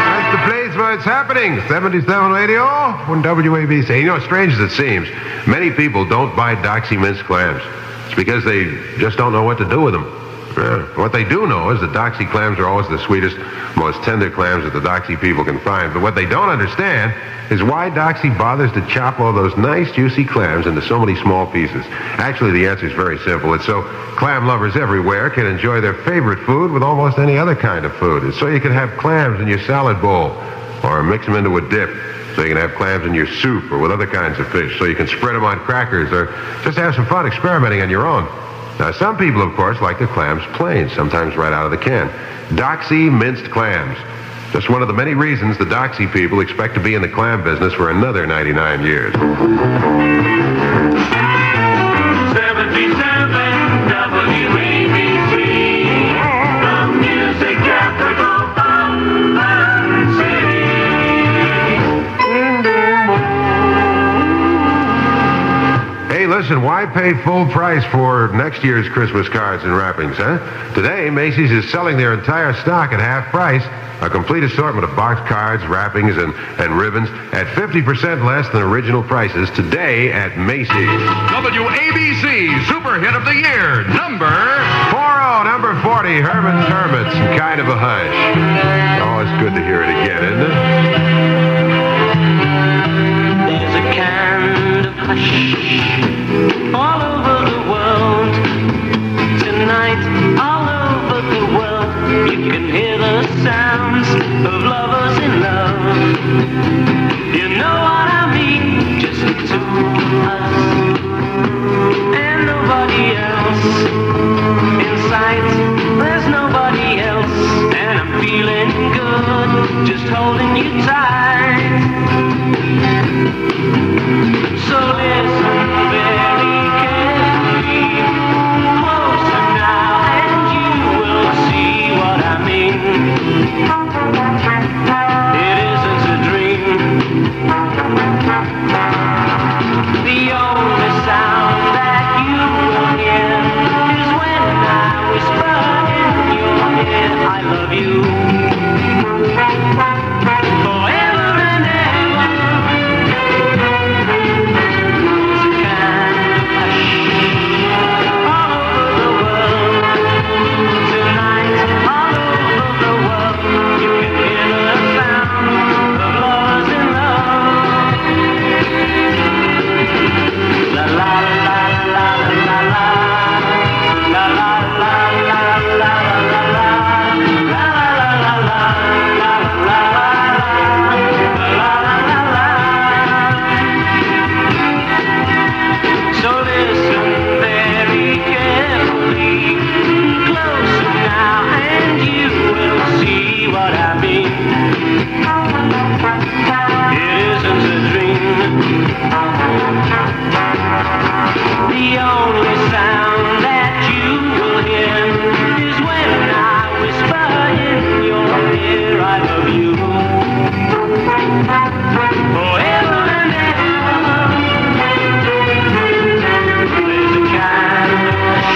That's the place where it's happening. 77 Radio on WABC. You know, strange as it seems, many people don't buy Doxy minced clams. It's because they just don't know what to do with them. What they do know is that Doxy clams are always the sweetest, most tender clams that the Doxy people can find. But what they don't understand is why Doxy bothers to chop all those nice, juicy clams into so many small pieces. Actually, the answer is very simple. It's so clam lovers everywhere can enjoy their favorite food with almost any other kind of food. It's so you can have clams in your salad bowl or mix them into a dip. So you can have clams in your soup or with other kinds of fish. So you can spread them on crackers or just have some fun experimenting on your own. Now, some people, of course, like their clams plain, sometimes right out of the can. Doxy minced clams. Just one of the many reasons the Doxy people expect to be in the clam business for another 99 years. 77 WABC, the music capital of the city. Hey, listen, why pay full price for next year's Christmas cards and wrappings, huh? Today, Macy's is selling their entire stock at half price. A complete assortment of box cards, wrappings, and ribbons at 50% less than original prices today at Macy's. WABC Super Hit of the Year, number 40, number 40, Herman's Hermits, Kind of a Hush. Oh, it's good to hear it again, isn't it? There's a kind of hush all over the world. Tonight, all over the world, you can hear the sounds of lovers in love. You know what I mean? Just the two of us and nobody else. In sight, there's nobody else, and I'm feeling good, just holding you tight. So listen very carefully, closer now, and you will see what I mean. It isn't a dream. The only sound that you will hear is when I whisper in your ear, I love you. Forever and ever. It's a kind of hush all over the world. Tonight, all over the world, you can hear the sound of lovers in love. La la la la la la la la la la la la so listen very carefully, closer now, and you will see what I mean. It isn't a dream. The only sound that you will hear is when I whisper in your ear, I love you. Forever and ever. There's a kind of hush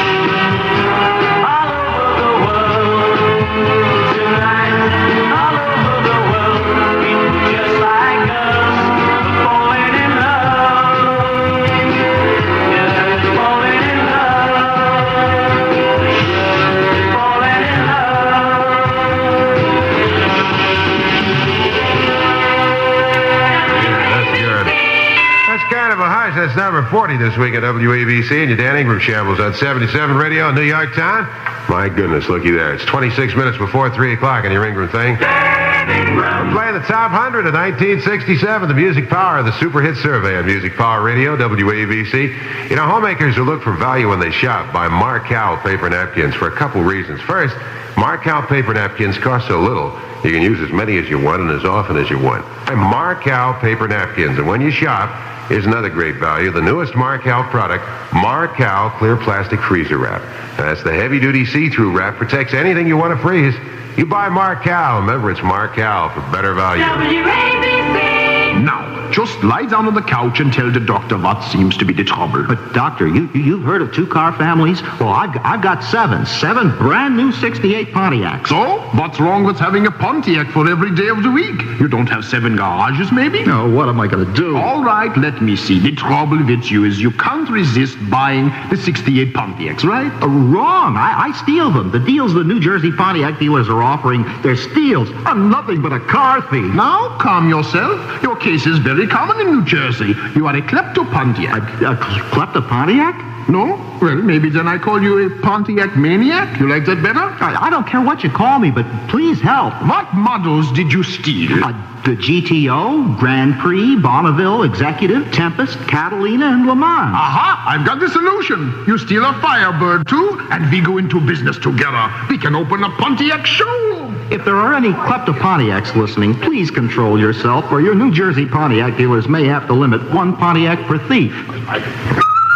all over the world. Tonight, all over the world, people just like us are falling in love. Yeah, falling in love. Falling in That's good. That's Kind of a Hush. That's number 40 this week at WABC, and your Dan Ingram shambles on 77 Radio in New York Town. My goodness, looky there. It's 26 minutes before 3 o'clock on your Ingram thing. We're playing the top 100 of 1967, the Music Power, the Super Hit Survey on Music Power Radio, WABC. You know, homemakers who look for value when they shop buy Marcal paper napkins for a couple reasons. First, Marcal paper napkins cost so little, you can use as many as you want and as often as you want. And Marcal paper napkins. And when you shop, here's another great value, the newest Marcal product, Marcal Clear Plastic Freezer Wrap. That's the heavy-duty see-through wrap, protects anything you want to freeze. You buy Marcal. Remember, it's Marcal for better value. Now, just lie down on the couch and tell the doctor what seems to be the trouble. But, Doctor, you've heard of two-car families? Well, I've got seven brand new 68 Pontiacs. So, what's wrong with having a Pontiac for every day of the week? You don't have 7 garages, maybe? No, what am I going to do? All right, let me see. The trouble with you is you can't resist buying the 68 Pontiacs, right? Wrong. I steal them. The deals the New Jersey Pontiac dealers are offering, they're steals. I'm nothing but a car thief. Now, calm yourself. Your case is very common in New Jersey. You are a klepto-Pontiac. A klepto-Pontiac? No? Well, maybe then I call you a Pontiac maniac. You like that better? I don't care what you call me, but please help. What models did you steal? The GTO, Grand Prix, Bonneville, Executive, Tempest, Catalina, and Le Mans. Aha! I've got the solution. You steal a Firebird, too, and we go into business together. We can open a Pontiac showroom. If there are any klepto-Pontiacs listening, please control yourself, or your New Jersey Pontiac dealers may have to limit one Pontiac per thief.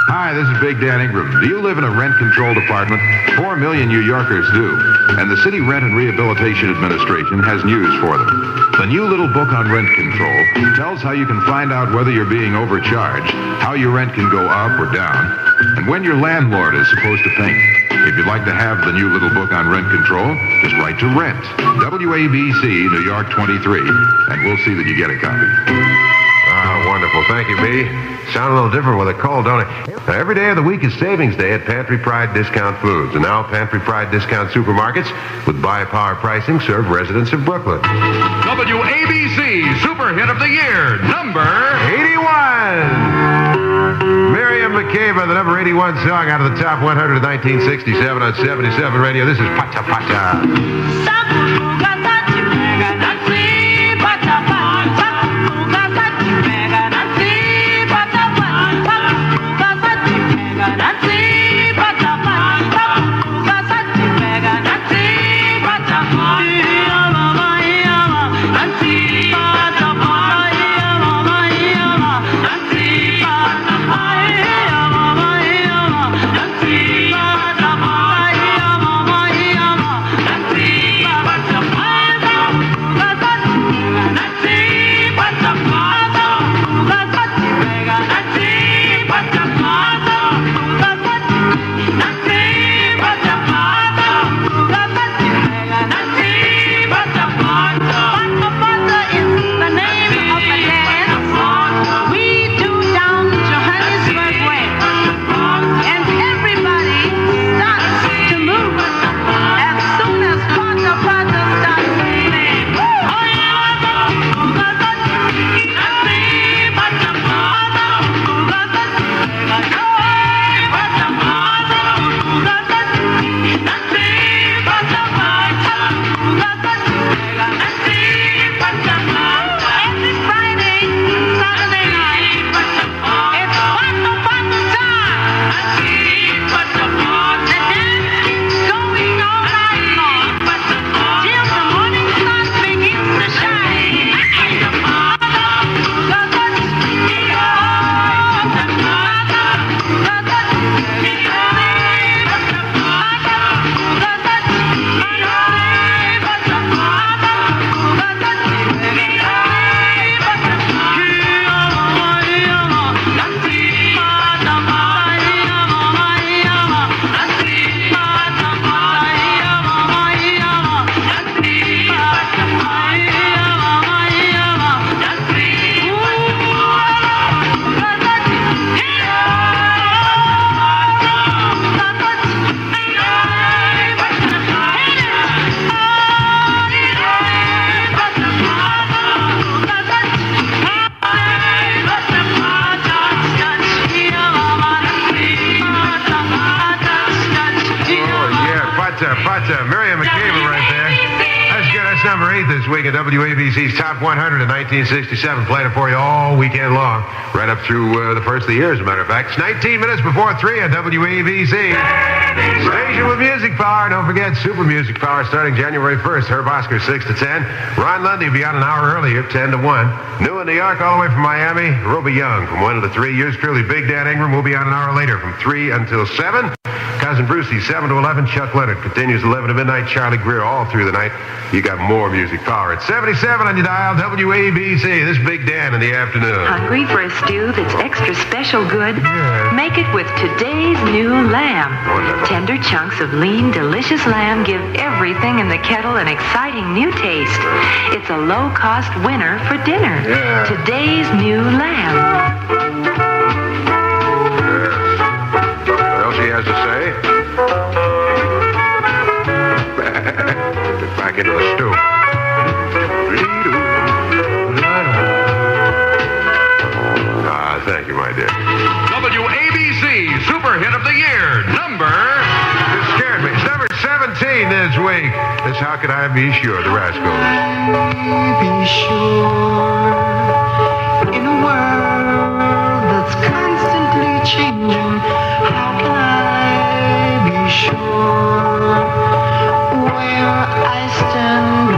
Hi, this is Big Dan Ingram. Do you live in a rent-controlled apartment? 4 million New Yorkers do. And the City Rent and Rehabilitation Administration has news for them. The new little book on rent control tells how you can find out whether you're being overcharged, how your rent can go up or down, and when your landlord is supposed to pay. If you'd like to have the new little book on rent control, just write to Rent, WABC, New York 23, and we'll see that you get a copy. Ah, wonderful. Thank you, B. Sound a little different with a cold, don't it? Now, every day of the week is Savings Day at Pantry Pride Discount Foods. And now Pantry Pride Discount Supermarkets with buy power pricing serve residents of Brooklyn. WABC Super Hit of the Year, number 81. Miriam McCabe, the number 81 song out of the top 100 of 1967 on 77 Radio. This is Pata Pata. Miriam McCabe right there. That's good. That's number 8 this week at WABC's Top 100 in 1967. Playing it for you all weekend long, right up through the first of the year, as a matter of fact. It's 19 minutes before 3 at WABC. Station with music power. Don't forget Super Music Power starting January 1st. Herb Oscar 6 to 10. Ron Lundy will be on an hour earlier, 10 to 1. New in New York all the way from Miami. Ruby Young from 1 to 3. Yours truly, Big Dan Ingram, will be on an hour later from 3 until 7. Cousin Brucie, 7 to 11. Chuck Leonard continues 11 to midnight. Charlie Greer all through the night. You got more music power at 77 on your dial. WABC. This is Big Dan in the afternoon. Hungry for a stew that's extra special good? Yeah. Make it with today's new lamb. Wonderful. Tender chunks of lean, delicious lamb give everything in the kettle an exciting new taste. It's a low-cost winner for dinner. Yeah. Today's new lamb. What else he has to say? Get back into the stew. Thank you, my dear. WABC Super Hit of the Year, number... It scared me. It's number 17 this week. It's How Could I Be Sure, the Rascals. Be sure in a world that's constantly changing. How can I be sure where I stand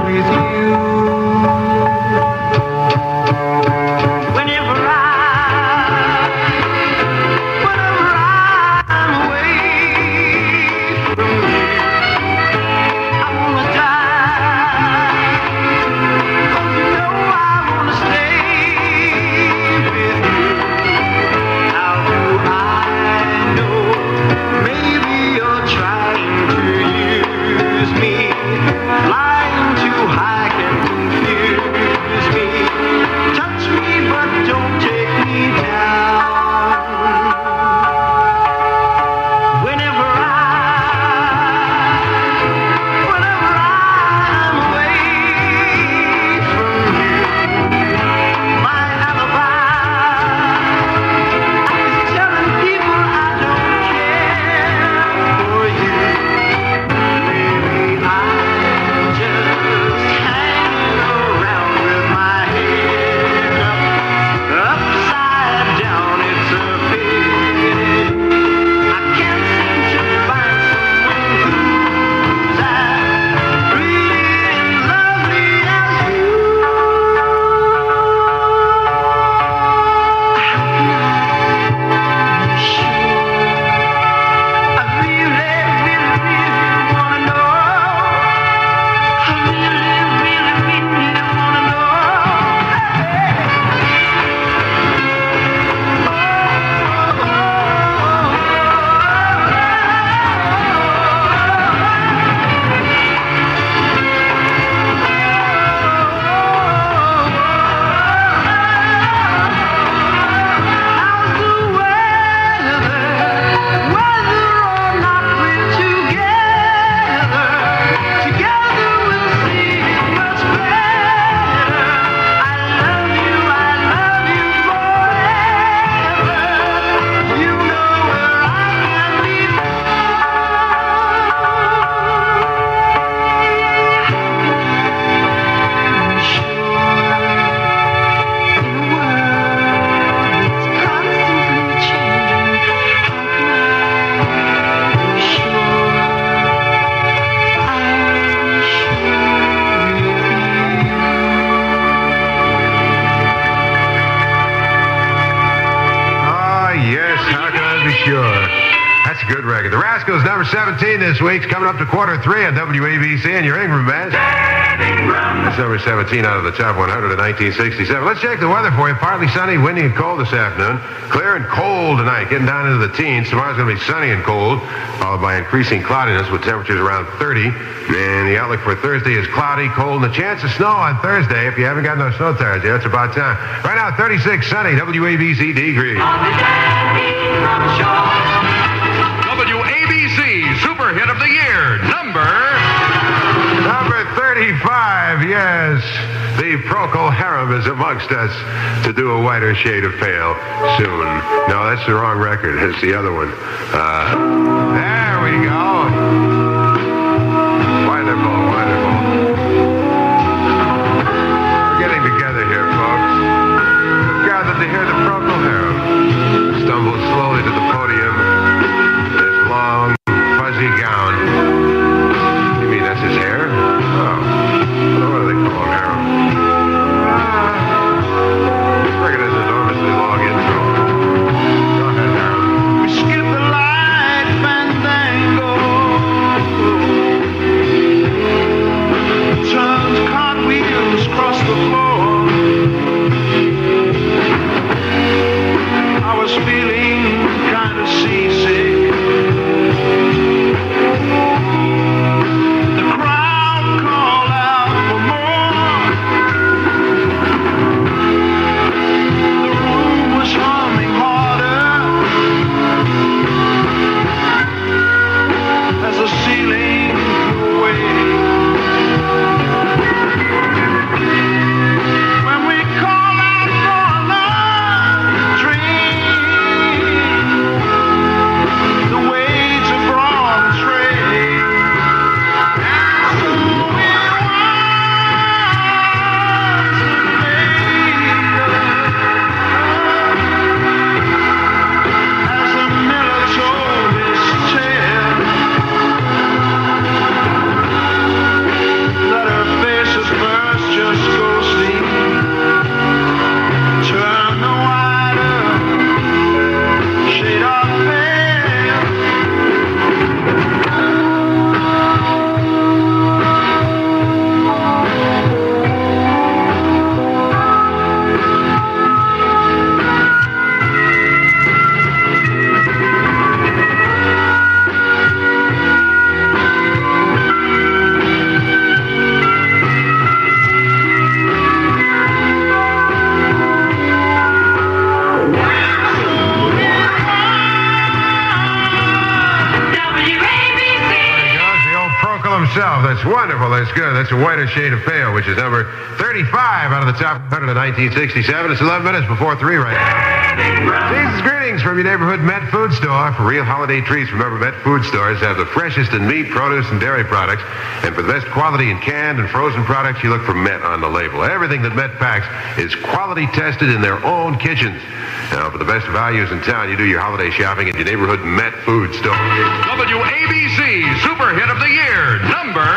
a good record. The Rascals, number 17 this week, coming up to quarter 3 on WABC and your Ingram Band. That's number 17 out of the top 100 of 1967. Let's check the weather for you. Partly sunny, windy, and cold this afternoon. Clear and cold tonight, getting down into the teens. Tomorrow's going to be sunny and cold, followed by increasing cloudiness with temperatures around 30. And the outlook for Thursday is cloudy, cold, and a chance of snow on Thursday. If you haven't got no snow tires yet, it's about time. Right now, 36 sunny, WABC degrees. WABC Super Hit of the Year, number 35, yes. The Procol Harum is amongst us to do a whiter shade of pale soon. No, that's the wrong record. It's the other one. There we go. Wonderful, wonderful. We're getting together here, folks. We've gathered to hear the Procol Harum stumble slowly to the podium in his long, fuzzy gown. You mean that's his hair? Oh. What do they call him, Harum? Look at this enormously long intro. Go ahead, Harum. We skip the light fandango. Turns cartwheels across the floor. I was feeling kind of seasick. The crowd called out for more. The room was humming harder as the ceiling flew away. When we call out for another drink, the waves are broad and straight. And so it as the miller told his tale, that her face was first just ghostly, turn the whiter shade of pale. Himself. That's wonderful. That's good. That's a whiter shade of pale, which is number 35 out of the top 100 of 1967. It's 11 minutes before 3 right now. Season's greetings from your neighborhood Met Food Store. For real holiday treats, remember Met Food Stores have the freshest in meat, produce, and dairy products. And for the best quality in canned and frozen products, you look for Met on the label. Everything that Met packs is quality tested in their own kitchens. Now, for the best values in town, you do your holiday shopping at your neighborhood Met Food Store. WABC Super Hit of the Year, number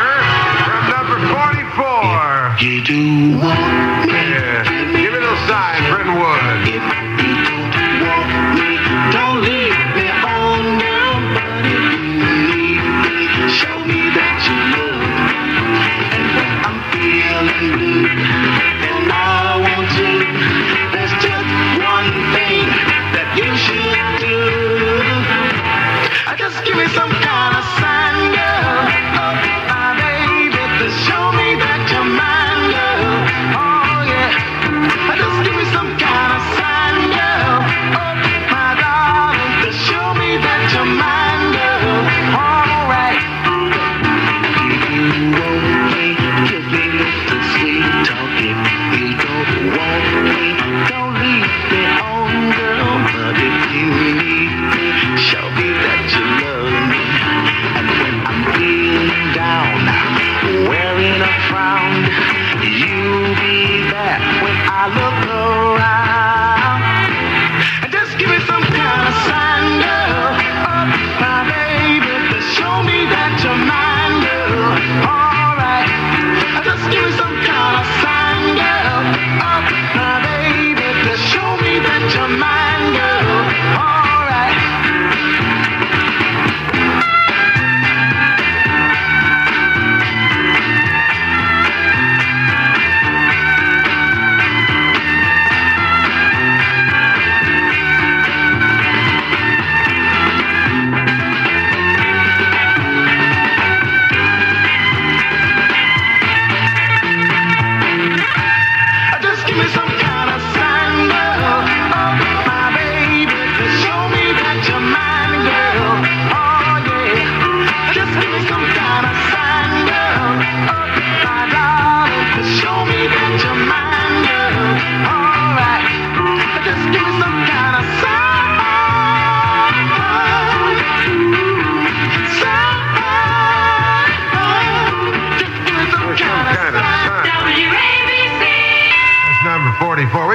44. You do want me. Yeah. Give me a little sign, Brentwood. If you don't want me, don't leave me on now. But if you need me, show me that you love. And when I'm feeling blue, and I want to, there's just one thing that you should do. Just give me some kind of sign, girl. Oh, my baby, to show me that you're mine, girl. Oh, yeah.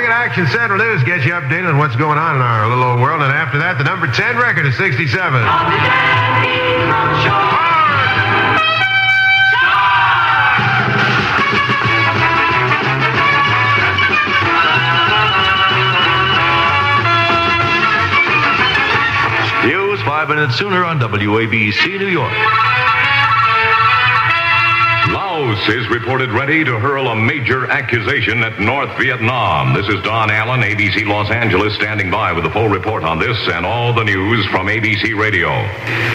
bring it Action Central News, get you updated on what's going on in our little old world. And after that, the number 10 record is 67. News 5 minutes sooner on WABC New York. Laos is reported ready to hurl a major accusation at North Vietnam. This is Don Allen, ABC Los Angeles, standing by with a full report on this and all the news from ABC Radio.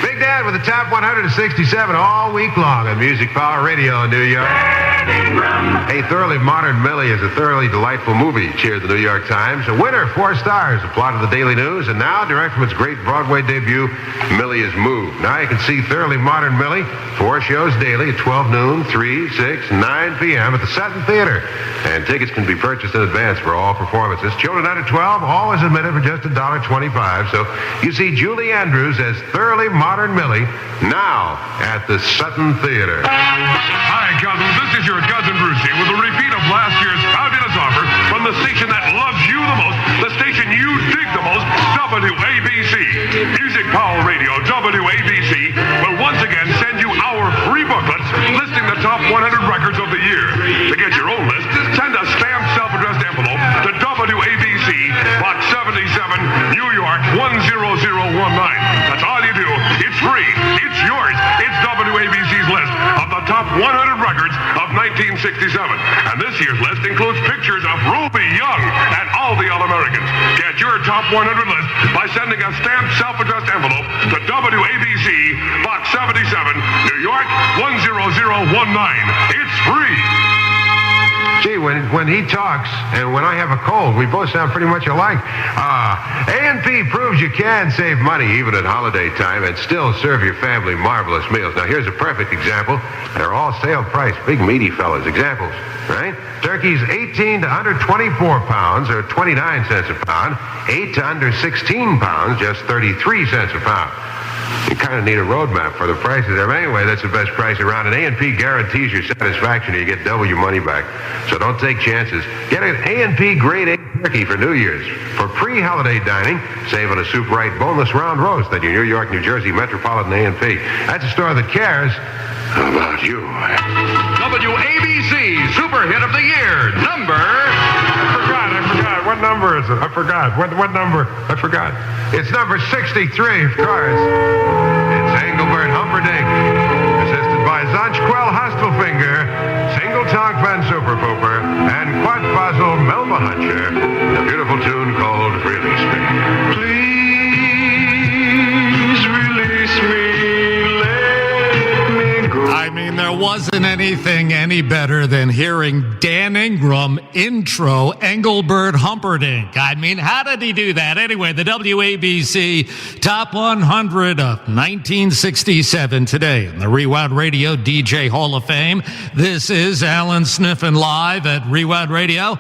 Big Dad with the top 167 all week long on Music Power Radio in New York. A thoroughly modern Millie is a thoroughly delightful movie, cheered the New York Times. A winner, 4 stars, a plot of the Daily News, and now, direct from its great Broadway debut, Millie is Moved. Now you can see thoroughly modern Millie, 4 shows daily at 12 noon, 3, 6, 9 p.m. at the Sutton Theater. And tickets can be purchased in advance for all performances. Children under 12, always admitted for just $1.25. So you see Julie Andrews as thoroughly modern Millie, now at the Sutton Theater. Hi, cousins. This is your Cousin Brucie with a repeat of last year's fabulous offer from the station that loves you the most, the station you dig the most, WABC. Music Power Radio, WABC, will once again send you our free booklets listing the top 100 records of the year. To get your own list, send a stamped self-addressed envelope to WABC, Box 77, New York 10019. That's all you do. It's free. It's yours. It's WABC's list of the top 100 records of 1967. And this year's list includes pictures of Ruby Young and all the All-Americans. Get your top 100 list by sending a stamped self-addressed envelope to WABC, Box 77, New York 10019. It's free. Gee, when he talks and when I have a cold, we both sound pretty much alike. A&P proves you can save money even at holiday time and still serve your family marvelous meals. Now, here's a perfect example. They're all sale price, big meaty fellas. Examples, right? Turkeys 18 to under 24 pounds are 29 cents a pound. 8 to under 16 pounds, just 33 cents a pound. You kind of need a roadmap for the prices there. Anyway, that's the best price around. And A&P guarantees your satisfaction. You get double your money back. So don't take chances. Get an A&P Grade A turkey for New Year's. For pre-holiday dining, save on a Soup Right boneless round roast at your New York, New Jersey Metropolitan A&P. That's a store that cares about you. WABC Super Hit of the Year, number... I forgot. What number is it? I forgot. What number? I forgot. It's number 63, of course. It's Engelbert Humperdinck, assisted by Zanchquel Hostelfinger, Single Tongue Van Super Pooper, and Quad Fossil Melba Huncher. A beautiful tune called Release Me. Please release me. I mean, there wasn't anything any better than hearing Dan Ingram intro Engelbert Humperdinck. I mean, how did he do that? Anyway, the WABC Top 100 of 1967 today in the Rewound Radio DJ Hall of Fame. This is Alan Sniffen live at Rewound Radio.